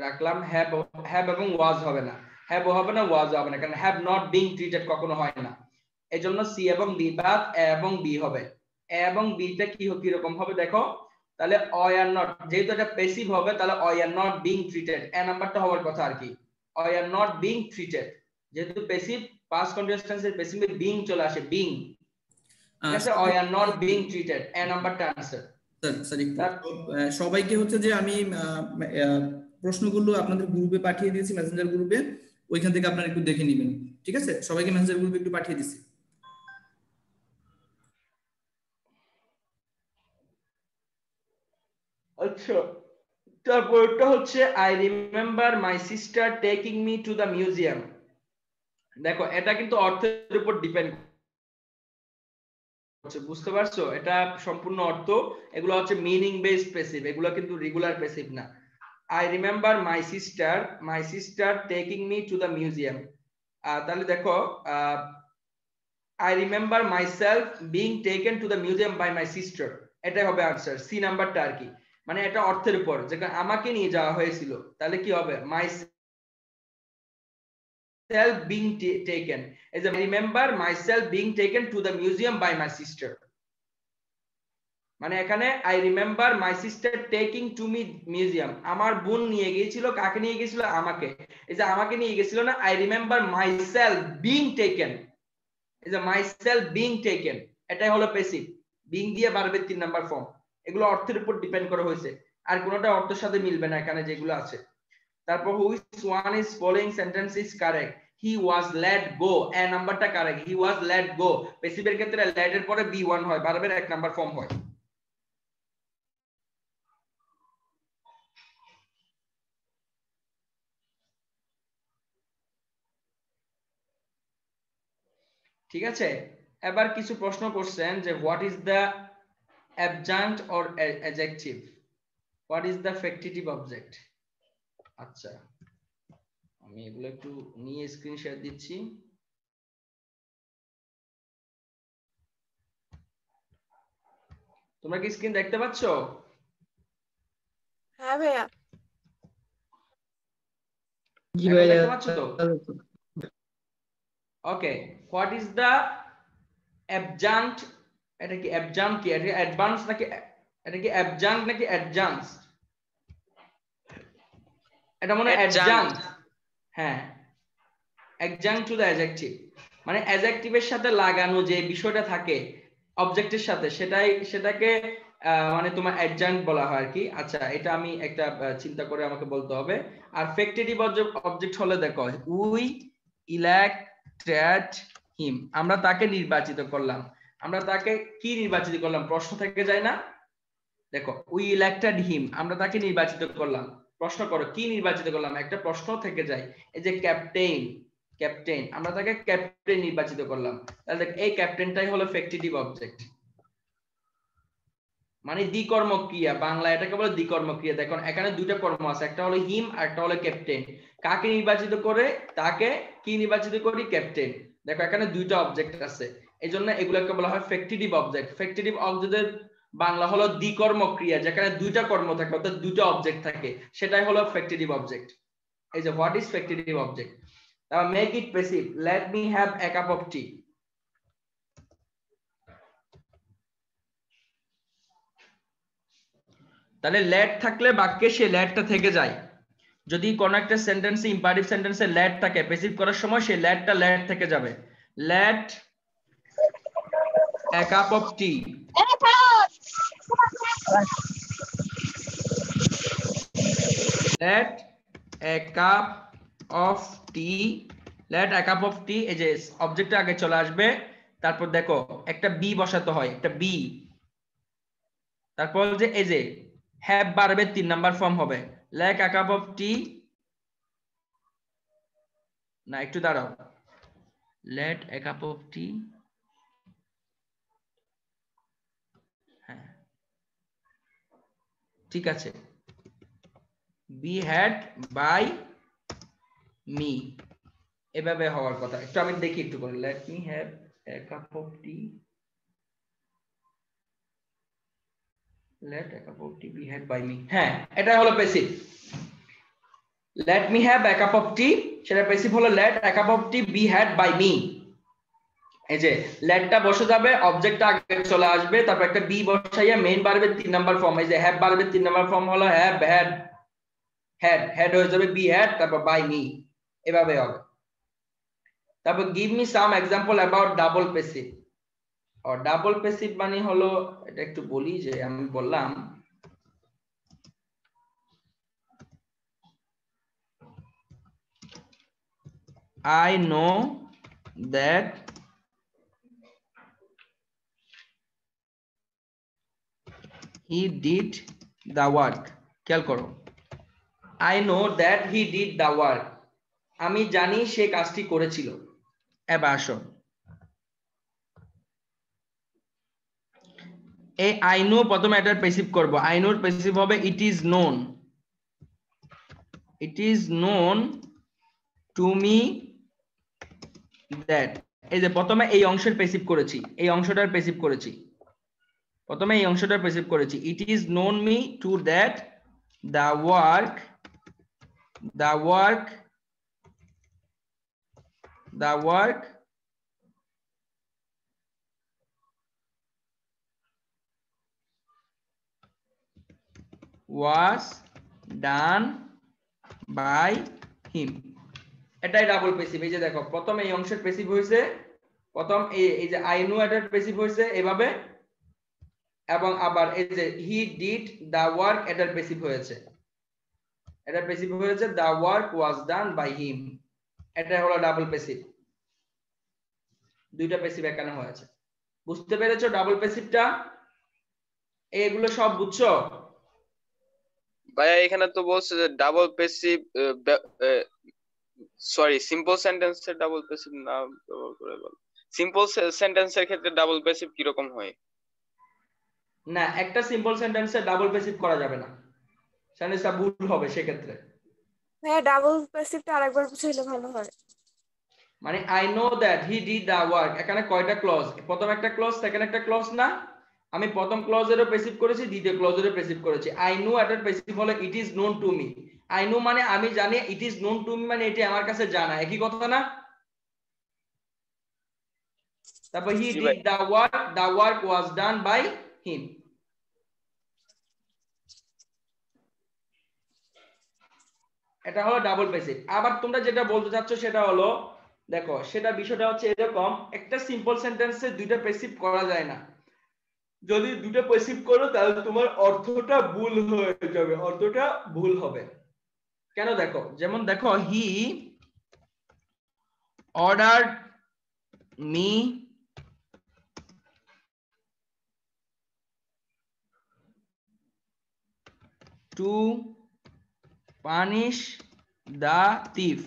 রাখলাম হ্যাভ, হ্যাভ এবং ওয়াজ হবে না, হ্যাভ হবে না ওয়াজ হবে না, কারণ হ্যাভ নট বিং ট্রিটেড কখনো হয় না, এজন্য সি এবং ডি বাদ, এ এবং বি হবে। এ এবং বিটা কি রকম হবে দেখো, তাহলে অই আর নট, যেহেতু এটা প্যাসিভ হবে তাহলে অই আর নট বিং ট্রিটেড, এ নাম্বারটা হওয়ার কথা আর কি, অই আর নট বিং ট্রিটেড, যেহেতু প্যাসিভ পাস্ট কন্টিনিউয়াস টেন্সের প্যাসিভে বিং চলে আসে, বিং, ঠিক আছে, অই আর নট বিং ট্রিটেড, এ নাম্বারটা आंसर। স্যার সবাইকে হচ্ছে যে আমি প্রশ্নগুলো আপনাদের গ্রুপে পাঠিয়ে দিয়েছি, মেসেঞ্জার গ্রুপে, ওইখান থেকে আপনারা একটু দেখে নেবেন, ঠিক আছে? সবাইকে মেসেঞ্জার গ্রুপে একটু পাঠিয়ে দিয়েছি। আচ্ছা তারপরটা হচ্ছে I remember my sister taking me to the museum. দেখো এটা কিন্তু অর্থের উপর ডিপেন্ড করছে, বুঝতে পারছো? এটা সম্পূর্ণ অর্থ, এগুলো হচ্ছে মিনিং বেসড প্যাসিভ, এগুলো কিন্তু রেগুলার প্যাসিভ না। I remember my sister taking me to the museum, তাহলে দেখো I remember myself being taken to the museum by my sister, এটাই হবে आंसर, সি নাম্বারটা আর কি, মানে এটা অর্থের উপর, যেখানে আমাকে নিয়ে যাওয়া হয়েছিল, তাহলে কি হবে myself being taken, as I remember myself being taken to the museum by my sister, মানে এখানে I remember my sister taking to me museum, আমার বোন নিয়ে গিয়েছিল, কাকে নিয়ে গিয়েছিল? আমাকে, এই যে আমাকে নিয়ে গিয়েছিল না, I remember myself being taken, is a myself being taken, এটাই হলো প্যাসিভ, বিং দিয়ে ভার্বের 3 নাম্বার ফর্ম, এগুলো অর্থের উপর ডিপেন্ড করা হয়েছে, আর কোনোটা অর্থের সাথে মিলবে না এখানে যেগুলো আছে। তারপর which one is following sentence is correct? He was let go, এ নাম্বারটা correct, he was let go। প্যাসিভের ক্ষেত্রে let এর পরে be1 হয়, ভার্বের 1 নাম্বার ফর্ম হয়। ঠিক আছে, এবার কিছু প্রশ্ন করছেন যে what is the adjunct or adjective, what is the factitive object। আচ্ছা, আমি এগুলো একটু নিয়ে স্ক্রিন শেয়ার দিচ্ছি। তোমরা কি স্ক্রিন দেখতে পাচ্ছ? হ্যাঁ ভাইয়া। জি ভাইয়া দেখতে পাচ্ছ তো? ওকে, হোয়াট ইজ দ্য adjunct, এটা কি adjunct কি, এটা অ্যাডভান্স নাকি, এটা কি adjunct নাকি adjunct? এটা মনে হয় adjunct। হ্যাঁ, adjunct to the adjective, মানে অ্যাডজেক্টিভের সাথে লাগানো যে বিষয়টা থাকে অবজেক্টের সাথে, সেটাকে মানে তোমার adjunct বলা হয় আর কি। আচ্ছা, এটা আমি একটা চিন্তা করে আমাকে বলতে হবে। আর ফ্যাক্টিটিভ অবজেক্ট হলে দেখো উই ইলেক্টেড হিম, আমরা তাকে নির্বাচিত করলাম। আমরা তাকে কি নির্বাচিত করলাম, প্রশ্ন থেকে যায় না? দেখো উই ইলেক্টেড হিম, আমরা তাকে নির্বাচিত করলাম। প্রশ্ন করো কি নির্বাচিত করলাম, একটা প্রশ্ন থেকে যায়। এই যে ক্যাপ্টেন, ক্যাপ্টেন, আমরা তাকে ক্যাপ্টেন নির্বাচিত করলাম, তাহলে এই ক্যাপ্টেনটাই হলো ফ্যাক্টিটিভ অবজেক্ট, মানে দ্বিকর্ম ক্রিয়া, বাংলা এটাকে বলে দ্বিকর্ম ক্রিয়া। দেখো এখানে দুইটা কর্ম আছে, একটা হলো হিম আর একটা হলো ক্যাপ্টেন। কাকে নির্বাচিত করে, তাকে কি নির্বাচিত করি, ক্যাপ্টেন। দেখো এখানে দুইটা অবজেক্ট আছে, এই জন্য এগুলোকে বলা হয় ফ্যাক্টিটিভ অবজেক্ট। ফ্যাক্টিটিভ অবজেক্টের বাংলা হলো দ্বিকর্ম ক্রিয়া, যেখানে দুইটা কর্ম থাকে অর্থাৎ দুইটা অবজেক্ট থাকে, সেটাই হলো ফ্যাক্টিটিভ অবজেক্ট। এই যে what is factitive object, make it passive, let me have a cup of tea. তাহলে লেট থাকলে বাক্যে সে লেটটা থেকে যায়। যদি কোন একটা সেন্টেন্সে ইম্পারেটিভ সেন্টেন্সে লেট থাকে, প্যাসিভ করার সময় সেই লেটটা লেট থেকে যাবে। Let a cup of tea, let a cup of tea, let a cup of tea. এই যে অবজেক্টটা আগে চলে আসবে, তারপর দেখো একটা বি বসাতে হয়, একটা বি, তারপর যে এই যে হ্যাভ ভার্বের 3 নাম্বার ফর্ম হবে, লেট এ কাপ অফ টি, না একটু দাঁড়াও, লেট এ কাপ অফ টি, হ্যাঁ ঠিক আছে, বি হ্যাড বাই মি, এভাবে হওয়ার কথা। একটু আমি দেখি একটু করে, let me have a cup of tea, let a cup of tea be had by me. হ্যাঁ, এটা হলো passive. Let me have a cup of tea, সেটা প্যাসিভ হলো let a cup of tea be had by me. এই যে লেটটা বসে যাবে, অবজেক্টটা আগে চলে আসবে, তারপর একটা বি বসাইয়া মেইন ভার্বের 3 নাম্বার ফর্ম, এই যে হ্যাভ ভার্বের 3 নাম্বার ফর্ম হলো হ্যাভ হ্যাড, হ্যাড হ্যাড হয়ে যাবে বি হ্যাড, তারপর বাই মি, এভাবে হবে। তারপর give me some example about double passive. আর ডাবল প্যাসিভ মানে হলো, এটা একটু বলি যে আমি বললাম I know that he did the work। খেয়াল করো, I know that he did the work, আমি জানি সে কাজটি করেছিল। এবার আসো, এই I know প্রথমে এটার প্যাসিভ করব, I know এর প্যাসিভ হবে it is known, it is known to me that। এই যে প্রথমে এই অংশের প্যাসিভ করেছি, এই অংশটার প্যাসিভ করেছি, প্রথমে এই অংশটার প্যাসিভ করেছি, it is known me to that the work was done by him। এটাই ডাবল প্যাসিভ। এই যে দেখো প্রথম এই অংশের প্যাসিভ হয়েছে, প্রথম এই যে আই নো এটার প্যাসিভ হয়েছে এভাবে, এবং আবার এই যে হি ডিড দা ওয়ার্ক, এটার প্যাসিভ হয়েছে, এটা প্যাসিভ হয়েছে দা work was done by him, এটা হলো ডাবল প্যাসিভ। দুইটা প্যাসিভ এখানে হয়েছে। বুঝতে পেরেছো ডাবল প্যাসিভটা? এগুলো সব বুঝছো? ভাইয়া এখানে তো বলছে যে ডাবল প্যাসিভ, সরি সিম্পল সেন্টেন্সের ডাবল প্যাসিভ না ব্যবহার করে বল। সিম্পল সেন্টেন্সের ক্ষেত্রে ডাবল প্যাসিভ কি রকম হয়? না, একটা সিম্পল সেন্টেন্সে ডাবল প্যাসিভ করা যাবে না, সেন্টেন্সটা ভুল হবে সেক্ষেত্রে। হ্যাঁ, ডাবল প্যাসিভটা আরেকবার বুঝাইলে ভালো হয়। মানে I know that he did the work, এখানে কয়টা ক্লজ? প্রথম একটা ক্লজ, সেকেন্ড একটা ক্লজ না? আমি প্রথম ক্লজেরও প্যাসিভ করেছি, দ্বিতীয় ক্লজেরও প্যাসিভ করেছি। আই নো এটার প্যাসিভ হলো it is known to me. I know মানে আমি জানি, it is known to me মানে এটি আমার কাছে জানা, একই কথা না? তারপর he did the work was done by him. এটা হলো ডাবল প্যাসিভ। আবার তোমরা যেটা বলতে চাচ্ছ সেটা হলো, দেখো সেটা বিষয়টা হচ্ছে এরকম, একটা সিম্পল সেন্টেন্সে দুইটা প্যাসিভ করা যায় না। যদি দুটো প্যাসিভ করো তাহলে তোমার অর্থটা ভুল হয়ে যাবে, অর্থটা ভুল হবে। কেন? দেখো যেমন দেখো he ordered me to punish the thief.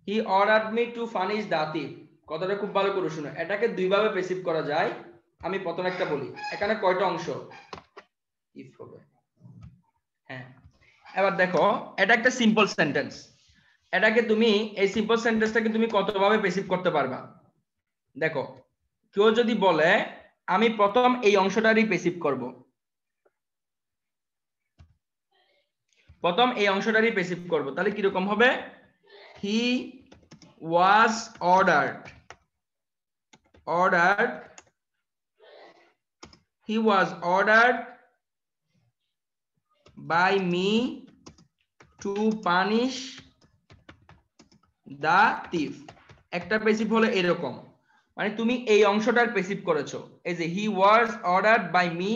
He ordered me to punish the thief. কথাটা খুব ভালো করে শুনো, এটাকে দুই ভাবে প্যাসিভ করা যায়। আমি প্রথম একটা বলি, এখানে কয়টা অংশ? if হবে। হ্যাঁ, এবার দেখো এটা একটা সিম্পল সেন্টেন্স, এটাকে তুমি এই সিম্পল সেন্টেন্সটাকে তুমি কত ভাবে প্যাসিভ করতে পারবা? দেখো কেউ যদি বলে আমি প্রথম এই অংশটারই প্যাসিভ করব, প্রথম এই অংশটারই প্যাসিভ করব, তাহলে কি রকম হবে? He was ordered, he was ordered by me to punish the thief. একটা প্যাসিভ হলো এরকম, মানে তুমি এই অংশটার প্যাসিভ করেছো। এই যে he was ordered by me,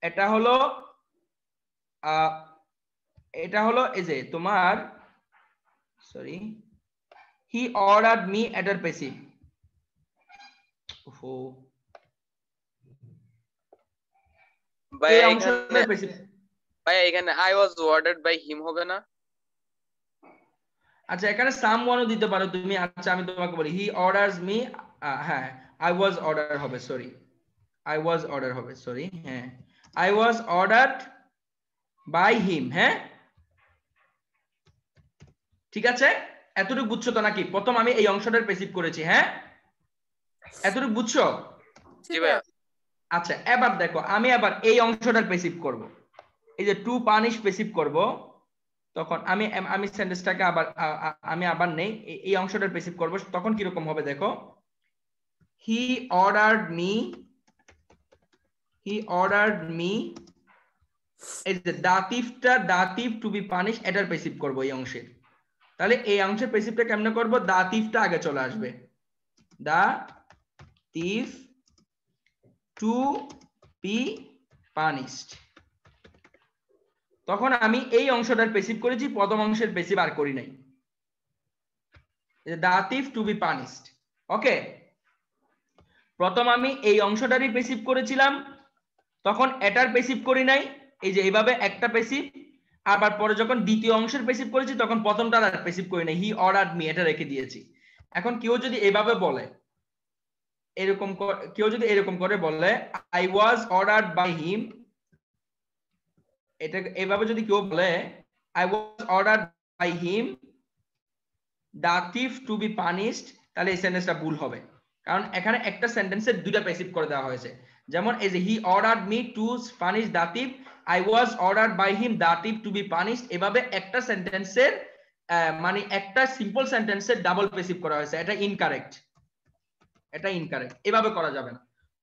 এটা হলো এই যে তোমার, সরি, he ordered me এটার প্যাসিভ। ভাইয়া এখানে I was ordered by him হবে না? আচ্ছা এখানে সামওয়ানও দিতে পারো তুমি। আচ্ছা আমি তোমাকে বলি হি অর্ডারস মি, হ্যাঁ আই ওয়াজ অর্ডার হবে, সরি আই ওয়াজ অর্ডার হবে, সরি হ্যাঁ আই ওয়াজ অর্ডারড বাই হিম। হ্যাঁ ঠিক আছে, এতটুকু বুঝছো তো নাকি? প্রথম আমি এই অংশটার প্যাসিভ করেছি, হ্যাঁ এতটুকু বুঝছো? আচ্ছা এবার দেখো আমি আবার এই অংশটার প্যাসিভ করব, এই যে টু পানিশ প্যাসিভ করব, তখন আমি সেন্টেন্সটাকে আবার নেই, এই অংশটার প্যাসিভ করব, তখন কি রকম হবে দেখো, হি অর্ডারড মি, এই যে দাতিফ টু বি পানিশ, এটার প্যাসিভ করব এই অংশের। তাহলে এই অংশের প্যাসিভটা কেমনে করব? দাতিফটা আগে চলে আসবে, দা thief টু বি পানিশড। তখন আমি এই অংশটার প্যাসিভ করেছি, প্রথম অংশের প্যাসিভ আর করি নাই, দা thief টু বি পানিশড। ওকে, প্রথম আমি এই অংশটারই প্যাসিভ করেছিলাম, তখন এটার প্যাসিভ করি নাই, এই যে এইভাবে একটা প্যাসিভ। আবার পরে যখন দ্বিতীয় অংশের প্যাসিভ করেছি তখন প্রথমটার আর প্যাসিভ করি নাই, হি অর্ডারড মি এটা রেখে দিয়েছি। এখন কেউ যদি এভাবে বলে, কেউ যদি এরকম করে বলে I was ordered by him, এটা এভাবে যদি কেউ বলে I was ordered by him the thief to be punished, তাহলে এই সেন্টেন্সটা ভুল হবে, কারণ এখানে একটা সেন্টেন্সের দুইটা প্যাসিভ করে দেওয়া হয়েছে। যেমন এই যে he ordered me to punish the thief, I was ordered by him the thief to be punished, এভাবে একটা সেন্টেন্সের মানে একটা সিম্পল সেন্টেন্সের ডাবল প্যাসিভ করা হয়েছে, এটা ইনকারেক্ট, এটা ইনকারেক্ট, এভাবে করা যাবে না।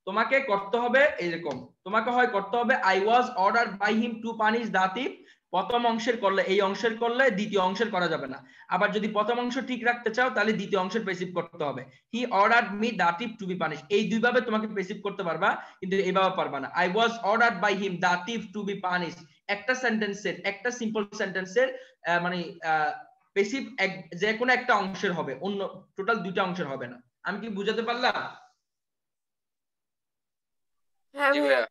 তোমাকে করতে হবে এরকম, তোমাকে হয় করতে হবে I was ordered by him to punish the thief, প্রথম অংশের করলে এই অংশের করলে দ্বিতীয় অংশের করা যাবে না। আবার যদি প্রথম অংশ ঠিক রাখতে চাও তাহলে দ্বিতীয় অংশের প্যাসিভ করতে হবে। হি ordered me দাটিভ to be punish, এই দুইভাবে তোমাকে প্যাসিভ করতে পারবা, কিন্তু এইভাবে পারবা না। I was ordered by him the thief to be punish, একটা সেন্টেন্সের, একটা সিম্পল সেন্টেন্সের মানে প্যাসিভ যে কোনো একটা অংশের হবে, অন্য টোটাল দুইটা অংশের হবে না। আমি কি বুঝাতে পারলাম? হ্যাঁ ভাইয়া।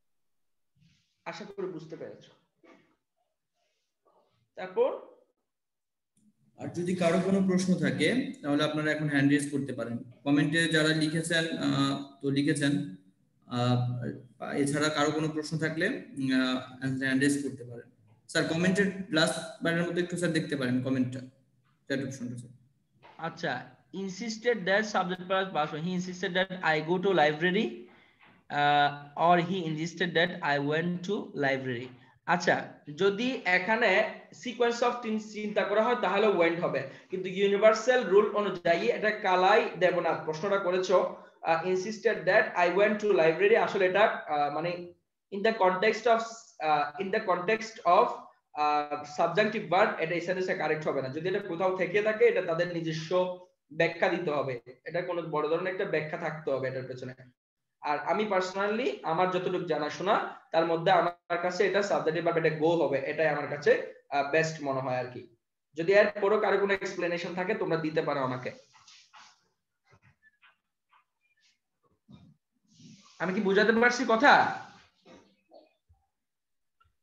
আশা করি বুঝতে পেরেছো। তারপর আর যদি কারো কোনো প্রশ্ন থাকে তাহলে আপনারা এখন হ্যান্ড রেজ করতে পারেন। কমেন্টে যারা লিখেছেন তো লিখেছেন, এছাড়া কারো কোনো প্রশ্ন থাকলে হ্যান্ড রেজ করতে পারেন। স্যার কমেন্টের লাস্ট বারের মধ্যে একটু স্যার দেখতে পারেন কমেন্টটা, চ্যাট অপশনটা স্যার। আচ্ছা, insisted that subject plus pass, he insisted that I go to library or he insisted that I went to library। আচ্ছা, যদি এখানে সিকোয়েন্স অফ চিন্তা করা হয় তাহলে ওয়েন্ট হবে, কিন্তু ইউনিভার্সাল রুল অনুযায়ী এটা কালাই দেবনাথ প্রশ্নটা করেছো insisted that I went to library, আসলে এটা মানে in the context of subjective verb, এটা এই সেন্টেন্সে কারেক্ট হবে না। যদি এটা কোথাও থেকে থাকে এটা তাদের নিজস্ব ব্যাখ্যা দিতে হবে, এটা কোনো বড় ধরনের একটা ব্যাখ্যা থাকতে হবে এটার পেছনে। আর আমি পার্সোনালি আমার যতটুকু জানাশোনা তার মধ্যে আমার কাছে এটা সাবজেক্টিভ ভার্ব, এটা গো হবে, এটাই আমার কাছে বেস্ট মনে হয় আর কি। যদি এর পরও কারো কোনো এক্সপ্লেনেশন থাকে তোমরা দিতে পারো আমাকে। আমি কি বুঝাতে পারছি কথা?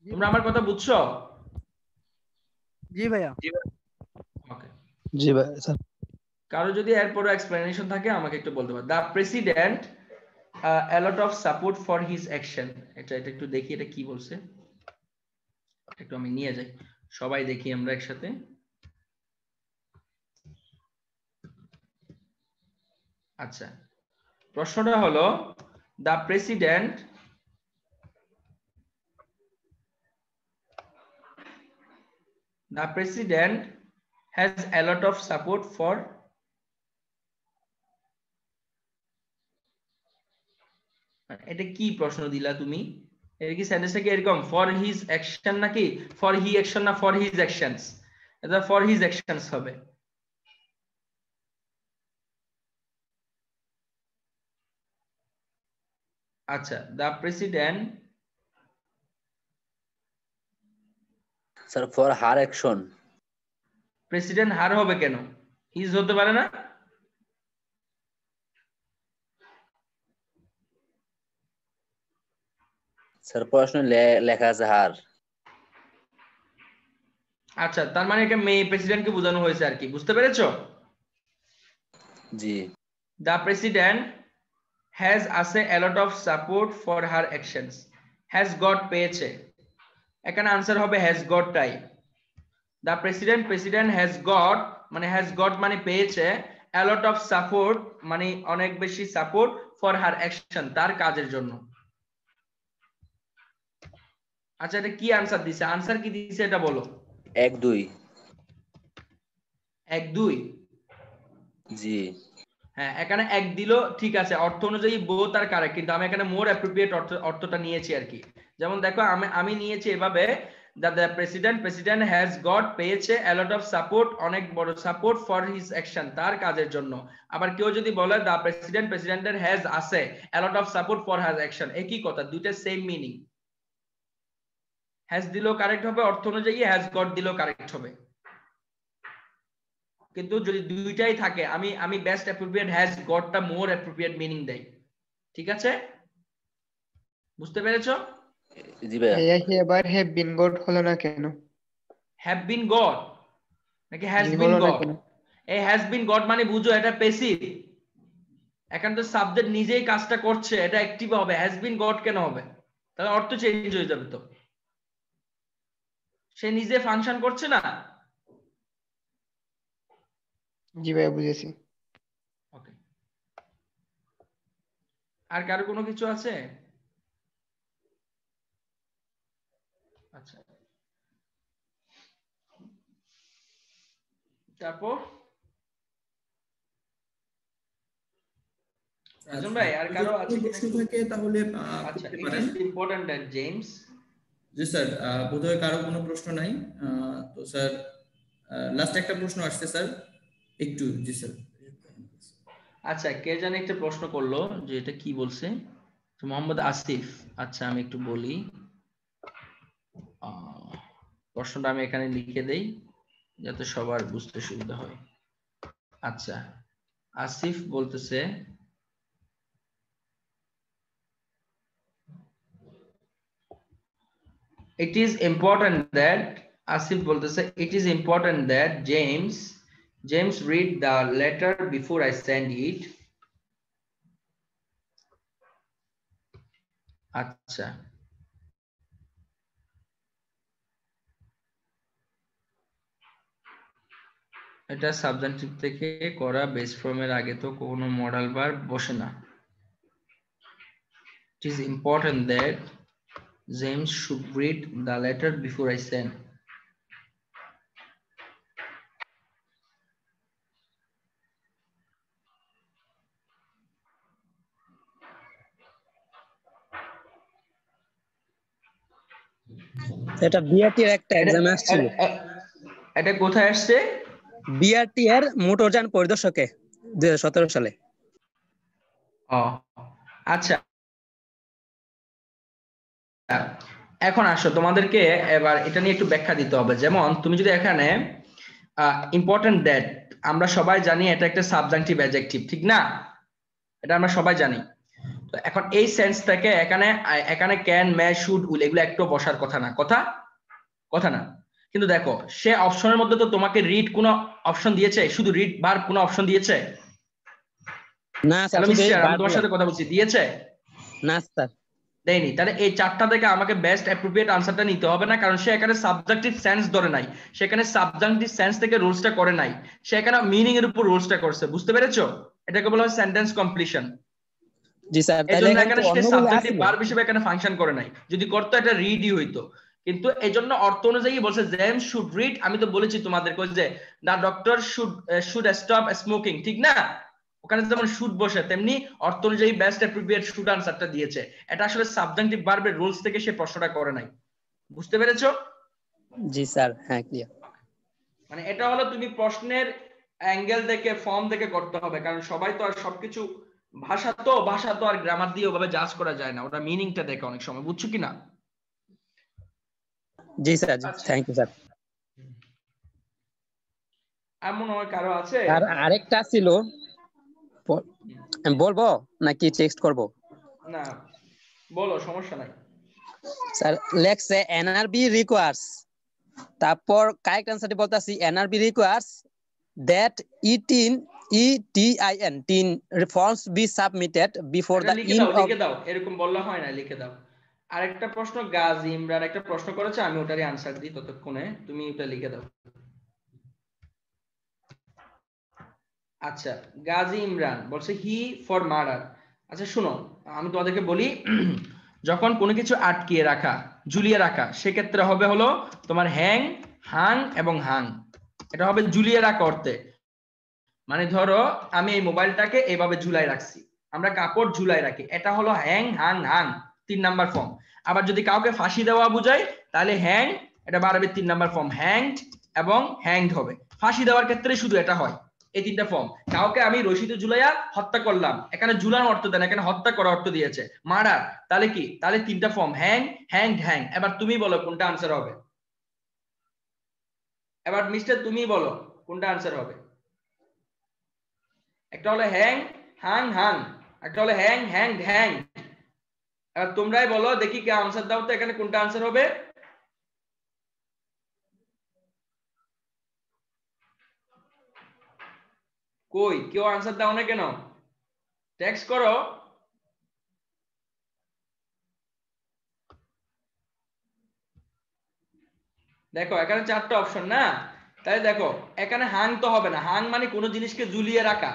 তোমরা আমার কথা বুঝছো? জি ভাইয়া। ওকে, জি ভাই স্যার। কারো যদি এরপরও এক্সপ্লেনেশন থাকে আমাকে একটু বলতে পারো। The president a lot of support for his action, এটা একটু দেখি এটা কি বলছে, একটু আমি নিয়ে যাই, সবাই দেখি আমরা একসাথে। আচ্ছা, প্রশ্নটা হলো the president has a lot of support for এটা কি প্রশ্ন দিলা তুমি? এটা কি সেন্টেন্সটা কি এরকম ফর হিজ অ্যাকশন নাকি ফর হি অ্যাকশন না ফর হিজ অ্যাকশনস? এটা ফর হিজ অ্যাকশনস হবে। আচ্ছা, the president sir for her action. President her হবে কেন? হিজ হতে পারে না? স্যার প্রশ্ন লেখা আছে হার। আচ্ছা, তার মানে এটা মেয়ে প্রেসিডেন্টকে বোঝানো হয়েছে আর কি, বুঝতে পেরেছো? জি। The president has a lot of support for her actions, has got পেয়েছে, এখানে আনসার হবে has got tie. The president has got মানে পেয়েছে, a lot of support মানে অনেক বেশি সাপোর্ট, for her action তার কাজের জন্য। আচ্ছা, এটা কি আনসার দিছে? আনসার কি দিছে এটা বলো। 1 2 1 2 জি। হ্যাঁ, এখানে 1 দিল, ঠিক আছে, অর্থ অনুযায়ী বোথ আর কারেক্ট, কিন্তু আমি এখানে মোর অ্যাপ্রোপ্রিয়েট অর্থটা নিয়েছি আর কি। যেমন দেখো আমি নিয়েছি এভাবে, দ্য প্রেসিডেন্ট হ্যাজ গট পেয়েছে a lot of support অনেক বড় সাপোর্ট ফর হিজ অ্যাকশন তার কাজের জন্য। আবার কেউ যদি বলে দ্য প্রেসিডেন্টের হ্যাজ আছে a lot of support for his action, একই কথা, দুইটা সেম মিনিং। হ্যাজ দিলেও কারেক্ট হবে অর্থ অনুযায়ী, হ্যাজ গট দিলেও কারেক্ট হবে, কিন্তু যদি দুইটাই থাকে আমি বেস্ট অ্যাপ্রোপ্রিয়েট হ্যাজ গটটা মোর অ্যাপ্রোপ্রিয়েট মিনিং দেই। ঠিক আছে, বুঝতে পেরেছো? জি ভাই। এবার হ্যাভ বিন গট হলো না কেন? হ্যাভ বিন গট নাকি হ্যাজ বিন গট? এই হ্যাজ বিন গট মানে বুঝো এটা প্যাসিভ, এখন তো সাবজেক্ট নিজেই কাজটা করছে, এটা অ্যাক্টিভ হবে, হ্যাজ বিন গট কেন হবে? তাহলে অর্থ চেঞ্জ হয়ে যাবে, তো সে নিজে ফাংশন করছে না। জি ভাই বুঝেছি। ওকে, আর কারো কোনো কিছু আছে? আচ্ছা, তারপর রাজন ভাই আর কারো আছে কি? প্রশ্ন থাকে তাহলে আচ্ছা, করতে ইট পারেন। Is important that James G sir, বোধহয় কারো কোনো প্রশ্ন নাই। তো স্যার লাস্ট একটা প্রশ্ন আসছে স্যার, একটু। জি স্যার। আচ্ছা, কে জানি একটা প্রশ্ন করলো যে এটা কি বলছে, মোহাম্মদ আসিফ। আচ্ছা আমি একটু বলি, প্রশ্নটা আমি এখানে লিখে দেই যাতে সবার বুঝতে সুবিধা হয়। আচ্ছা, আসিফ বলতেছে it is important that Asif বলতেছে it is important that James read the letter before I send it. আচ্ছা, এটা সাবজেক্টিভ থেকে করা, বেস ফর্মের আগে তো কোনো মডাল ভার্ব বসে না। It is important that James should read the letter before I send. এটা বিআরটি এর একটা এক্সামে আসছিল। এটা কোথায় আসছে? বিআরটি এর মোটরযান পরিদর্শকে 2017 সালে। ও আচ্ছা, এখন আসো তোমাদেরকে এবার এটা নিয়ে একটু ব্যাখ্যা দিতে হবে। যেমন তুমি যদি এখানে ইম্পর্টেন্ট দ্যাট, আমরা সবাই জানি এটা একটা সাবজেক্টিভ অ্যাডজেক্টিভ, ঠিক না? এটা আমরা সবাই জানি। তো এখন এই সেন্স থেকে এখানে ক্যান, মে, শুড, উইল এগুলো একটু বসার কথা না, কথা না। কিন্তু দেখো সে অপশনের মধ্যে তো তোমাকে রিড কোনো অপশন দিয়েছে? শুধু রিড ভার্ব কোনো অপশন দিয়েছে? না স্যার, আমি তোমার সাথে কথা বলছি, দিয়েছে? না স্যার, দেয়নি। তাহলে এই চারটা থেকে আমাকে বেস্ট অ্যাপ্রোপ্রিয়েট আনসারটা নিতে হবে না, কারণ সে এখানে সাবজেক্টিভ সেন্স ধরে নাই, সেখানে সাবজেক্টিভ সেন্স থেকে রুলসটা করে নাই, সে এখানে মিনিং এর উপর রুলসটা করছে। বুঝতে পেরেছো? এটাকে বলা হয় সেন্টেন্স কমপ্লিশন। জি স্যার, তাহলে এজন্য এখানে সে সাবজেক্টিভ আছে ভার্ব হিসেবে এখানে ফাংশন করে নাই। যদি করতো এটা রিডই হইতো, কিন্তু এজন্য অর্থ অনুযায়ী বলছে জেমস শুড রিড। আমি তো বলেছি তোমাদেরকে যে দা ডক্টর শুড স্টপ স্মোকিং, ঠিক না? ওখানে যেমন শুড বসে, তেমনি অর্থ অনুযায়ী বেস্ট অ্যাপ্রোপ্রিয়েট শুড আনসারটা দিয়েছে। এটা আসলে সাবজেক্টিভ ভার্বের রুলস থেকে সে প্রশ্নটা করে নাই। বুঝতে পেরেছো? জি স্যার, হ্যাঁ ক্লিয়ার। মানে এটা হলো তুমি প্রশ্নের অ্যাঙ্গেল দেখে, ফর্ম দেখে করতে হবে, কারণ সবাই তো আর সবকিছু ভাষা তো আর গ্রামার দিয়ে ওভাবে জাজ করা যায় না, ওটা মিনিংটা দেখে অনেক সময়। বুঝছো কিনা? জি স্যার, থ্যাংক ইউ স্যার। এমন হয় কারো আছে? আর আরেকটা ছিল, বলবো নাকি টেক্সট করব? না বলো, সমস্যা নাই স্যার। লেখছে এনআরবি রিকোয়ার্স, তারপর কারেক্ট অ্যানসারটি বলতাছি NRB requires that ETIN forms be submitted before the end of। লিখে দাও, এরকম বললে হয় না, লিখে দাও। আরেকটা প্রশ্ন গাজী ইমরান একটা প্রশ্ন করেছে, আমি ওটারই আনসার দিই ততক্ষণে, তুমি ওটা লিখে দাও। আচ্ছা, গাজী ইমরান বলছে হি ফর মার্ডার। আচ্ছা শুনো, আমি তোমাদেরকে বলি, যখন কোনো কিছু আটকিয়ে রাখা, ঝুলিয়ে রাখা, সেক্ষেত্রে হবে হলো তোমার হ্যাং, হাং এবং হাং। এটা হবে ঝুলিয়ে রাখা অর্থে। মানে ধরো আমি এই মোবাইলটাকে এইভাবে ঝুলাই রাখছি, আমরা কাপড় ঝুলাই রাখি, এটা হলো hang, Hang, Hang, 3 number form. আবার যদি কাউকে ফাঁসি দেওয়া বোঝায় তাহলে হ্যাং, এটা বাড়বে 3 নাম্বার ফর্ম, হ্যাংড এবং হ্যাংড হবে। ফাঁসি দেওয়ার ক্ষেত্রে শুধু এটা হয়, এই 3টা ফর্ম। কাউকে আমি রশিদে ঝুলাইয়া হত্যা করলাম, এখানে ঝুলানো অর্থ দেন, এখানে হত্যা করা অর্থ দিয়েছে। মার্ডার, তাহলে কি? তাহলে 3টা ফর্ম, হ্যাং, হ্যাংড, হ্যাং। এবার তুমি বলো কোনটা আনসার হবে? এবার মিস্টার তুমি বলো কোনটা আনসার হবে? একটা হলো হ্যাং, হাং, হাং, একটা হলো হ্যাং, হ্যাং, হ্যাং। এবার তোমরাই বলো দেখি, কে আনসার দাও তো এখানে কোনটা আনসার হবে? কই কেউ আনসার দাও না কেন? টেক্সট করো। দেখো এখানে 4টা অপশন না, তাই দেখো এখানে হাং তো হবে না। হাং মানে কোনো জিনিসকে ঝুলিয়ে রাখা,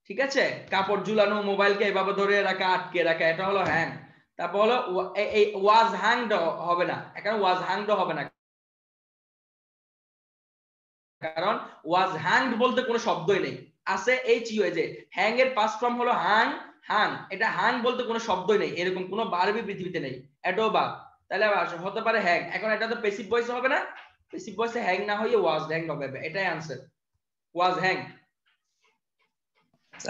ঠিক আছে? কাপড় ঝুলানো, মোবাইলকে এভাবে ধরে রাখা, আটকে রাখা, এটা হলো হ্যাং। তারপর হলো এই ওয়াজ হ্যাংড হবে না, এখানে ওয়াজ হ্যাংড হবে না, কারণ ওয়াজ হ্যাংড বলতে কোনো শব্দই নেই, আছে এইচ ইউ যে হ্যাং এর পাস্ট ফর্ম হলো হাং, হাং, এটা হাং বলতে কোনো শব্দই নেই, এরকম কোনো ভার্বই পৃথিবীতে নেই, এটাও বাদ। তাহলে আবার আসো, হতে পারে হ্যাং। এখন এটা তো প্যাসিভ ভয়েসে হবে না, প্যাসিভ ভয়েসে হ্যাং না হয়ে ওয়াজ হ্যাং হবে, এটাই আনসার, ওয়াজ হ্যাং।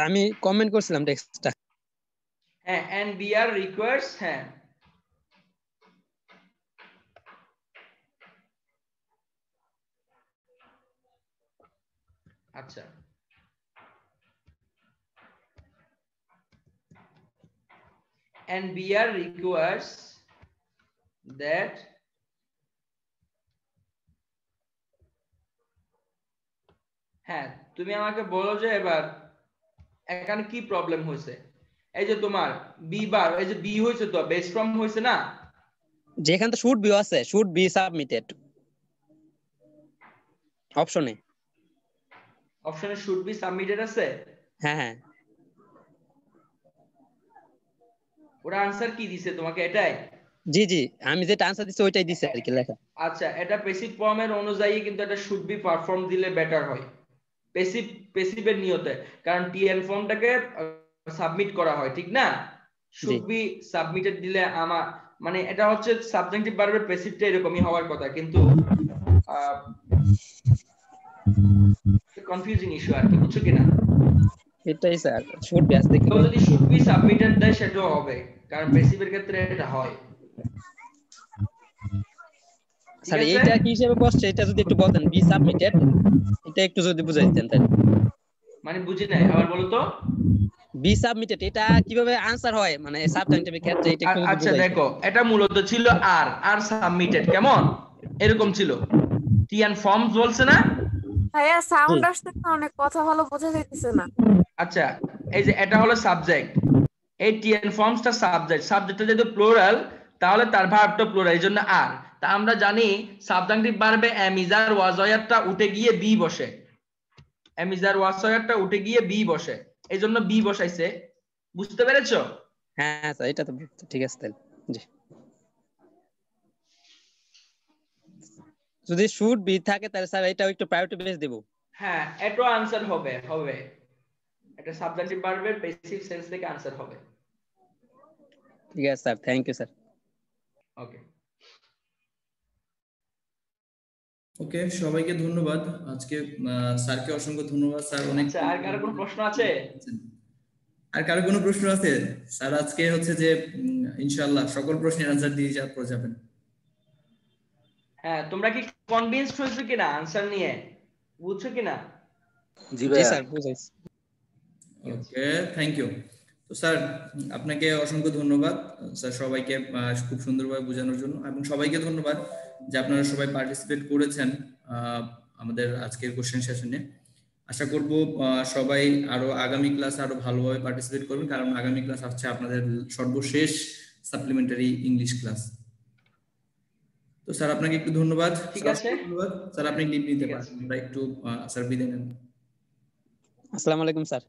আমি কমেন্ট করছিলাম টেক্সটটা। হ্যাঁ, and BR requires, হ্যাঁ আচ্ছা and BR requires that হ্যাঁ তুমি আমাকে বলো যে এবার এখানে কি প্রবলেম হয়েছে। এই যে তোমার বি বার, এই যে বি হয়েছে তো বেস ফ্রম হয়েছে না, যেখানে তো শুড বি আছে, শুড বি সাবমিটেড অপশনে, অপশনে শুড বি সাবমিটেড আছে। হ্যাঁ হ্যাঁ ওরা আনসার কি দিছে তোমাকে এটাই? জি জি, আমি যেটা আনসার দিছি ওইটাই দিছি আর কি লেখা। আচ্ছা, এটা প্যাসিভ ফর্মের অনুযায়ী কিন্তু এটা শুড বি পারফর্ম দিলে বেটার হয় প্যাসিভের নিয়তে, কারণ টিএন ফর্মটাকে সাবমিট করা হয়, ঠিক না? শুড বি সাবমিটেড দিলে আমার মানে এটা হচ্ছে সাবজেক্টিভ ভার্বের প্যাসিভটা এরকমই হওয়ার কথা, কিন্তু কনফিউজিং ইস্যু আর কি, বুঝছো কিনা? এটাই স্যার, শুড বি আসলে তো যদি শুড বি সাবমিটেড দেয় সেটাও হবে, কারণ প্যাসিভের ক্ষেত্রে এটা হয়। স্যার এইটা কি হিসেবে বসছে এটা যদি একটু বলতেন, বি সাবমিটেড এটা একটু যদি বুঝাই দিতেন তাহলে। মানে বুঝি নাই, আবার বলো তো। বি সাবমিটেড এটা কিভাবে আনসার হয় মানে সাবজেক্টিভের ক্ষেত্রে এটা একটু বুঝাই। আচ্ছা দেখো, এটা মূলত ছিল আর সাবমিটেড, কেমন এরকম ছিল, টিএন ফর্মস বলছে না ভাইয়া সাউন্ড আসছে না, অনেক কথা ভালো বোঝা যাইতেছে না। আচ্ছা, এই যে এটা হলো সাবজেক্ট, এই টিএন ফর্মসটা সাবজেক্ট, সাবজেক্টটা যেহেতু প্লুরাল তাহলে তার ভার্বটা প্লুরাল, এইজন্য আর। তা আমরা জানি সাবজেক্টিভ ভার্বে এম ইজ আর ওয়াজ ওয়ারটা উঠে গিয়ে বি বসে, এম ইজ আর ওয়াজ ওয়ারটা উঠে গিয়ে বি বসে, এইজন্য বি বসাইছে। বুঝতে পেরেছো? হ্যাঁ স্যার এটা তো ঠিক আছে তাহলে। জি, যদি শুড বি থাকে তাহলে স্যার এটা একটু প্রায়োরিটি বেস দেব। হ্যাঁ, এটা আনসার হবে, এটা সাবজেক্টিভ ভার্বের প্যাসিভ সেন্স থেকে আনসার হবে। ঠিক আছে স্যার, থ্যাংক ইউ স্যার। ওকে ওকে, সবাইকে ধন্যবাদ। আজকে স্যারকে অসংখ্য ধন্যবাদ স্যার। অনেক আর কারো কোনো প্রশ্ন আছে? আর কারো কোনো প্রশ্ন আছে? স্যার আজকে হচ্ছে যে ইনশাআল্লাহ সকল প্রশ্নের আনসার দিয়ে যাবেন। হ্যাঁ, তোমরা কি কনভিন্সড হয়েছো কিনা আনসার নিয়ে, বুঝছো কিনা? জি ভাই স্যার বুঝাইছি। Okay, thank you. তো স্যার আপনাকে অসংখ্য ধন্যবাদ স্যার, সবাইকে খুব সুন্দরভাবে বোঝানোর জন্য, এবং সবাইকে ধন্যবাদ যে আপনারা সবাই পার্টিসিপেট করেছেন আমাদের আজকের কোশ্চেন সেশনে। আশা করব সবাই আরো আগামী ক্লাসে আরো ভালোভাবে পার্টিসিপেট করবেন, কারণ আগামী ক্লাস হচ্ছে আপনাদের সর্বশেষ সাপ্লিমেন্টারি ইংলিশ ক্লাস। তো স্যার আপনাকে একটু ধন্যবাদ। ঠিক আছে, ধন্যবাদ স্যার, আপনি লিভ নিতে পারেন। আমরা একটু স্যার বিদায় নেন। আসসালামু আলাইকুম স্যার।